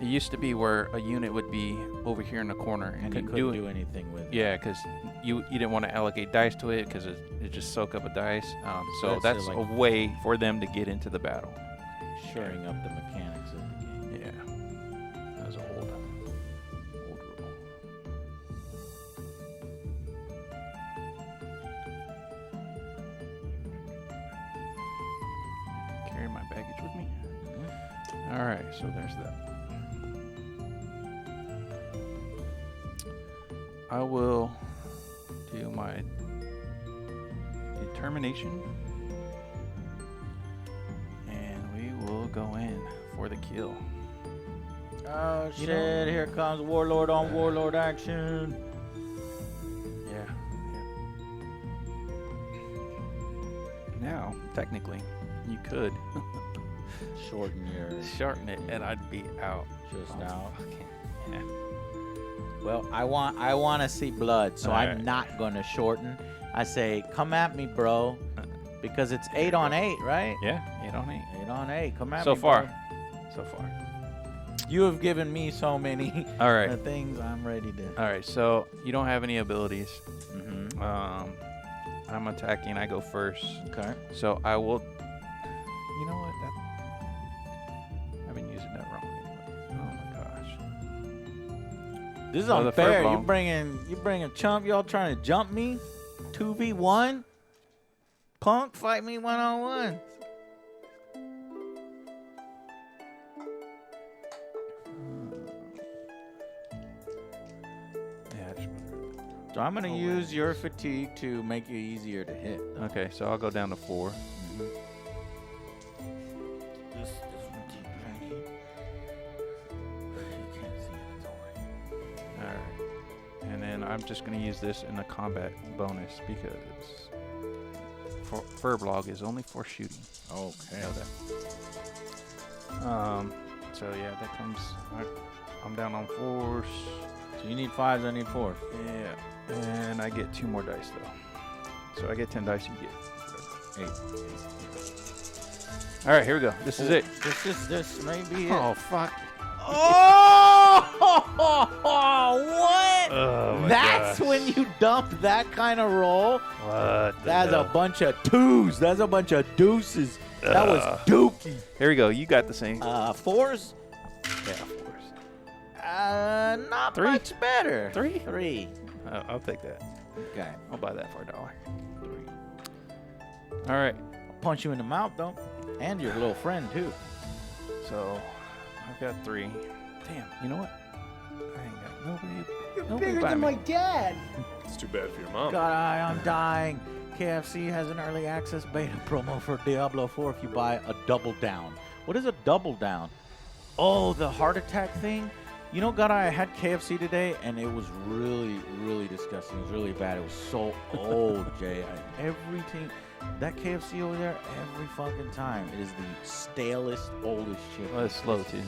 It used to be where a unit would be over here in the corner And you couldn't couldn't do anything with it. Yeah, because you didn't want to allocate dice to it because it just soak up a dice. So That's that's like- a way for them to get into the battle. Shoring up the mechanics of the game. Yeah, that was old rule. Carry my baggage with me. All right, so there's that. I will do my determination, and we will go in for the kill. Oh You shit! know- Here comes Warlord on Warlord action. Yeah. Now, technically, you could Shorten your shorten it, and I'd be out. just Oh, out. fucking- yeah. Well, I want to see blood, so I'm Alright. not gonna shorten. I say, come at me, bro, because it's 8 on 8, right? Yeah, 8 on 8. 8 on 8. Come at So me, far. bro. So far. You have given me so many All right. things. I'm ready to. All right. So you don't have any abilities. Mm-hmm. I'm attacking. I go first. Okay. So I will. You know what? I've been using that wrong. Anyway. Oh my gosh. This is Oh, the unfair. fur You bone. bringing chump. Y'all trying to jump me? 2v1. Punk, fight me 1-on-1. Yeah. I just- So I'm gonna Oh, use wait. your fatigue to make you easier to hit. Okay. So I'll go down to 4. This fatigue right here. You can't see it. It's all right. All right. And then I'm just gonna use this in the combat bonus because fur blog is only for shooting. Okay. Know that. So yeah, that comes. I'm down on 4s. So you need 5s. I need 4s. Yeah, and I get 2 more dice though. So I get 10 dice. You get 8. All right, here we go. This is it. This may be it. Oh fuck! Oh, what? Oh my That's gosh. when you dump that kind of roll. What? That's a bunch of 2s. That's a bunch of deuces. That was dookie. Here we go. You got the same. 4s? Yeah, 4s. Not 3? much better. 3? 3. I'll take that. Okay. I'll buy that for $1. 3. All right. Punch you in the mouth, though. And your little friend, too. So I've got 3. Damn. You know what? I ain't got nobody. You're Nobody bigger buy than me. my dad. It's too bad for your mom. God, I'm dying. KFC has an early access beta promo for Diablo 4 if you buy a double down. What is a double down? Oh, the heart attack thing? You know, God, I had KFC today, and it was really, really disgusting. It was really bad. It was so old, Jay. Everything, that KFC over there, every fucking time, it is the stalest, oldest shit. Well, it's slow, too.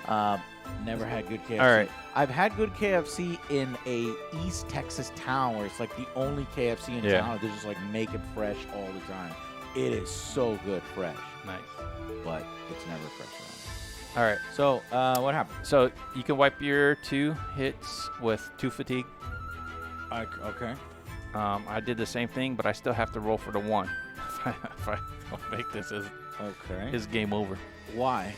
Yeah. Never had good KFC. All right. I've had good KFC in a East Texas town where it's like the only KFC in Yeah. town. They just like make it fresh all the time. It is so good fresh, Nice. but it's never fresh around. All right. So, what happened? So you can wipe your 2 hits with 2 fatigue. Okay. I did the same thing, but I still have to roll for the 1. If I don't make this, Okay. is game over. Why?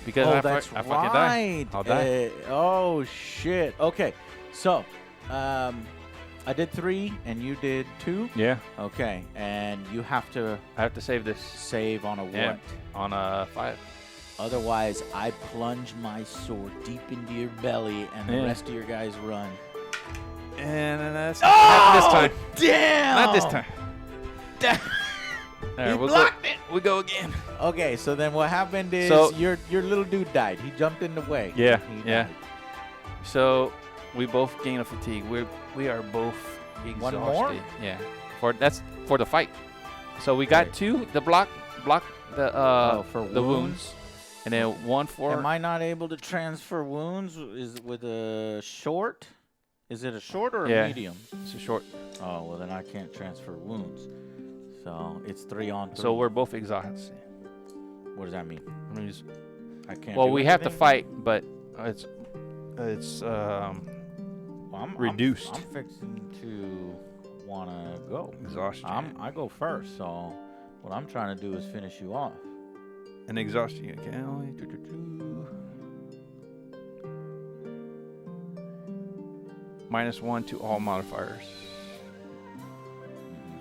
Because Oh, I that's fucking die. right. I'll die. Oh shit. Okay. So, I did 3 and you did 2. Yeah. Okay. And you have to I have to save this save on a Yeah. what? on a 5. Otherwise, I plunge my sword deep into your belly, and the Yeah. rest of your guys run. And then that's not this time. Damn! Not this time. Damn. All right, You we'll blocked go, we go again. Okay, so then what happened is So- your little dude died. He jumped in the way. Yeah, He yeah. died. So we both gain a fatigue. We are both exhausted. One more? Yeah. That's for the fight. So we got Okay. 2 the block the for the wounds, and then 1 for Am I not able to transfer wounds? Is it with a short? Is it a short or a Yeah. medium? it's a short. Oh, well, then I can't transfer wounds. So it's 3 on 3. So we're both exhausted. What does that mean? Let me just I can't. Well, do we have to anything? fight, but it's Well, reduced. I'm fixing to wanna go. Exhaustion. I go first, so what I'm trying to do is finish you off. And exhaustion. Okay. -1 to all modifiers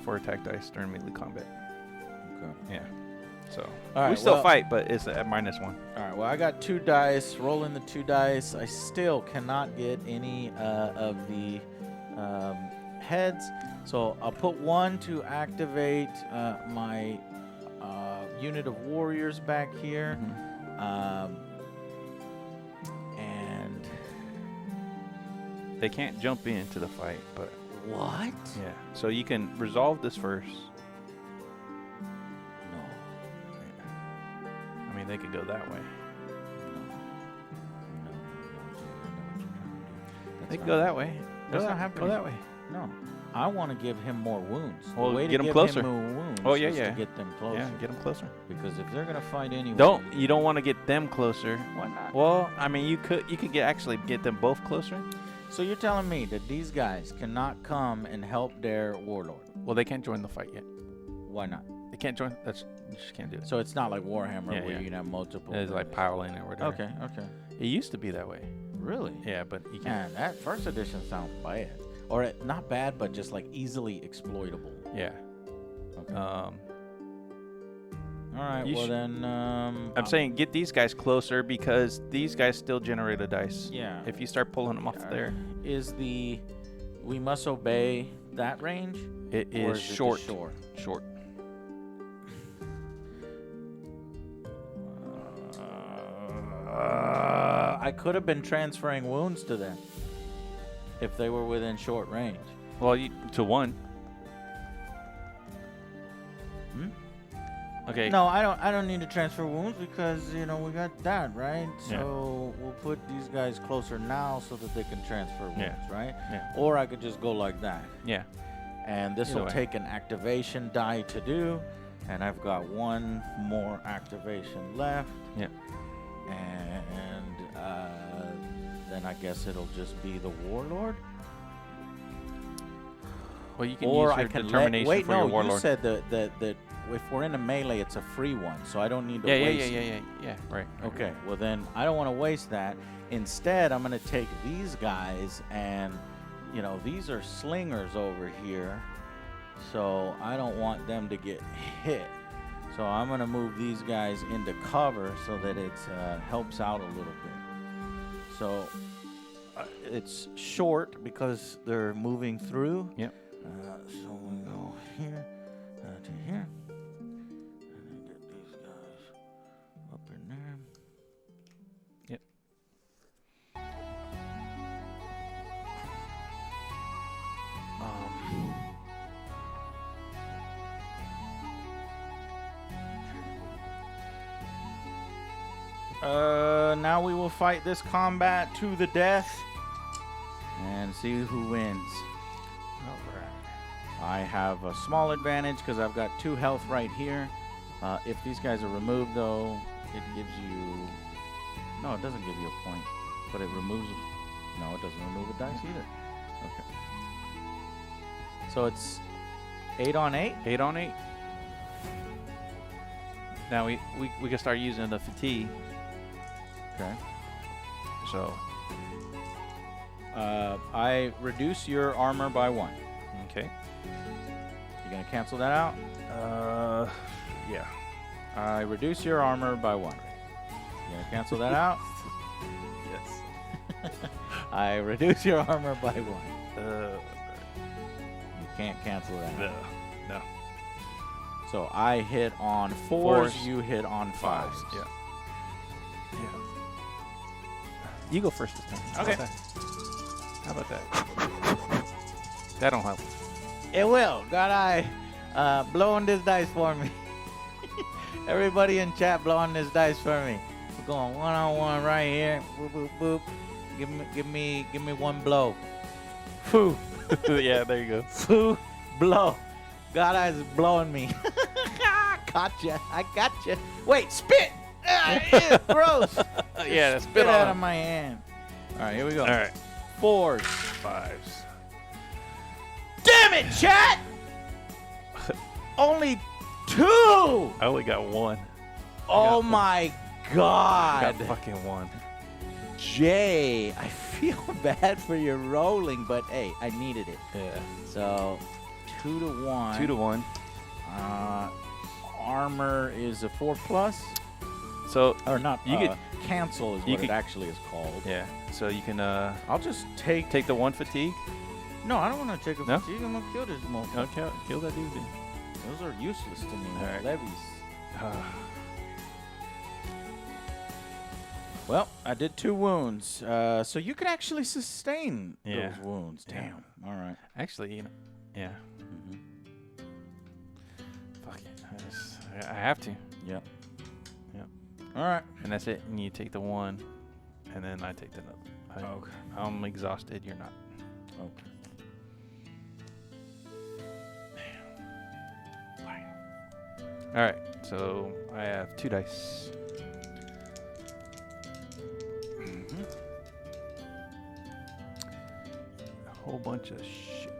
for attack dice during melee combat. Okay. Yeah. So All right, we still well- fight, but it's at -1. All right. Well, I got 2 dice. Rolling the 2 dice, I still cannot get any of the heads. So I'll put 1 to activate my unit of warriors back here, and They can't jump into the fight, but what? yeah. So you can resolve this first. No. I mean, they could go that way. They could go that way. That's Go not that- happening. Go that way. No. I want to give him more wounds. Well, the way get to him give closer. him more wounds Oh, yeah, is yeah. to get them closer. Yeah, get them closer. Because if they're gonna fight anyway, You don't want to get them closer. Why not? Well, I mean, you could actually get them both closer. So you're telling me that these guys cannot come and help their warlord? Well, they can't join the fight yet. Why not? They can't join. You just can't do it. So it's not like Warhammer Yeah, where yeah. you can have multiple. It's like piling or whatever. Okay, okay. It used to be that way. Really? Yeah, but you can't. Man, that first edition sounds bad. Or not bad, but just like easily exploitable. Yeah. Okay. All right. you Well sh- then, I'm saying get these guys closer because these guys still generate a dice. yeah. If you start pulling them off there, Is we must obey that range? it Or is is it the short. short? Short. I could have been transferring wounds to them if they were within short range. Well, to 1. Hmm? Okay. No, I don't need to transfer wounds because we got that, right? Yeah. So we'll put these guys closer now so that they can transfer wounds, Yeah. right? Yeah. Or I could just go like that. Yeah. And this Either will way. take an activation die to do, and I've got 1 more activation left. Yeah. And then I guess it'll just be the warlord. Well, you can Or use I your can determination wait, for no, your warlord. you said that if we're in a melee, it's a free one, so I don't need to yeah, waste. yeah. Right. Okay, well then I don't want to waste that. Instead, I'm going to take these guys and, these are slingers over here, so I don't want them to get hit. So I'm going to move these guys into cover so that it helps out a little bit. So it's short because they're moving through. Yep. So we go here to here. And then get these guys up in there. Yep. Now we will fight this combat to the death and see who wins. I have a small advantage because I've got 2 health right here. If these guys are removed, though, it gives you... No, it doesn't give you a point, but it removes... No, it doesn't remove a dice either. Okay. So it's 8 on 8? 8 on 8. Now we can start using the fatigue. Okay. So I reduce your armor by 1. okay. You gonna cancel that out? Yeah. I reduce your armor by 1. You gonna cancel that out? Yes. I reduce your armor by 1. Uh, You can't cancel that out. no. So I hit on 4s, Fours. you hit on 5s. Yeah. Yeah. You go first this time. Okay. How about that? That don't help. It will. God, blow on this dice for me. Everybody in chat, blow on this dice for me. We're going 1-on-1 right here. Boop, boop, boop. Give me 1 blow. Foo. Yeah, there you go. Foo. Blow. God, is blowing me. Gotcha. I gotcha. Wait, spit. Ew, gross. Yeah, Spit spit out on of my hand. All right, here we go. All right. 4s. 5s. Damn it, chat! Only 2. I only got 1. Oh my I God. got fucking 1. Jay, I feel bad for your rolling, but hey, I needed it. Yeah. So 2 to 1. 2 to 1. Armor is a 4+. So Or not. You could cancel is you what could- it actually is called. yeah. So you can I'll just take. take the 1 fatigue. No, I don't want to take a No? fatigue. I'm gonna kill this motherfucker. Okay, kill that dude. Then. Those are useless to me. All right. Levies. Well, I did 2 wounds, so you can actually sustain Yeah. those wounds. Yeah. Damn. All right. Actually, you know, yeah. Mm-hmm. Fuck it. I have to. Yep. Yep. All right. And that's it. And you take the 1, and then I take the other. Okay. I'm exhausted. You're not. Okay. All right. So I have 2 dice. Mm-hmm. A whole bunch of shit.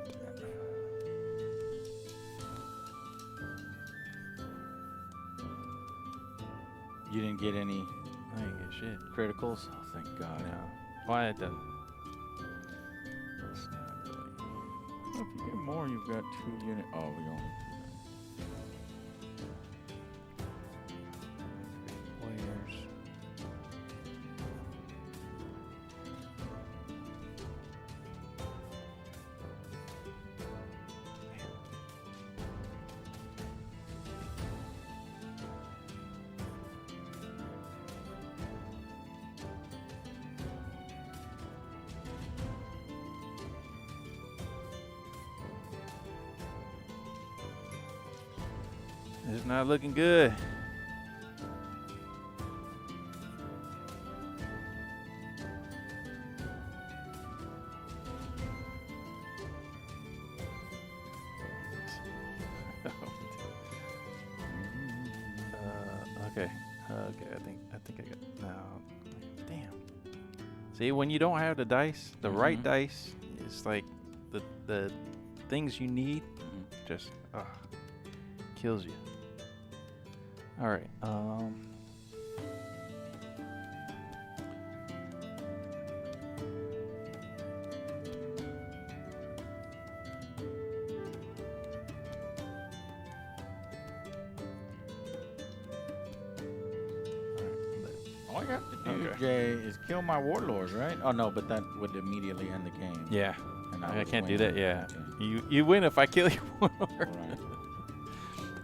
You didn't get any I ain't get shit. criticals? Oh, thank God. No. Why it doesn't? It's not really. Well, if you get more, you've got 2 units. Oh, we only 2 Players. It's not looking good. Okay. Okay. I think I got. No. Damn. See, when you don't have the dice, the right Mhm. dice, it's like the things you need just kills you. All right. All you have to do, Okay. Jay, is kill my warlords, right? Oh, no, but that would immediately end the game. Yeah. And I would can't do win. that. Yeah. Okay. You win if I kill you. Right.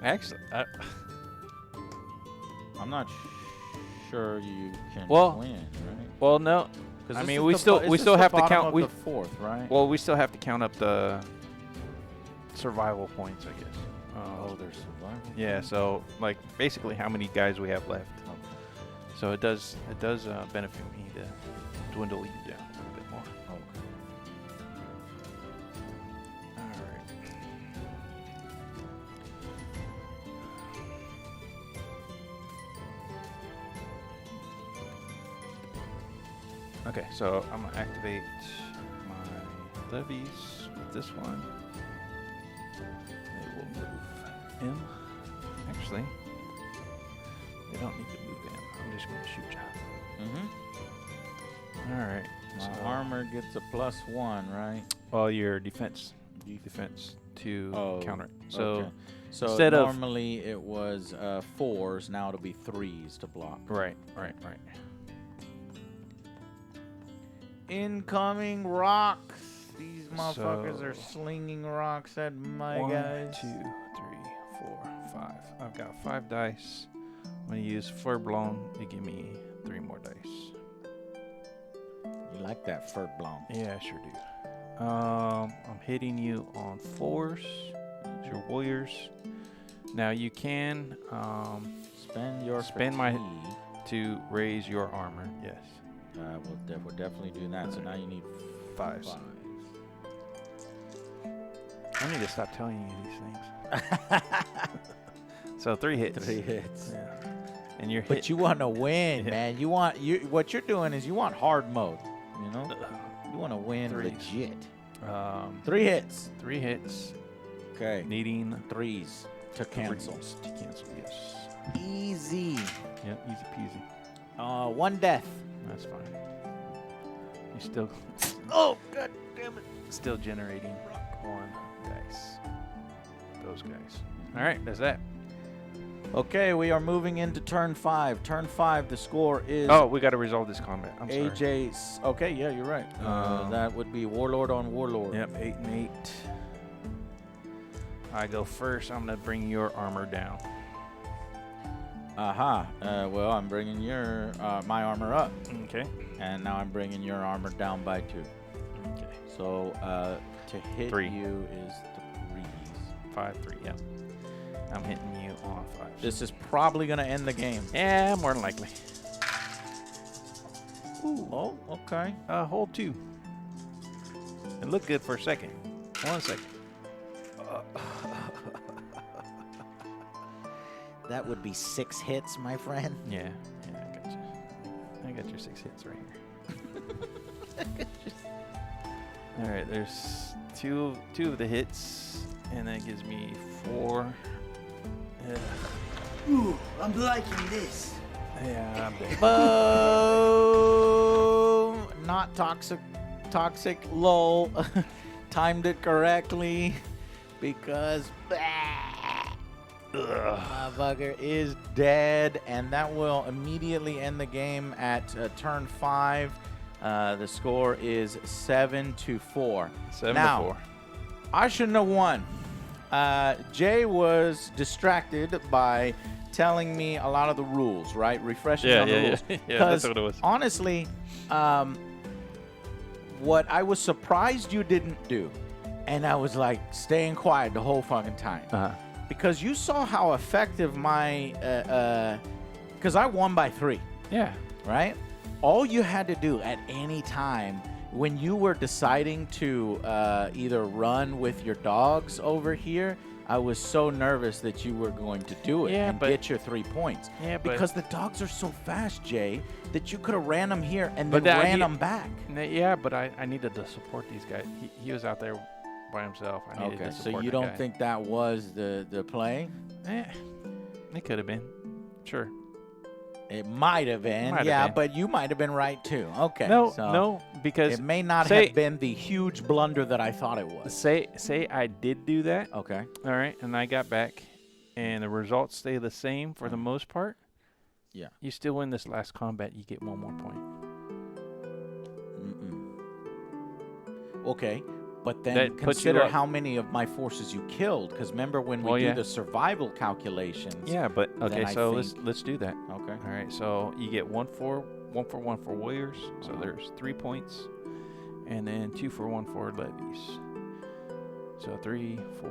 Actually, I'm not sure you can Well, win, right? well, no. 'Cause I this mean, is we the still bo- we this still is the have to bottom count. of We the 4th, right? well, we still have to count up the survival points, I guess. Oh, there's survival. Yeah. So, like, basically, how many guys we have left. Okay. So it does benefit me to dwindle you down a little bit more. Okay. All right. Okay, so I'm gonna activate my levies with this one. They will move in. Actually, they don't need to move in. I'm just gonna shoot you. Mm-hmm. All right. My so- armor gets a +1, right? Well, your defense to counter it. So okay. So instead of- normally it was 4s, now it'll be 3s to block. right. Incoming rocks. These motherfuckers So- are slinging rocks at my 1, guys. 2, 3, 4, 5. I've got 5 dice. I'm gonna use fur blown to give me 3 more dice. You like that fur blown. Yeah, I sure do. I'm hitting you on 4s. It's your warriors. Now you can Spend your Spend my- fatigue. to raise your armor. Yes. We'll definitely do that. So now you need 5s. 5. I need to stop telling you these things. So 3 hits. 3 hits. Yeah. and you're hit. But you want to win, man. What you're doing is you want hard mode. You know, you want to win Threes. legit. 3 hits. 3 hits. Okay. Needing Threes to cancel. threes to cancel. Yes. Easy. Yep. Easy peasy. 1 death. That's fine. You still. Oh, god damn it. Still generating 1 dice. Those guys. All right. That's that. Okay, we are moving into turn 5. Turn 5, the score is Oh, we got to resolve this combat. I'm sorry. AJ's. Okay, yeah, you're right. That would be Warlord on Warlord. Yep. 8 and 8. I go first. I'm gonna bring your armor down. Aha. Well, I'm bringing my armor up, Okay. and now I'm bringing your armor down by 2. Okay. So to hit 3. you is 3s. 5 3. Yep. I'm hitting you on 5. This is probably gonna end the game. Yeah, more than likely. Ooh. Oh, okay. Hold 2. It looked good for a second. 1 second. That would be 6 hits, my friend. Yeah. Yeah, I got you. I got your 6 hits right here. All right, there's two of the hits, and that gives me 4. Ooh, I'm liking this. Yeah, I'm dead. Boom! Not toxic. Toxic. Lol. Timed it correctly because motherfucker is dead, and that will immediately end the game at turn 5. The score is 7-4. 7 Now, to 4. I shouldn't have won. Jay was distracted by telling me a lot of the rules, right? Refreshing on the rules. Yeah, that's what it was. Honestly, what I was surprised you didn't do, and I was like staying quiet the whole fucking time, because you saw how effective my, because I won by 3, Yeah. right? All you had to do at any time when you were deciding to either run with your dogs over here, I was so nervous that you were going to do it and get your 3 points. Yeah, but Because the dogs are so fast, Jay, that you could have ran them here and But then that ran idea- them back. Yeah, but I needed to support these guys. He was out there by himself. I needed Okay, to so support you the don't guy. think that was the play? It could have been. Sure. It might have been, Might have yeah, been. but you might have been right too. Okay, No, because it may not say- have been the huge blunder that I thought it was. say I did do that. Okay. All right, and I got back, and the results stay the same for the most part. Yeah. You still win this last combat. You get 1 more point. Okay, but then That puts you consider up- how many of my forces you killed. Because remember when we do the survival calculations. Yeah, but okay, I so think- let's do that. Okay. All right, so you get 1 for 1 for warriors. So there's 3 points, and then 2 for 1 for levies. So 3, 4,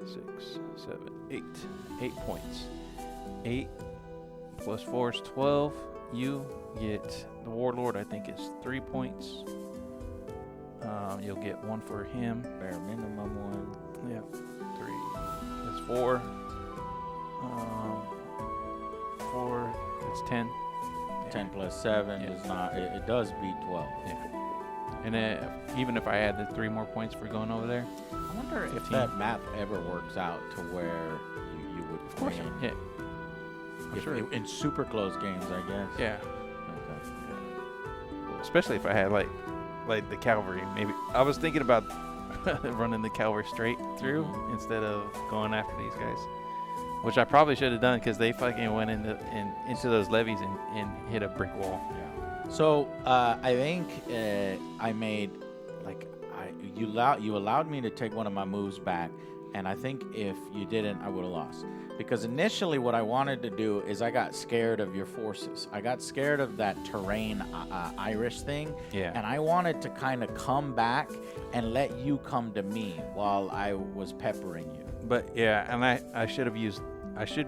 5, 6, 7, 8. 8 points. 8 plus 4 is 12. You get the warlord. I think is 3 points. You'll get 1 for him. Bare minimum 1. Yeah, 3. That's 4. 4. It's 10. 10 plus 7 Yeah. is not. It does beat 12. Yeah. And then even if I add the 3 more points for going over there, I wonder if 15. that math ever works out to where you would of course, win. yeah. I'm If sure. in super close games, I guess. Yeah. Okay. Especially if I had like the cavalry. Maybe I was thinking about running the cavalry straight through instead of going after these guys, which I probably should have done because they fucking went into those levees and hit a brick wall. Yeah. So I think I made you allowed me to take one of my moves back, and I think if you didn't, I would have lost. Because initially what I wanted to do is I got scared of your forces. I got scared of that terrain Irish thing. Yeah. And I wanted to kind of come back and let you come to me while I was peppering you. But yeah, and I should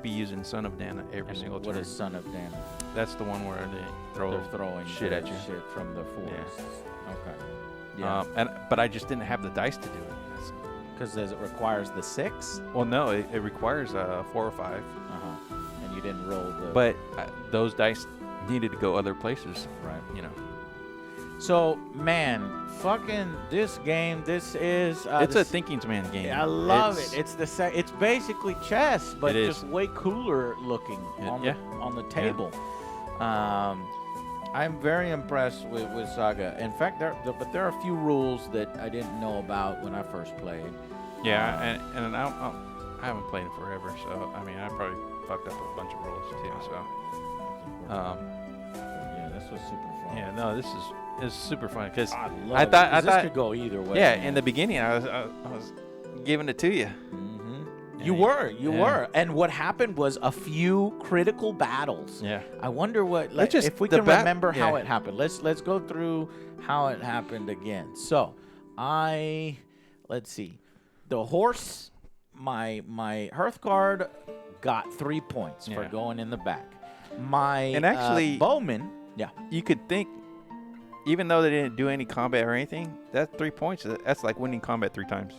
be using Son of Dan every single turn. What is Son of Dan? That's the one where they They're throwing shit at you. Shit from the forests. Okay. But I just didn't have the dice to do it. Because it requires the 6. Well, no, it requires 4 or 5. And you didn't roll the. But those dice needed to go other places. Right. You know. So, man, fucking this game, this is... it's a thinking man game. I love it. It's it's basically chess, but just way cooler looking on the table. Yeah. I'm very impressed with Saga. In fact, but there are a few rules that I didn't know about when I first played. Yeah, and I haven't played it forever, so, I mean, I probably fucked up a bunch of rules, too, so... yeah, this was super fun. Yeah, no, this is super fun because I thought this could go either way. Yeah, in the beginning, I was giving it to you. Mm-hmm. You were, and what happened was a few critical battles. Yeah, I wonder what if we can remember how it happened. Let's go through how it happened again. So, let's see, the horse, my Hearthguard got 3 points for going in the back. And actually, bowman. Yeah, you could think, even though they didn't do any combat or anything, that's 3 points. That's like winning combat 3 times.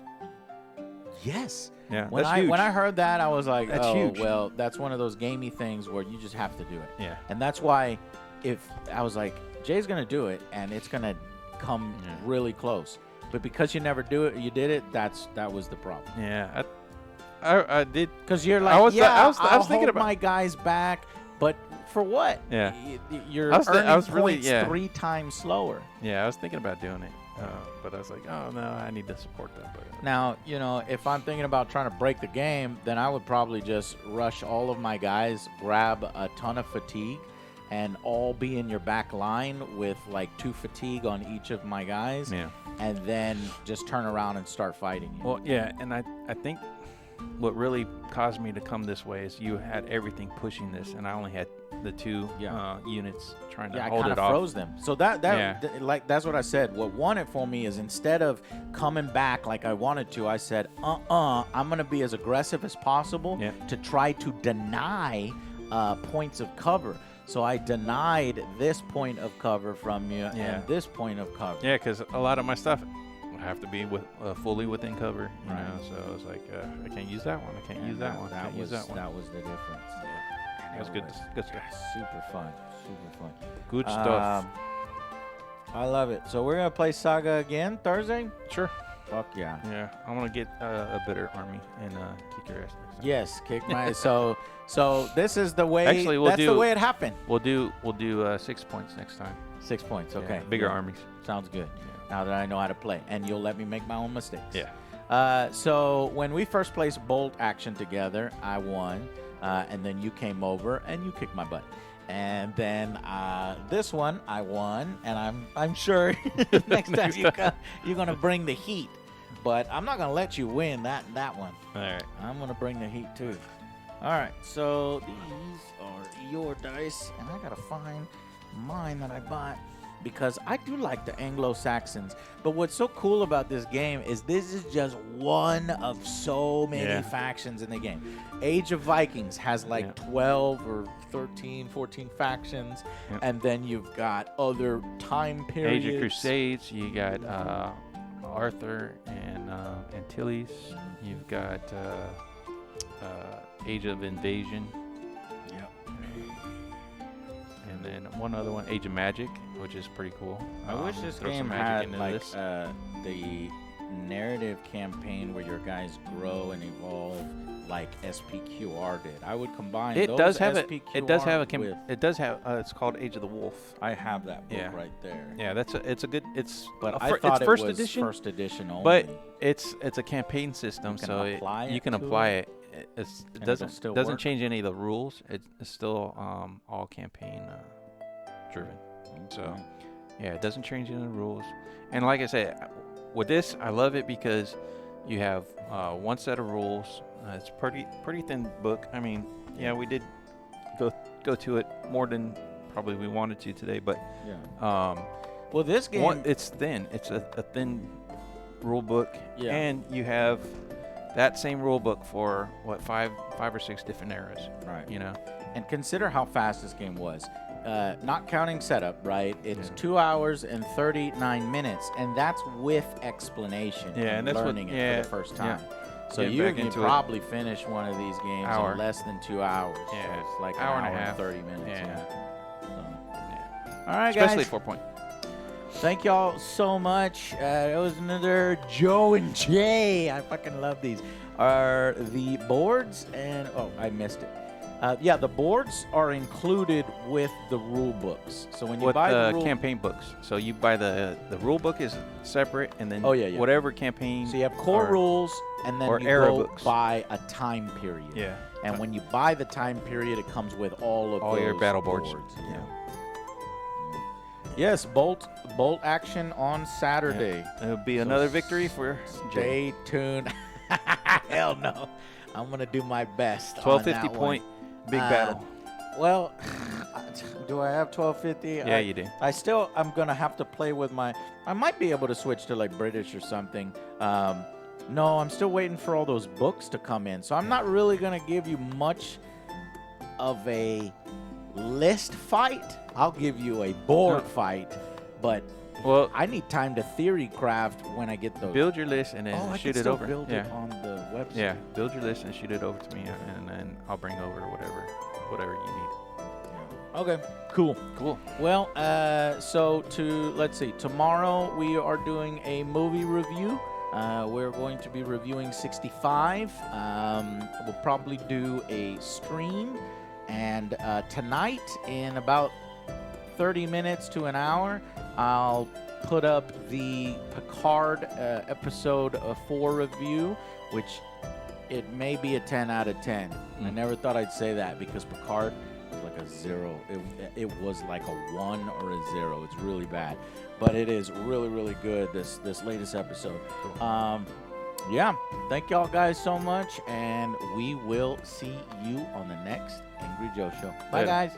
Yes. Yeah. When I heard that, I was like, that's huge. Well, that's one of those gamey things where you just have to do it. Yeah. And that's why, if I was like, Jay's gonna do it, and it's gonna come really close. But because you never do it, you did it. That was the problem. Yeah. I did. Because you're like, I was thinking about my guys back, but for what? Yeah. You're earning really, points 3 times slower. Yeah, I was thinking about doing it, but I was like, oh no, I need to support them. But now, if I'm thinking about trying to break the game, then I would probably just rush all of my guys, grab a ton of fatigue, and all be in your back line with like 2 fatigue on each of my guys, and then just turn around and start fighting you. Well, yeah, and I think what really caused me to come this way is you had everything pushing this, and I only had the 2 units trying to hold it off. I kind of froze them. So that's what I said. What won it for me is instead of coming back like I wanted to, I said, I'm going to be as aggressive as possible to try to deny points of cover. So I denied this point of cover from you and this point of cover. Yeah, because a lot of my stuff have to be fully within cover, you know. So I was like, I can't use that one. I can't use that one. That was the difference. That was good. Good stuff. Super fun. Super fun. Good stuff. I love it. So we're gonna play Saga again Thursday. Sure. Fuck yeah. Yeah, I want to get a better army and kick your ass. Yes, kick my. So this is the way. Actually, that's the way it happened. We'll do 6 points next time. 6 points. Okay. Bigger armies. Sounds good. Now that I know how to play, and you'll let me make my own mistakes. Yeah. So when we first placed Bolt Action together, I won, and then you came over and you kicked my butt. And then this one I won, and I'm sure next time you come, you're gonna bring the heat. But I'm not gonna let you win that one. All right. I'm gonna bring the heat too. All right. So these are your dice, and I gotta find mine that I bought, because I do like the Anglo-Saxons. But what's so cool about this game is this is just one of so many factions in the game. Age of Vikings has like 12 or 13, 14 factions. And then you've got other time periods. Age of Crusades, you got Arthur and Antilles. You've got Age of Invasion. And then one other one, Age of Magic, which is pretty cool. I wish this game had like the narrative campaign where your guys grow and evolve like SPQR did. I would combine it. Those Does have SPQR it does have it does have it's called Age of the Wolf. I have that book right there. Yeah, it's a good but I thought it's it first was edition. First edition only. But it's a campaign system, so you can apply it. It doesn't change any of the rules. It's still all campaign driven. So yeah, it doesn't change any of the rules. And like I said, with this, I love it because you have one set of rules. It's pretty thin book. I mean, yeah, we did go to it more than probably we wanted to today, but well, this game it's thin. It's a thin rule book, and you have that same rule book for what five or six different eras, right? You know, and consider how fast this game was. Not counting setup, right? It's 2 hours and 39 minutes, and that's with explanation. Yeah, and that's learning it for the first time. So Getting you back can into it. probably finish one of these games Hour. in less than 2 hours. Yeah, So it's like hour an and a hour half. 30 minutes. Yeah. So. All right, Especially guys. 4-point. Thank y'all so much. It was another Joe and Jay. I fucking love these. Are the boards and I missed it. Yeah, the boards are included with the rule books. So when you With buy the the rule, campaign books. So you buy the rule book is separate, and then yeah. whatever campaign. so you have core or- rules, and then or you era go books. buy a time period. Yeah. And when you buy the time period, it comes with all of All your those battle boards. Yeah. Yes, bolt action on Saturday. It'll be another victory for Jay. Stay tuned. Hell no. I'm going to do my best. 1250 on that point, one. big battle. Well, do I have 1250? Yeah, you do. I'm going to have to play with I might be able to switch to like British or something. No, I'm still waiting for all those books to come in. So I'm not really going to give you much of a list fight. I'll give you a board fight, but Well, I need time to theory craft when I get those. build your list and then I shoot can it still over. build yeah. it on the website. Yeah, build your list and shoot it over to me, and then I'll bring over whatever you need. Okay, cool. Cool. Well, so let's see. Tomorrow we are doing a movie review. We're going to be reviewing 65. We'll probably do a stream. And tonight, in about 30 minutes to an hour, I'll put up the Picard episode 4 review, which it may be a 10 out of 10. I never thought I'd say that because Picard was like a 0. It was like a 1 or a 0. It's really bad. But it is really, really good, this latest episode. Yeah, thank y'all guys so much, and we will see you on the next Angry Joe Show. Bye, Later. guys.